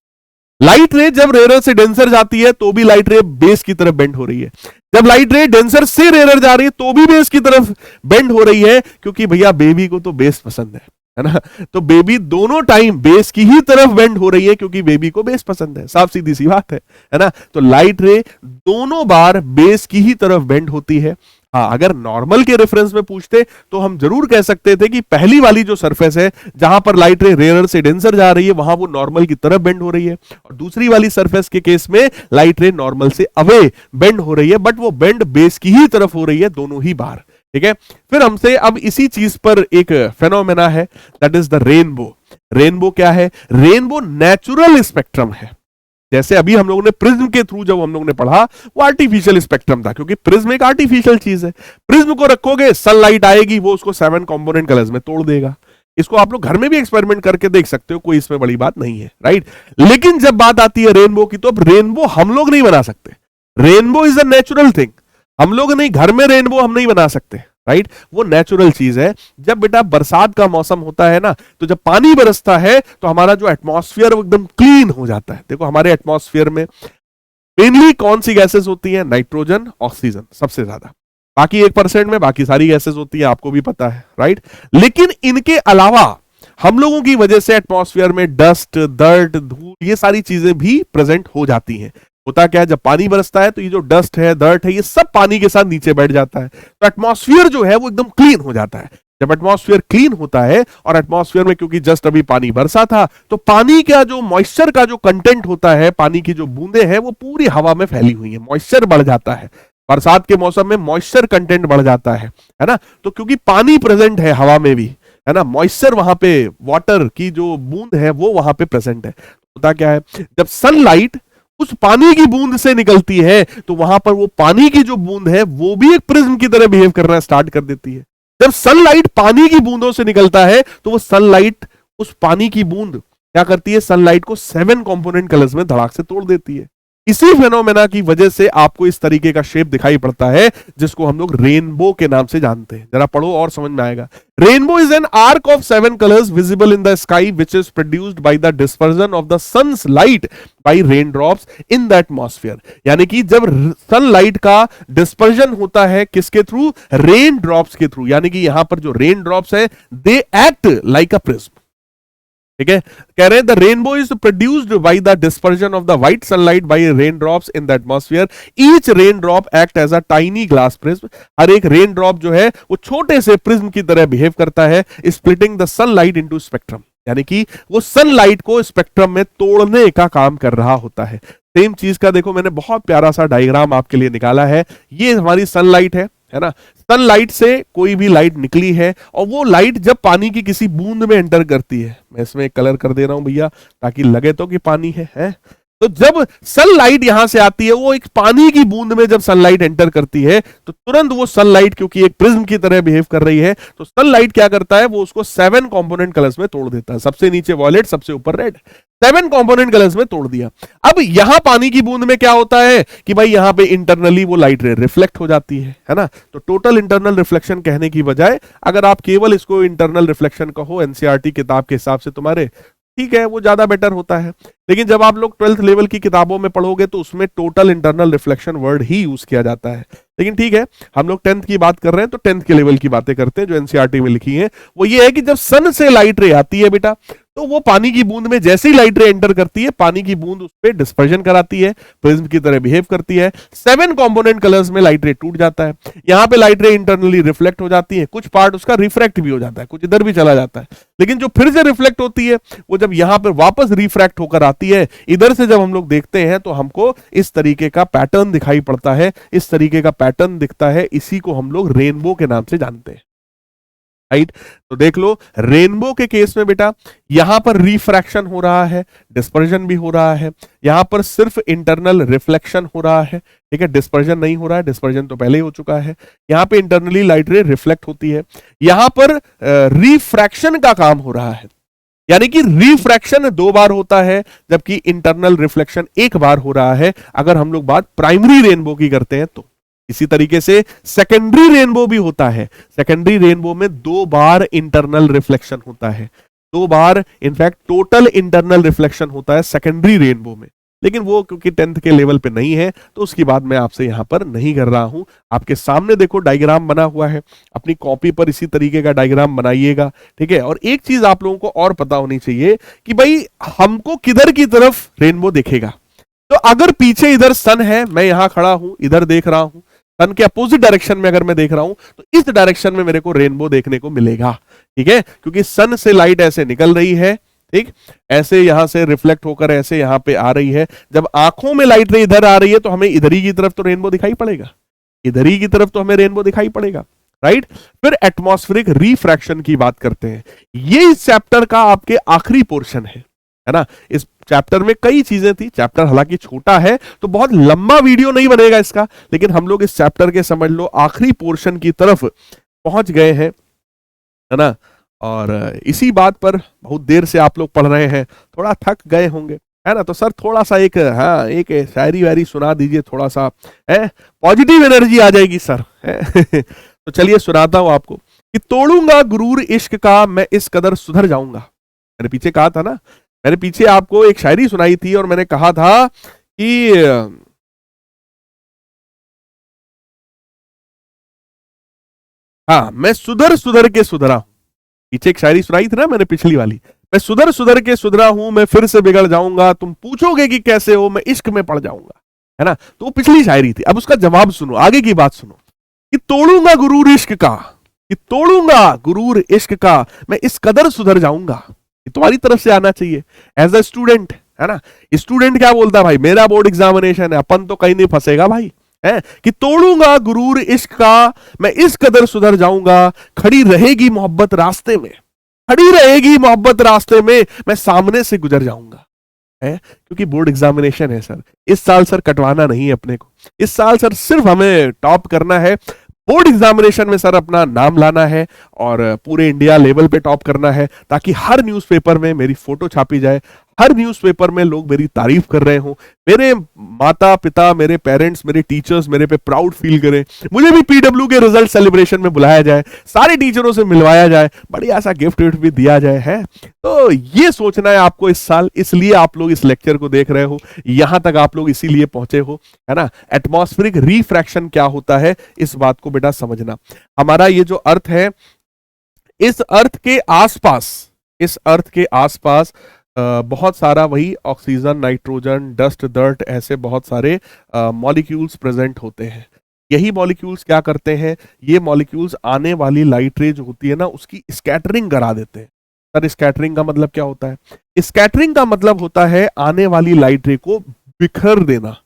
Light ray जब rare से डेंसर जाती है तो भी light रे बेस की तरफ बेंड हो रही है, जब लाइट रे डेंसर से रेयर जा रही है तो भी बेस की तरफ बेंड हो रही है, क्योंकि भैया बेबी को तो बेस पसंद है ना। तो बेबी दोनों टाइम बेस की ही तरफ बेंड हो रही है क्योंकि बेबी को बेस पसंद है। साफ सीधी सी बात है ना। तो लाइट रे दोनों बार बेस की ही तरफ बेंड होती है। हाँ, अगर नॉर्मल के रेफरेंस में पूछते तो हम जरूर कह सकते थे कि पहली वाली जो सरफेस है जहां पर लाइट रे रेयर से डेंसर जा रही है वहां वो नॉर्मल की तरफ बेंड हो रही है, और दूसरी वाली सरफेस के केस में लाइट रे नॉर्मल से अवे बेंड हो रही है, बट वो बेंड बेस की ही तरफ हो रही है दोनों ही बार। ठीक है। फिर हमसे अब इसी चीज पर एक फेनोमेना है, that is the rainbow. Rainbow क्या है? रेनबो नेचुरल स्पेक्ट्रम है। जैसे अभी हम लोगों ने प्रिज्म के थ्रू जब हम लोगों ने पढ़ा वो आर्टिफिशियल स्पेक्ट्रम था, क्योंकि प्रिज्म एक आर्टिफिशियल चीज है। प्रिज्म को रखोगे, सनलाइट आएगी, वो उसको 7 कंपोनेंट कलर्स में तोड़ देगा। इसको आप लोग घर में भी एक्सपेरिमेंट करके देख सकते हो, कोई इसमें बड़ी बात नहीं है, राइट। लेकिन जब बात आती है रेनबो की, तो अब रेनबो हम लोग नहीं बना सकते। Rainbow is a natural thing. हम लोग नहीं, घर में रेनबो हम नहीं बना सकते, राइट, वो नेचुरल चीज है। जब बेटा बरसात का मौसम होता है ना, तो जब पानी बरसता है तो हमारा जो एटमॉस्फेयर वो एकदम क्लीन हो जाता है। देखो हमारे एटमॉस्फेयर में मेनली कौन सी गैसेस होती हैं? नाइट्रोजन, ऑक्सीजन सबसे ज्यादा, बाकी 1% में बाकी सारी गैसेस होती है, आपको भी पता है, राइट। लेकिन इनके अलावा हम लोगों की वजह से एटमॉस्फेयर में डस्ट, दर्ट, धूल, ये सारी चीजें भी प्रेजेंट हो जाती हैं। होता क्या है, जब पानी बरसता है तो ये जो डस्ट है, दर्ट है, ये सब पानी के साथ नीचे बैठ जाता है, तो एटमॉस्फेयर जो है वो एकदम क्लीन हो जाता है। जब एटमॉस्फेयर क्लीन होता है, और एटमॉस्फेयर में क्योंकि जस्ट अभी पानी बरसा था, तो पानी का जो मॉइस्चर का जो कंटेंट होता है, पानी की जो बूंदे हैं वो पूरी हवा में फैली हुई है, मॉइस्चर बढ़ जाता है। बरसात के मौसम में मॉइस्चर कंटेंट बढ़ जाता है ना। तो क्योंकि पानी प्रेजेंट है हवा में भी, है ना, मॉइस्चर वहां पे, वाटर की जो बूंद है वो वहां पे प्रेजेंट है। होता क्या है, जब सनलाइट उस पानी की बूंद से निकलती है तो वहां पर वो पानी की जो बूंद है वो भी एक प्रिज्म की तरह बिहेव करना स्टार्ट कर देती है। जब सनलाइट पानी की बूंदों से निकलता है तो वो सनलाइट उस पानी की बूंद क्या करती है, सनलाइट को 7 कंपोनेंट कलर्स में धड़ाक से तोड़ देती है। इसी फेनोमेना की वजह से आपको इस तरीके का शेप दिखाई पड़ता है, जिसको हम लोग रेनबो के नाम से जानते हैं। जरा पढ़ो और समझ में आएगा। Rainbow is an arc of 7 colours visible in the sky which is produced by the dispersion of the sun's light by rain drops in the atmosphere. यानी कि जब सनलाइट का डिस्पर्जन होता है किसके थ्रू? रेन ड्रॉप्स के थ्रू। यानी कि यहां पर जो रेन ड्रॉप्स है they act like a prism. ठीक है, कह रहे हैं the rainbow is produced by the dispersion of the white sunlight by rain drops in the atmosphere. Each rain drop act as a tiny glass prism. हर एक rain drop जो है वो छोटे से प्रिज्म की तरह बिहेव करता है, splitting the sunlight into spectrum. यानी कि वो सनलाइट को स्पेक्ट्रम में तोड़ने का काम कर रहा होता है। सेम चीज का देखो मैंने बहुत प्यारा सा डायग्राम आपके लिए निकाला है। ये हमारी सनलाइट है ना। सनलाइट से कोई भी लाइट निकली है, और वो लाइट जब पानी की किसी बूंद में एंटर करती है, मैं इसमें एक कलर कर दे रहा हूं भैया ताकि लगे तो कि पानी है। तो जब सनलाइट यहां से आती है, वो एक पानी की बूंद में जब सनलाइट एंटर करती है, तो तुरंत वो सनलाइट क्योंकि एक प्रिज्म की तरह बिहेव कर रही है, तो सनलाइट क्या करता है, वो उसको 7 कंपोनेंट कलर्स में तोड़ देता है। सबसे नीचे वॉयलेट, सबसे ऊपर रेड, 7 कंपोनेंट कलर्स में तोड़ दिया। अब यहां पानी की बूंद में क्या होता है कि भाई यहां पे इंटरनली वो लाइट रे रिफ्लेक्ट हो जाती है ना। तो टोटल इंटरनल रिफ्लेक्शन कहने की बजाय अगर आप केवल इसको इंटरनल रिफ्लेक्शन कहो एनसीईआरटी किताब के हिसाब से तुम्हारे, ठीक है, वो ज्यादा बेटर होता है। लेकिन जब आप लोग 12th लेवल की किताबों में पढ़ोगे तो उसमें टोटल इंटरनल रिफ्लेक्शन वर्ड ही यूज किया जाता है। लेकिन ठीक है, हम लोग 10th की बात कर रहे हैं तो 10th के लेवल की बातें करते हैं जो एनसीईआरटी में लिखी है। वो ये है कि जब सन से लाइट रे आती है बेटा, तो वो पानी की बूंद में जैसे ही लाइट रे एंटर करती है, पानी की बूंद उस पर डिस्पर्जन कराती है, प्रिज्म की तरह बिहेव करती है। 7 कंपोनेंट कलर्स में लाइट रे टूट जाता है। यहां पे लाइट रे इंटरनली रिफ्लेक्ट हो जाती है, कुछ पार्ट उसका रिफ्रैक्ट भी हो जाता है, कुछ इधर भी चला जाता है। लेकिन जो फिर से रिफ्लेक्ट होती है वो जब यहां पर वापस रिफ्रैक्ट होकर आती है, इधर से जब हम लोग देखते हैं तो हमको इस तरीके का पैटर्न दिखाई पड़ता है। इस तरीके का पैटर्न दिखता है, इसी को हम लोग रेनबो के नाम से जानते हैं, राइट। तो देख लो रेनबो के केस में बेटा यहां पर रिफ्रैक्शन हो रहा है, डिस्पर्जन भी हो रहा है। यहां पर सिर्फ इंटरनल रिफ्लेक्शन हो रहा है, ठीक है, डिस्पर्जन नहीं हो रहा है, डिस्पर्जन तो पहले ही हो चुका है। यहां पे इंटरनली लाइट रे रिफ्लेक्ट होती है, यहां पर रिफ्रैक्शन का काम हो रहा है। यानी कि रिफ्रैक्शन 2 बार होता है जबकि इंटरनल रिफ्लेक्शन 1 बार हो रहा है, अगर हम लोग बात प्राइमरी रेनबो की करते हैं तो। इसी तरीके से सेकेंडरी रेनबो भी होता है। सेकेंडरी रेनबो में 2 बार इंटरनल रिफ्लेक्शन होता है, 2 बार इनफैक्ट टोटल इंटरनल रिफ्लेक्शन होता है सेकेंडरी रेनबो में। लेकिन वो क्योंकि 10th के लेवल पे नहीं है तो उसकी बात मैं आपसे यहां पर नहीं कर रहा हूं। आपके सामने देखो डायग्राम बना हुआ है, अपनी कॉपी पर इसी तरीके का डायग्राम बनाइएगा, ठीक है। और एक चीज आप लोगों को और पता होनी चाहिए कि भाई हमको किधर की तरफ रेनबो दिखेगा। तो अगर पीछे इधर सन है, मैं यहां खड़ा हूं, इधर देख रहा हूं, सन के अपोजिट डायरेक्शन में अगर मैं देख रहा हूं तो इस डायरेक्शन में मेरे को रेनबो देखने को मिलेगा, ठीक है, क्योंकि सन से लाइट ऐसे निकल रही है, ठीक, ऐसे यहां से रिफ्लेक्ट होकर ऐसे यहां पे आ रही है। जब आंखों में लाइट रे इधर आ रही है तो हमें इधर ही की तरफ तो रेनबो दिखाई पड़ेगा, इधर ही की तरफ तो हमें रेनबो दिखाई पड़ेगा, राइट। फिर एटमॉस्फेरिक रिफ्रैक्शन की बात करते हैं। ये इस चैप्टर का आपके आखिरी पोर्शन है ना। इस चैप्टर में कई चीजें थी, चैप्टर हालांकि छोटा है तो बहुत लंबा वीडियो नहीं बनेगा इसका, लेकिन हम लोग इस चैप्टर के समझ लो आखिरी पोर्शन की तरफ पहुंच गए हैं, है ना। और इसी बात पर बहुत देर से आप लोग पढ़ रहे हैं, थोड़ा थक गए होंगे, है ना। तो सर थोड़ा सा एक एक शायरी वायरी सुना दीजिए, थोड़ा सा है पॉजिटिव एनर्जी आ जाएगी सर, है। तो चलिए सुनाता हूं आपको कि तोड़ूंगा गुरूर इश्क का मैं इस कदर सुधर जाऊंगा। मैंने पीछे कहा था ना, मैंने पीछे आपको एक शायरी सुनाई थी और मैंने कहा था कि हाँ, मैं सुधर सुधर के सुधरा हूं। पीछे एक शायरी सुनाई थी ना मैंने, पिछली वाली, मैं सुधर सुधर के सुधरा हूं, मैं फिर से बिगड़ जाऊंगा, तुम पूछोगे कि कैसे हो, मैं इश्क में पड़ जाऊंगा, है ना। तो वो पिछली शायरी थी। अब उसका जवाब सुनो, आगे की बात सुनो कि तोड़ूंगा गुरूर इश्क का, कि तोड़ूंगा गुरूर इश्क का मैं इस कदर सुधर जाऊंगा। ये तुम्हारी तरफ से आना चाहिए एज अ स्टूडेंट, है ना। स्टूडेंट क्या बोलता है भाई, मेरा बोर्ड एग्जामिनेशन है, अपन तो कहीं नहीं फंसेगा भाई, है कि तोड़ूंगा गुरूर इश्क का मैं इस कदर सुधर जाऊंगा, खड़ी रहेगी मोहब्बत रास्ते में, खड़ी रहेगी मोहब्बत रास्ते में, मैं सामने से गुजर जाऊंगा, है। क्योंकि बोर्ड एग्जामिनेशन है सर, इस साल सर कटवाना नहीं है अपने को, इस साल सर सिर्फ हमें टॉप करना है। बोर्ड एग्जामिनेशन में सर अपना नाम लाना है और पूरे इंडिया लेवल पे टॉप करना है, ताकि हर न्यूज़पेपर में मेरी फोटो छापी जाए, हर न्यूज़पेपर में लोग मेरी तारीफ कर रहे हो, मेरे माता पिता, मेरे पेरेंट्स, मेरे टीचर्स मेरे पे प्राउड फील करें, मुझे भी पीडब्ल्यू के रिजल्ट सेलिब्रेशन में बुलाया जाए, सारे टीचरों से मिलवाया जाए, बढ़िया सा गिफ्ट विफ्ट भी दिया जाए, है। तो ये सोचना है आपको इस साल, इसलिए आप लोग इस लेक्चर को देख रहे हो, यहां तक आप लोग इसीलिए पहुंचे हो, है ना। एटमॉस्फेरिक रिफ्रैक्शन क्या होता है इस बात को बेटा समझना। हमारा ये जो अर्थ है, इस अर्थ के आसपास, इस अर्थ के आसपास बहुत सारा वही ऑक्सीजन, नाइट्रोजन, डस्ट, डर्ट, ऐसे बहुत सारे मॉलिक्यूल्स प्रेजेंट होते हैं। यही मॉलिक्यूल्स क्या करते हैं, ये मॉलिक्यूल्स आने वाली लाइट रे जो होती है ना उसकी स्कैटरिंग करा देते हैं। सर स्कैटरिंग का मतलब क्या होता है? स्कैटरिंग का मतलब होता है आने वाली लाइट रे को बिखर देना,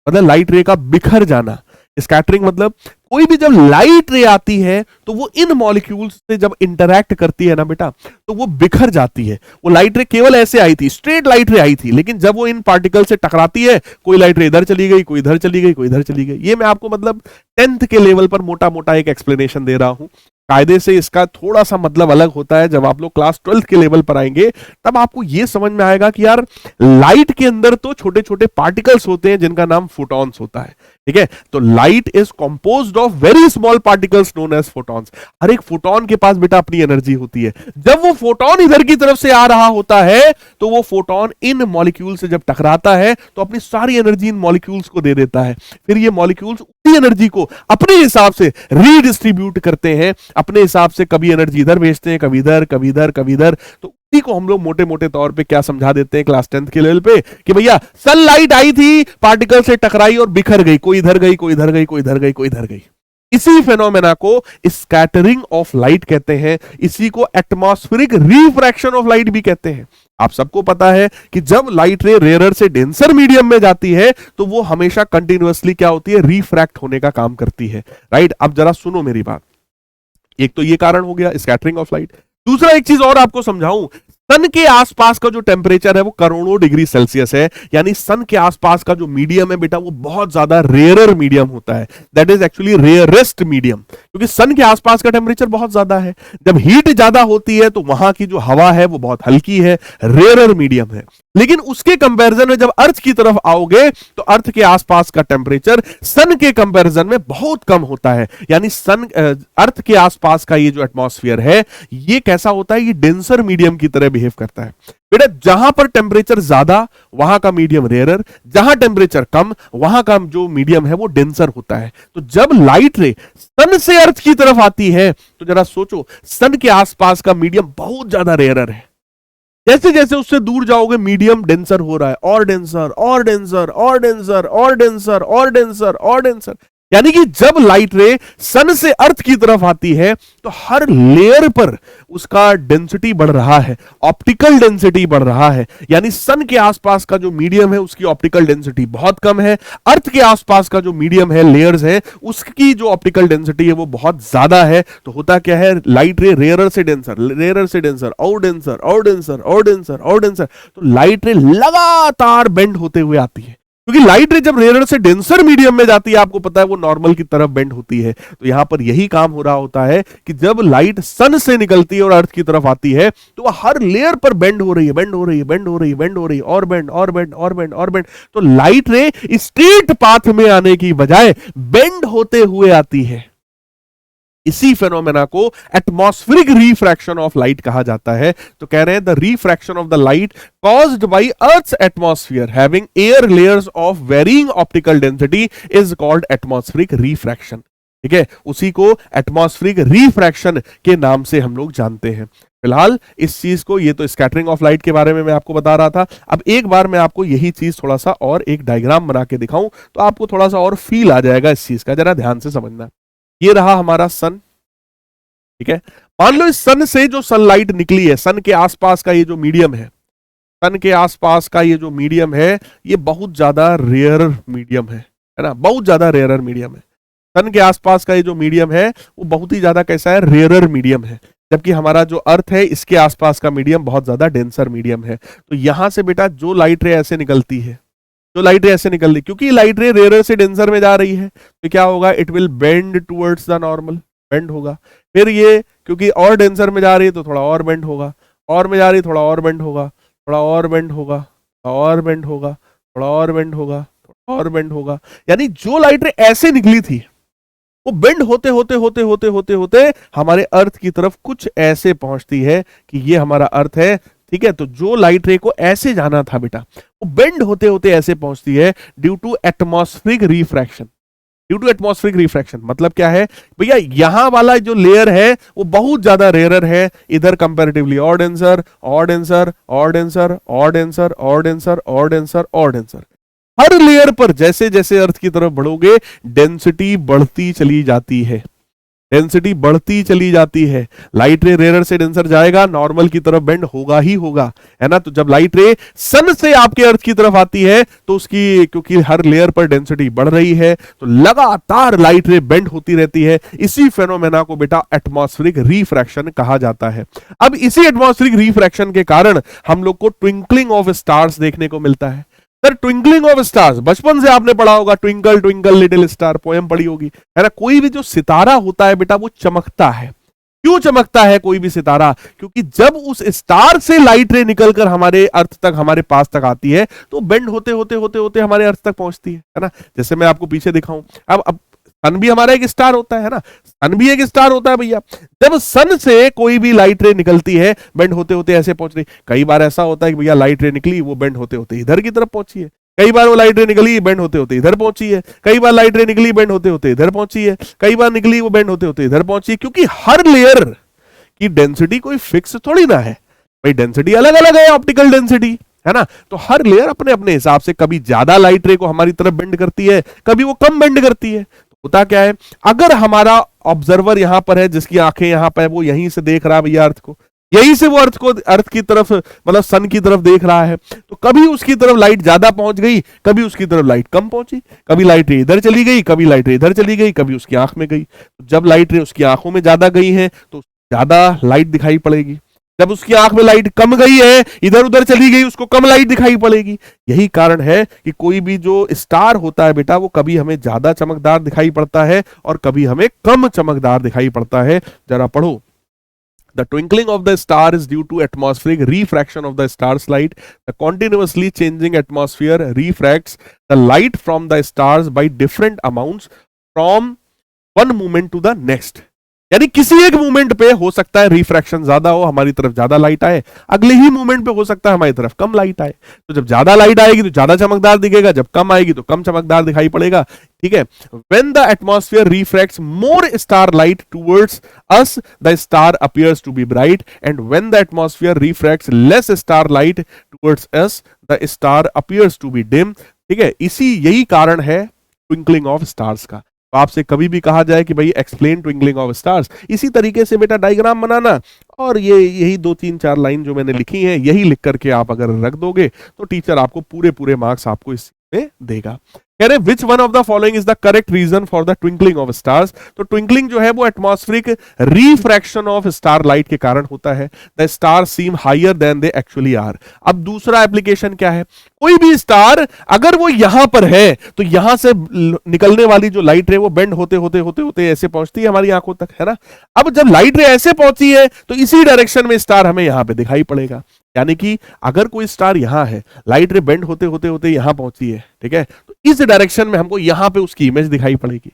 मतलब लाइट रे का बिखर जाना। स्कैटरिंग मतलब कोई भी जब लाइट रे आती है तो वो इन मॉलिक्यूल्स से जब इंटरैक्ट करती है ना बेटा, तो वो बिखर जाती है। वो लाइट रे केवल ऐसे आई थी, स्ट्रेट लाइट रे आई थी, लेकिन जब वो इन पार्टिकल से टकराती है, कोई लाइट रे इधर चली गई, कोई इधर चली गई, कोई इधर चली गई। ये मैं आपको मतलब 10th के लेवल पर मोटा मोटा एक एक्सप्लेनेशन दे रहा हूं। कायदे से इसका थोड़ा सा मतलब अलग होता है। जब आप लोग क्लास 12th के लेवल पर आएंगे तब आपको यह समझ में आएगा कि यार लाइट के अंदर तो छोटे छोटे पार्टिकल्स होते हैं जिनका नाम फोटॉन्स होता है, ठीक है। तो light is composed of very small particles known as photons. हर एक फोटॉन के पास बेटा अपनी एनर्जी होती है। जब वो फोटॉन इधर की तरफ से आ रहा होता है तो वो फोटॉन इन मॉलिक्यूल से जब टकराता है तो अपनी सारी एनर्जी इन मॉलिक्यूल्स को दे देता है। फिर ये मॉलिक्यूल्स उसी एनर्जी को अपने हिसाब से रीडिस्ट्रीब्यूट करते हैं, अपने हिसाब से कभी एनर्जी इधर भेजते हैं, कभी इधर, कभी इधर, कभी इधर। तो इसी को हम लोग मोटे मोटे तौर पे क्या समझा देते हैं क्लास 10th के लेवल पे कि भैया सनलाइट आई थी, पार्टिकल से टकराई और बिखर गई, कोई इधर गई, कोई इधर गई, कोई इधर गई, कोई इधर गई। इसी फेनोमेना को स्कैटरिंग ऑफ लाइट कहते हैं। इसी को एटमॉस्फेरिक रिफ्रैक्शन ऑफ लाइट भी कहते हैं। आप सबको पता है कि जब लाइट रे रेयर से डेंसर मीडियम में जाती है तो वो हमेशा कंटिन्यूअसली क्या होती है, रिफ्रैक्ट होने का काम करती है, राइट। अब जरा सुनो मेरी बात। एक तो ये कारण हो गया स्कैटरिंग ऑफ लाइट। दूसरा एक चीज और आपको समझाऊं, सन के आसपास का जो टेम्परेचर है वो करोड़ों डिग्री सेल्सियस है। यानी सन के आसपास का जो मीडियम है बेटा वो बहुत ज्यादा रेयरर मीडियम होता है। That is actually rarest medium, क्योंकि सन के आसपास का टेम्परेचर बहुत ज्यादा है। जब हीट ज्यादा होती है तो वहां की जो हवा है वो बहुत हल्की है, रेयरर मीडियम है। लेकिन उसके कंपैरिजन में जब अर्थ की तरफ आओगे तो अर्थ के आसपास का टेम्परेचर सन के कंपैरिजन में बहुत कम होता है। यानी सन अर्थ के आसपास का ये जो एटमॉस्फेयर है ये कैसा होता है, ये डेंसर मीडियम की तरह बिहेव करता है। बेटा जहां पर टेम्परेचर ज्यादा वहां का मीडियम रेयरर, जहां टेम्परेचर कम वहां का जो मीडियम है वो डेंसर होता है। तो जब लाइट रे सन से अर्थ की तरफ आती है तो जरा सोचो, सन के आसपास का मीडियम बहुत ज्यादा रेयरर है। जैसे जैसे उससे दूर जाओगे मीडियम डेंसर हो रहा है, और डेंसर और डेंसर और डेंसर और डेंसर और डेंसर और डेंसर। यानी कि जब लाइट रे सन से अर्थ की तरफ आती है तो हर लेयर पर उसका डेंसिटी बढ़ रहा है, ऑप्टिकल डेंसिटी बढ़ रहा है। यानी सन के आसपास का जो मीडियम है उसकी ऑप्टिकल डेंसिटी बहुत कम है, अर्थ के आसपास का जो मीडियम है, लेयर्स है, उसकी जो ऑप्टिकल डेंसिटी है वो बहुत ज्यादा है। तो होता क्या है, लाइट रे रेयरर से डेंसर, रेयरर से डेंसर, और डेंसर और डेंसर और डेंसर और डेंसर। तो लाइट रे लगातार बेंड होते हुए आती है, क्योंकि लाइट रे जब रेयर से डेंसर मीडियम में जाती है आपको पता है वो नॉर्मल की तरफ बेंड होती है। तो यहां पर यही काम हो रहा होता है कि जब लाइट सन से निकलती है और अर्थ की तरफ आती है तो वह हर लेयर पर बेंड हो रही है, बेंड हो रही है, बेंड हो रही है, बेंड हो रही है, और बेंड और बेंड और बेंड और बेंड। तो लाइट रे स्ट्रेट पाथ में आने की बजाय बेंड होते हुए आती है। इसी फेनोमेना को एटमॉस्फेरिक रिफ्रैक्शन ऑफ लाइट कहा जाता है। तो कह रहे हैं the refraction of the light caused by Earth's atmosphere having air layers of varying optical density is called atmospheric refraction। ठीक है, उसी को एटमॉस्फेरिक रिफ्रैक्शन के नाम से हम लोग जानते हैं। फिलहाल इस चीज को, ये तो स्कैटरिंग ऑफ लाइट के बारे में मैं आपको बता रहा था। अब एक बार मैं आपको यही चीज थोड़ा सा और एक डायग्राम बना के दिखाऊं तो आपको थोड़ा सा और फील आ जाएगा इस चीज का। जरा ध्यान से समझना। ये रहा हमारा सन, ठीक है। मान लो इस सन से जो सनलाइट निकली है, सन के आसपास का ये जो मीडियम है, सन के आसपास का ये जो मीडियम है, ये बहुत ज्यादा रेयर मीडियम है ना, बहुत ज्यादा रेयर मीडियम है। सन के आसपास का ये जो मीडियम है वो बहुत ही ज्यादा कैसा है, रेयर मीडियम है। जबकि हमारा जो अर्थ है इसके आसपास का मीडियम बहुत ज्यादा डेंसर मीडियम है। तो यहां से बेटा जो लाइट रे ऐसे निकलती है, जो लाइट रे ऐसे निकल रही, क्योंकि लाइट रे रेयर से डेंसर में जा रही है, तो क्या होगा, it will bend towards the normal, bend होगा। फिर ये क्योंकि और डेंसर में जा रही है तो थोड़ा और बेंड होगा, और में जा रही है थोड़ा और बेंड होगा, थोड़ा और बेंड होगा, थोड़ा और बेंड होगा, थोड़ा और बेंड होगा, थोड़ा और बेंड होगा। यानी जो लाइट रे ऐसे निकली थी वो बेंड होते होते होते होते होते होते हमारे अर्थ की तरफ कुछ ऐसे पहुंचती है कि ये हमारा अर्थ है। ठीक है, तो जो लाइट रे को ऐसे जाना था बेटा, वो बेंड होते होते ऐसे पहुंचती है due to atmospheric refraction. Due to atmospheric refraction मतलब क्या है भैया, यहां वाला जो लेयर है वो बहुत ज्यादा रेयर है, इधर कंपैरेटिवली और डेंसर, और डेंसर, और डेंसर, और डेंसर, और डेंसर, और डेंसर, और डेंसर। हर लेयर पर जैसे जैसे अर्थ की तरफ बढ़ोगे डेंसिटी बढ़ती चली जाती है, डेंसिटी बढ़ती चली जाती है। लाइट रे रेयर से डेंसर जाएगा, नॉर्मल की तरफ बेंड होगा ही होगा, है ना। तो जब लाइट रे सन से आपके अर्थ की तरफ आती है तो उसकी, क्योंकि हर लेयर पर डेंसिटी बढ़ रही है, तो लगातार लाइट रे बेंड होती रहती है। इसी फेनोमेना को बेटा एटमॉस्फेरिक रिफ्रैक्शन कहा जाता है। अब इसी एटमॉस्फेरिक रिफ्रैक्शन के कारण हम लोग को ट्विंकलिंग ऑफ स्टार्स देखने को मिलता है। सर ट्विंकलिंग ऑफ स्टार्स बचपन से आपने पढ़ा होगा, twinkle twinkle little star, poem पढ़ी होगी, है ना। कोई भी जो सितारा होता है बेटा वो चमकता है। क्यों चमकता है कोई भी सितारा? क्योंकि जब उस स्टार से लाइट रे निकलकर हमारे अर्थ तक, हमारे पास तक आती है तो बेंड होते होते होते होते हमारे अर्थ तक पहुंचती है ना। जैसे मैं आपको पीछे दिखाऊं, अब सन भी हमारा एक स्टार होता है ना, सन भी एक स्टार होता है भैया। जब सन से कोई भी लाइट रे निकलती है बेंड होते होते ऐसे पहुंच रही, कई बार ऐसा होता है कि भैया लाइट रे निकली, वो बेंड होते होते इधर की तरफ पहुंची है, कई बार वो लाइट रे निकली बेंड होते होते इधर पहुंची है, कई बार लाइट रे निकली बेंड होते होते इधर पहुंची है, कई बार निकली वो बेंड होते होते इधर पहुंची है। क्योंकि हर लेयर की डेंसिटी कोई फिक्स थोड़ी ना है भाई, डेंसिटी अलग अलग है, ऑप्टिकल डेंसिटी, है ना। तो हर लेयर अपने अपने हिसाब से कभी ज्यादा लाइट रे को हमारी तरफ बेंड करती है, कभी वो कम बेंड करती है। होता क्या है, अगर हमारा ऑब्जर्वर यहां पर है, जिसकी आंखें यहां पर है, वो यहीं से देख रहा है भैया अर्थ को, यहीं से वो अर्थ की तरफ मतलब सन की तरफ देख रहा है, तो कभी उसकी तरफ लाइट ज्यादा पहुंच गई, कभी उसकी तरफ लाइट कम पहुंची, कभी लाइट रे इधर चली गई, कभी लाइट रे इधर चली गई, कभी उसकी आंख में गई। तो जब लाइट रे उसकी आंखों में ज्यादा गई है तो ज्यादा लाइट दिखाई पड़ेगी, जब उसकी आंख में लाइट कम गई है, इधर उधर चली गई, उसको कम लाइट दिखाई पड़ेगी। यही कारण है कि कोई भी जो स्टार होता है बेटा, वो कभी हमें ज्यादा चमकदार दिखाई पड़ता है और कभी हमें कम चमकदार दिखाई पड़ता है। जरा पढ़ो, The twinkling of the star is due to atmospheric refraction of the star's light. The continuously changing atmosphere refracts the light from the stars by different amounts from one moment to the next. यानी किसी एक movement पे हो सकता है refraction ज्यादा हो, हमारी तरफ ज्यादा लाइट आए, अगले ही मूवमेंट पे हो सकता है हमारी तरफ कम लाइट आए। तो जब ज्यादा लाइट आएगी तो ज्यादा चमकदार दिखेगा, जब कम आएगी तो कम चमकदार दिखाई पड़ेगा। ठीक है, when the atmosphere refracts more star light towards us, the star appears to be bright, and when the atmosphere refracts less star light towards us, the star appears to be dim. ठीक है, यही कारण है twinkling of stars का। तो आपसे कभी भी कहा जाए कि भाई एक्सप्लेन ट्विंकलिंग ऑफ स्टार्स, इसी तरीके से बेटा डायग्राम बनाना, और ये यही 2-3-4 लाइन जो मैंने लिखी हैं यही लिख करके आप अगर रख दोगे तो टीचर आपको पूरे मार्क्स आपको इसमें देगा। कह रहे which one of the following is the correct reason for the twinkling of stars. तो ट्विंकलिंग जो है वो atmospheric refraction of star light के कारण होता है। The star seem higher than they actually are. अब दूसरा एप्लीकेशन क्या है, कोई भी स्टार अगर वो यहां पर है तो यहां से निकलने वाली जो लाइट रे वो बेंड होते होते होते होते ऐसे पहुंचती है हमारी आंखों तक, है ना। अब जब लाइट रे ऐसे पहुंची है तो इसी डायरेक्शन में स्टार हमें यहां पे दिखाई पड़ेगा। यानी कि अगर कोई स्टार यहां है, लाइट रे बेंड होते होते होते यहां पहुंची है, ठीक है, तो इस डायरेक्शन में हमको यहां पे उसकी इमेज दिखाई पड़ेगी।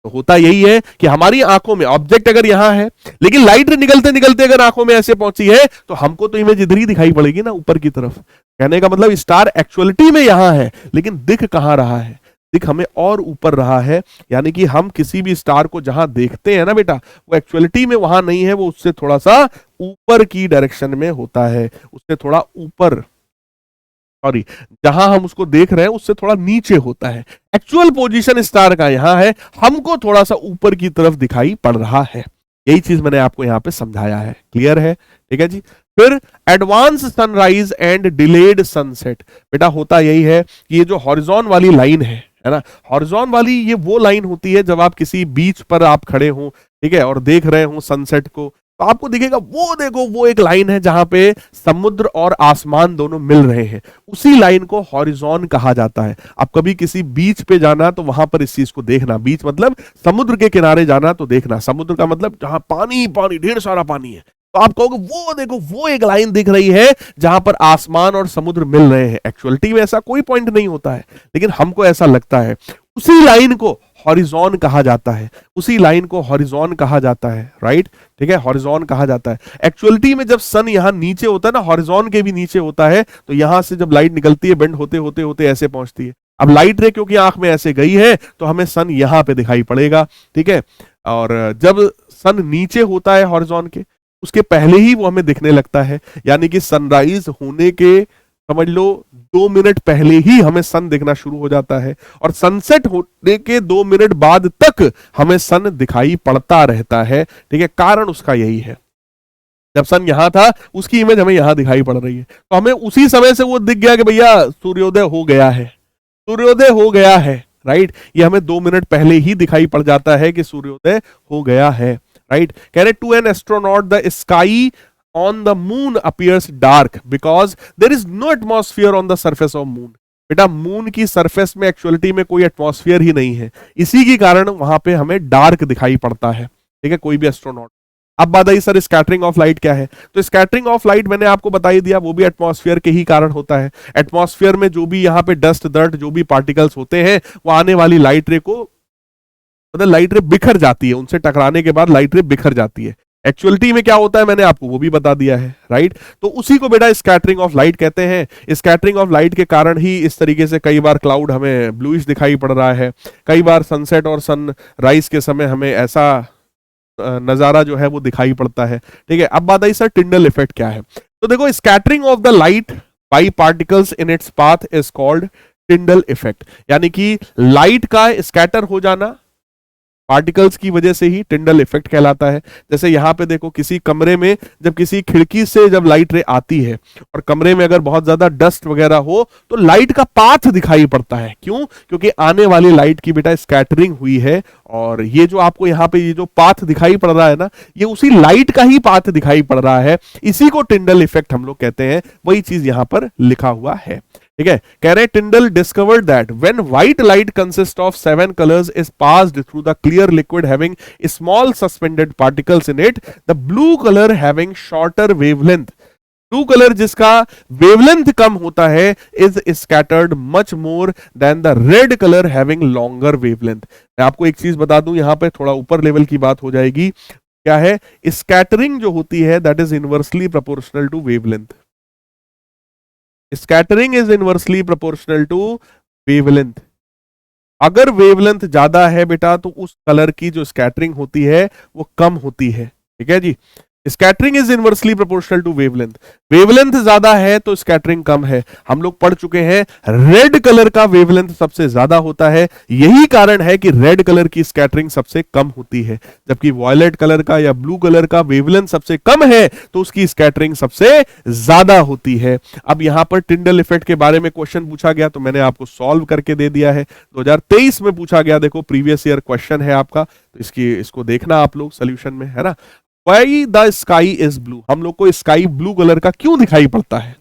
तो होता यही है कि हमारी आंखों में ऑब्जेक्ट अगर यहां है, लेकिन लाइट निकलते निकलते अगर आंखों में ऐसे पहुंची है, तो हमको तो इमेज इधर ही दिखाई पड़ेगी ना, ऊपर की तरफ। कहने का मतलब स्टार एक्चुअलिटी में यहां है, लेकिन दिख कहां रहा है? दिख हमें और ऊपर रहा है। यानी कि हम किसी भी स्टार को जहां देखते हैं ना बेटा, वो एक्चुअलिटी में वहां नहीं है, वो उससे थोड़ा सा ऊपर की डायरेक्शन में होता है, उससे थोड़ा ऊपर, सॉरी, जहां हम उसको देख रहे हैं उससे थोड़ा नीचे होता है। एक्चुअल पोजीशन स्टार का यहां है, हमको थोड़ा सा ऊपर की तरफ दिखाई पड़ रहा है। यही चीज मैंने आपको यहां पे समझाया है। क्लियर है? ठीक है जी। फिर advance sunrise and delayed sunset. बेटा होता यही है कि ये जो हॉरिजॉन वाली लाइन है ना, हॉरिजॉन वाली ये वो लाइन होती है जब आप किसी बीच पर आप खड़े हो, ठीक है, और देख रहे हो सनसेट को, तो आपको दिखेगा वो, देखो वो एक लाइन है जहां पे समुद्र और आसमान दोनों मिल रहे हैं। उसी लाइन को हॉरिजॉन कहा जाता है। आप कभी किसी बीच पे जाना तो वहां पर इस चीज को देखना, बीच मतलब समुद्र के किनारे जाना तो देखना, समुद्र का मतलब जहां पानी पानी, ढेर सारा पानी है, तो आप कहोगे वो देखो वो एक लाइन दिख रही है जहां पर आसमान और समुद्र मिल रहे हैं। एक्चुअलिटी में ऐसा कोई पॉइंट नहीं होता है, लेकिन हमको ऐसा लगता है। उसी लाइन को हॉरिजॉन कहा जाता है, उसी लाइन को हॉरिजॉन कहा जाता है, राइट? ठीक है, हॉरिजॉन कहा जाता है। एक्चुअलिटी में जब सन यहां नीचे होता है ना, हॉरिजॉन के भी नीचे होता है, तो यहां से जब लाइट निकलती है, बेंड होते होते होते ऐसे पहुंचती है। अब लाइट रे क्योंकि आंख में ऐसे गई है, तो हमें सन यहां पे दिखाई पड़ेगा। ठीक है, और जब सन नीचे होता है हॉरिजॉन के, उसके पहले ही वो हमें दिखने लगता है। यानी कि सनराइज होने के समझ लो 2 मिनट पहले ही हमें सन दिखना शुरू हो जाता है, और सनसेट होने के 2 मिनट बाद तक हमें सन दिखाई पड़ता रहता है। ठीक है, कारण उसका यही है, जब सन यहां था उसकी इमेज हमें यहां दिखाई पड़ रही है, तो हमें उसी समय से वो दिख गया कि भैया सूर्योदय हो गया है, सूर्योदय हो गया है, राइट? ये हमें 2 मिनट पहले ही दिखाई पड़ जाता है कि सूर्योदय हो गया है, राइट? कह रहे to an astronaut the sky on the moon appears dark because there is no atmosphere on the surface of moon। बेटा मून की सरफेस में एक्चुअलिटी में कोई एटमॉस्फेयर ही नहीं है, इसी के कारण वहां पे हमें डार्क दिखाई पड़ता है। ठीक है, कोई भी एस्ट्रोनॉट। अब बात आई सर स्कैटरिंग ऑफ लाइट क्या है, तो स्कैटरिंग ऑफ लाइट मैंने आपको बता ही दिया, वो भी एटमॉस्फेयर के ही कारण होता है। एटमॉस्फेयर में जो भी यहाँ पे डस्ट डर्ट जो भी पार्टिकल्स होते हैं, वो आने वाली लाइट रे को, मतलब लाइट रे बिखर जाती है, उनसे टकराने के बाद लाइट रे बिखर जाती है। एक्चुअलिटी में क्या होता है मैंने आपको वो भी बता दिया है, राइट? तो उसी को बेटा स्कैटरिंग ऑफ लाइट कहते हैं। स्कैटरिंग ऑफ लाइट के कारण ही इस तरीके से कई बार क्लाउड हमें ब्लूइश दिखाई पड़ रहा है, कई बार सनसेट और सनराइज के समय हमें ऐसा नजारा जो है वो दिखाई पड़ता है। ठीक है, अब बात आई सर टिंडल इफेक्ट क्या है, तो देखो scattering of the light by particles in its path is called Tyndall effect. यानी कि लाइट का स्कैटर हो जाना पार्टिकल्स की वजह से ही टिंडल इफेक्ट कहलाता है। जैसे यहाँ पे देखो किसी कमरे में जब किसी खिड़की से जब लाइट रे आती है और कमरे में अगर बहुत ज्यादा डस्ट वगैरह हो, तो लाइट का पाथ दिखाई पड़ता है। क्यों? क्योंकि आने वाली लाइट की बेटा स्कैटरिंग हुई है, और ये जो आपको यहाँ पे ये जो पाथ दिखाई पड़ रहा है ना, ये उसी लाइट का ही पाथ दिखाई पड़ रहा है, इसी को टिंडल इफेक्ट हम लोग कहते हैं। वही चीज यहाँ पर लिखा हुआ है। ठीक है, कह रहे टिंडल discovered that when white light consist of 7 colours is passed through the clear liquid having small suspended particles in it, the blue colour having shorter wavelength, blue colour जिसका वेवलेंथ कम होता है, is scattered much more than the red colour having longer wavelength. मैं आपको एक चीज बता दूं, यहां पे थोड़ा ऊपर लेवल की बात हो जाएगी। क्या है? स्कैटरिंग जो होती है that is inversely proportional to wavelength. Scattering is inversely proportional to wavelength. अगर वेवलेंथ ज्यादा है बेटा, तो उस कलर की जो स्कैटरिंग होती है वो कम होती है। ठीक है जी, scattering is inversely proportional to wavelength. Wavelength ज्यादा है तो स्कैटरिंग कम है। हम लोग पढ़ चुके हैं रेड कलर का वेवलेंथ सबसे ज्यादा होता है, यही कारण है कि रेड कलर की स्कैटरिंग सबसे कम होती है, जबकि वॉयलेट कलर का या ब्लू कलर का वेवलेंथ सबसे कम है तो उसकी स्कैटरिंग सबसे ज्यादा होती है। अब यहां पर टिंडल इफेक्ट के बारे में क्वेश्चन पूछा गया, तो मैंने आपको सॉल्व करके दे दिया है। 2023 में पूछा गया, देखो प्रीवियस ईयर क्वेश्चन है आपका, तो इसको देखना आप लोग सोल्यूशन में, है ना। Why the sky is blue? हम लोग को स्काई ब्लू कलर का क्यों दिखाई पड़ता है?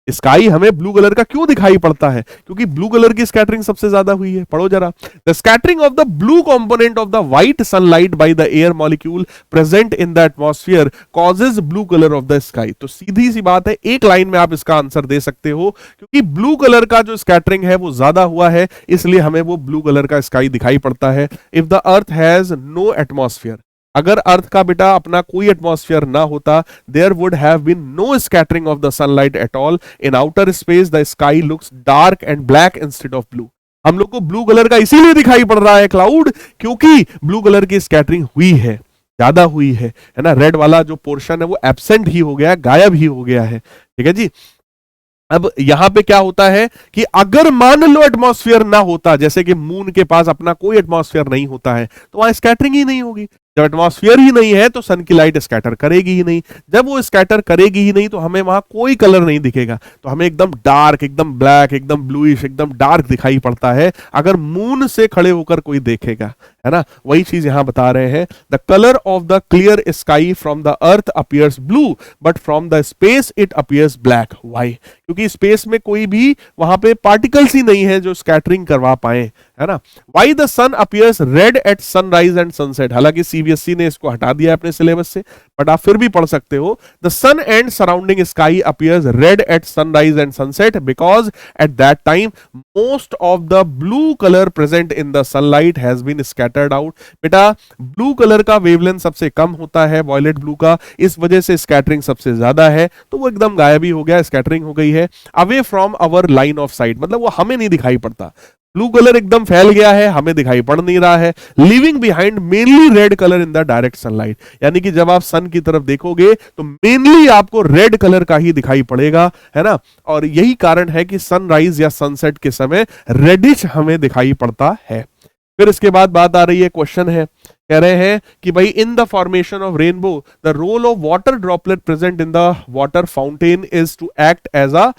स्काई हमें ब्लू कलर का क्यों दिखाई पड़ता है? क्योंकि ब्लू कलर की स्कैटरिंग सबसे ज्यादा हुई है। पढ़ो जरा, the scattering of the blue component of the white sunlight by the air molecule present in the atmosphere causes blue colour of the sky. तो सीधी सी बात है, एक लाइन में आप इसका आंसर दे सकते हो, क्योंकि ब्लू कलर का जो स्कैटरिंग है वो ज्यादा हुआ है, इसलिए हमें वो ब्लू कलर का स्काई दिखाई पड़ता है। If the earth has no atmosphere, अगर अर्थ का बेटा अपना कोई एटमॉस्फेयर ना होता, there would have been no scattering of the sunlight at all. In outer space the sky looks dark and black instead of blue. हम लोग को ब्लू कलर का इसीलिए दिखाई पड़ रहा है क्लाउड, क्योंकि ब्लू कलर की स्कैटरिंग हुई है, ज्यादा हुई है ना। रेड वाला जो पोर्शन है वो एब्सेंट ही हो गया, गायब ही हो गया है। ठीक है जी। अब यहां पे क्या होता है कि अगर मान लो एटमॉस्फेयर ना होता, जैसे कि मून के पास अपना कोई एटमॉस्फेयर नहीं होता है, तो वहां स्कैटरिंग ही नहीं होगी। जब एटमॉस्फेयर ही नहीं है तो सन की लाइट स्कैटर करेगी ही नहीं। जब वो स्कैटर करेगी ही नहीं तो हमें वहां कोई कलर नहीं दिखेगा, तो हमें एकदम डार्क, एकदम ब्लैक, एकदम ब्लूइश, एकदम डार्क दिखाई पड़ता है अगर मून से खड़े होकर कोई देखेगा, है ना। वही चीज यहां बता रहे हैं, the colour of the clear sky from the earth appears blue but from the space it appears black. Why? क्योंकि स्पेस में कोई भी वहां पे पार्टिकल्स ही नहीं है जो स्कैटरिंग करवा पाए, है ना। Why the sun appears red at sunrise and sunset. हालांकि सीबीएसई ने इसको हटा दिया अपने सिलेबस से, बट आप फिर भी पढ़ सकते हो। The sun and surrounding sky appears red at sunrise and sunset because at that time most of the blue colour present in the sunlight has been scattered out. बेटा ब्लू कलर का wavelength सबसे कम होता है violet blue का, इस वजह से स्कैटरिंग सबसे ज्यादा है, तो वो एकदम गायब ही हो गया, स्कैटरिंग हो गई है। Away from our line of site, मतलब वो हमें नहीं दिखाई पड़ता। ब्लू कलर एकदम फैल गया है, हमें दिखाई पड़ नहीं रहा है। Living behind mainly red colour in the direct sunlight, यानी कि जब आप सन की तरफ देखोगे तो मेनली आपको रेड कलर का ही दिखाई पड़ेगा, है ना। और यही कारण है कि सनराइज या सनसेट के समय रेडिश हमें दिखाई पड़ता है। फिर इसके बाद बात आ रही है, क्वेश्चन है, कह रहे हैं कि भाई in the formation of rainbow the role of water droplet present in the water fountain is to act as a.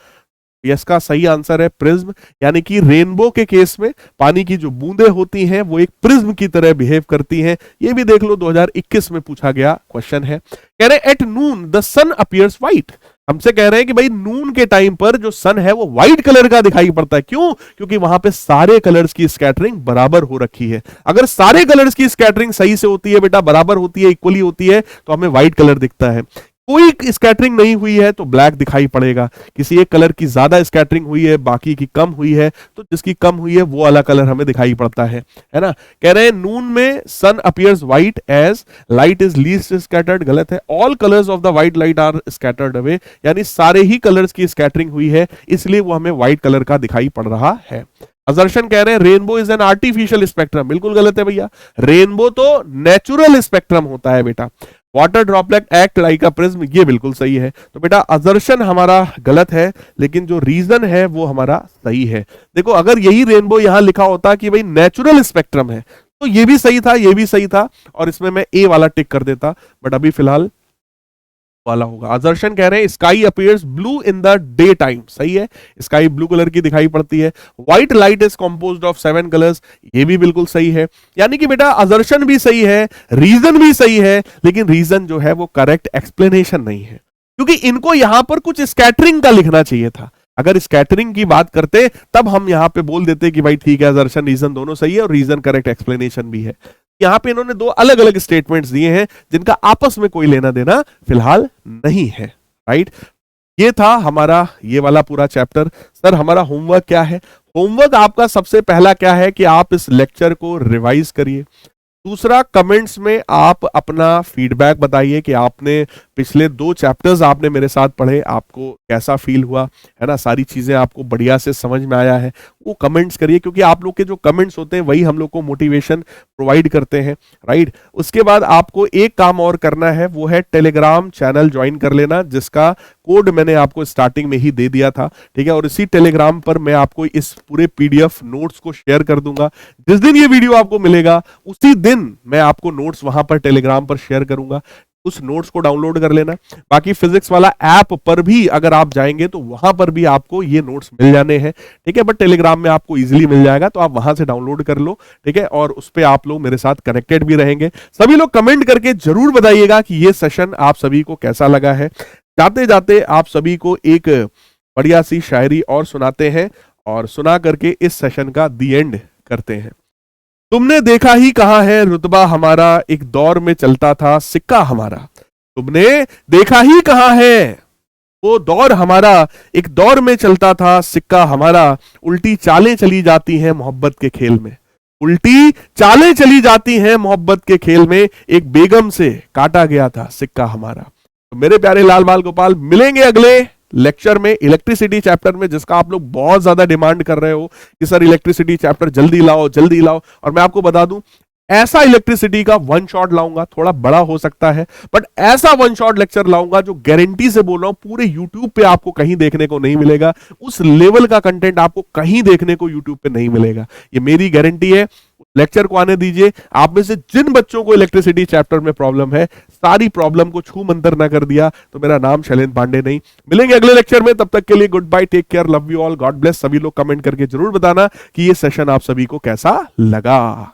Yes का सही आंसर है प्रिज्म, यानी कि रेनबो के केस में पानी की जो बूंदें होती हैं वो एक प्रिज्म की तरह बिहेव करती हैं। ये भी देख लो 2021 में पूछा गया क्वेश्चन है। कह रहे at noon the sun appears white. हमसे कह रहे हैं कि भाई नून के टाइम पर जो सन है वो व्हाइट कलर का दिखाई पड़ता है। क्यों? क्योंकि वहां पे सारे कलर्स की स्कैटरिंग बराबर हो रखी है। अगर सारे कलर्स की स्कैटरिंग सही से होती है बेटा, बराबर होती है, इक्वली होती है, तो हमें व्हाइट कलर दिखता है। कोई स्कैटरिंग नहीं हुई है तो ब्लैक दिखाई पड़ेगा। किसी एक कलर की ज्यादा स्कैटरिंग हुई है, बाकी की कम हुई है, तो जिसकी कम हुई है वो वाला कलर हमें दिखाई पड़ता है ना। कह रहे हैं नून में sun appears white as light is least scattered. गलत है, all colours of the white light are scattered away, यानी सारे ही कलर्स की स्कैटरिंग हुई है, इसलिए वो हमें व्हाइट कलर का दिखाई पड़ रहा है। असर्शन कह रहे हैं rainbow is an artificial spectrum. बिल्कुल गलत है भैया, रेनबो तो नेचुरल स्पेक्ट्रम होता है बेटा। Water droplet act like a prism, ये बिल्कुल सही है। तो बेटा असर्शन हमारा गलत है, लेकिन जो रीजन है वो हमारा सही है। देखो अगर यही रेनबो यहां लिखा होता कि भाई नेचुरल स्पेक्ट्रम है, तो ये भी सही था, ये भी सही था, और इसमें मैं ए वाला टिक कर देता, बट अभी फिलहाल वाला होगा। असर्शन कह रहे हैं sky appears blue in the day time. सही है, स्काई ब्लू कलर की दिखाई पड़ती है। White light is composed of 7 colours, ये भी बिल्कुल सही है। यानी कि बेटा असर्शन भी सही है, रीजन भी सही है, लेकिन रीजन जो है वो करेक्ट एक्सप्लेनेशन नहीं है, क्योंकि इनको यहां पर कुछ स्कैटरिंग का लिखना चाहिए था। अगर स्कैटरिंग की बात करते तब हम यहां पे बोल देते कि भाई ठीक है, असर्शन रीजन दोनों सही है और रीजन करेक्ट एक्सप्लेनेशन भी है। यहां पे इन्होंने दो अलग अलग स्टेटमेंट्स दिए हैं जिनका आपस में कोई लेना देना फिलहाल नहीं है, राइट। ये था हमारा ये वाला पूरा चैप्टर। सर हमारा होमवर्क क्या है? होमवर्क आपका सबसे पहला क्या है कि आप इस लेक्चर को रिवाइज करिए। दूसरा, कमेंट्स में आप अपना फीडबैक बताइए कि आपने पिछले 2 चैप्टर्स आपने मेरे साथ पढ़े, आपको कैसा फील हुआ, है ना, सारी चीजें आपको बढ़िया से समझ में आया है, वो कमेंट्स करिए, क्योंकि आप लोग के जो कमेंट्स होते हैं वही हम लोग को मोटिवेशन प्रोवाइड करते हैं, राइट। उसके बाद आपको एक काम और करना है, वो है टेलीग्राम चैनल ज्वाइन कर लेना, जिसका कोड मैंने आपको स्टार्टिंग में ही दे दिया था, ठीक है। और इसी टेलीग्राम पर मैं आपको इस पूरे पीडीएफ नोट्स को शेयर कर दूंगा। जिस दिन ये वीडियो आपको मिलेगा उसी दिन मैं आपको नोट्स वहां पर टेलीग्राम पर शेयर करूंगा, उस नोट्स को डाउनलोड कर लेना। बाकी फिजिक्स वाला ऐप पर भी अगर आप जाएंगे तो वहां पर भी आपको ये नोट्स मिल जाने हैं, ठीक है। बट टेलीग्राम में आपको इजीली मिल जाएगा, तो आप वहां से डाउनलोड कर लो, ठीक है। और उस पर आप लोग मेरे साथ कनेक्टेड भी रहेंगे। सभी लोग कमेंट करके जरूर बताइएगा कि ये सेशन आप सभी को कैसा लगा है। जाते जाते आप सभी को एक बढ़िया सी शायरी और सुनाते हैं और सुना करके इस सेशन का दी एंड करते हैं। तुमने देखा ही कहाँ है रुतबा हमारा, एक दौर में चलता था सिक्का हमारा। तुमने देखा ही कहाँ है वो दौर हमारा, एक दौर में चलता था सिक्का हमारा। उल्टी चालें चली जाती हैं मोहब्बत के खेल में, उल्टी चालें चली जाती हैं मोहब्बत के खेल में, एक बेगम से काटा गया था सिक्का हमारा। तो मेरे प्यारे लाल बाल गोपाल, मिलेंगे अगले लेक्चर में इलेक्ट्रिसिटी चैप्टर में, जिसका आप लोग बहुत ज्यादा डिमांड कर रहे हो कि सर इलेक्ट्रिसिटी चैप्टर जल्दी लाओ जल्दी लाओ। और मैं आपको बता दूं, ऐसा इलेक्ट्रिसिटी का वन शॉट लाऊंगा, थोड़ा बड़ा हो सकता है बट ऐसा वन शॉट लेक्चर लाऊंगा जो गारंटी से बोल रहा हूं पूरे यूट्यूब पे आपको कहीं देखने को नहीं मिलेगा। उस लेवल का कंटेंट आपको कहीं देखने को यूट्यूब पे नहीं मिलेगा, ये मेरी गारंटी है। लेक्चर को आने दीजिए। आप में से जिन बच्चों को इलेक्ट्रिसिटी चैप्टर में प्रॉब्लम है, सारी प्रॉब्लम को छू मंतर ना कर दिया तो मेरा नाम शैलेंद्र पांडे नहीं। मिलेंगे अगले लेक्चर में, तब तक के लिए goodbye, take care, love you all, God bless. सभी लोग कमेंट करके जरूर बताना कि ये सेशन आप सभी को कैसा लगा।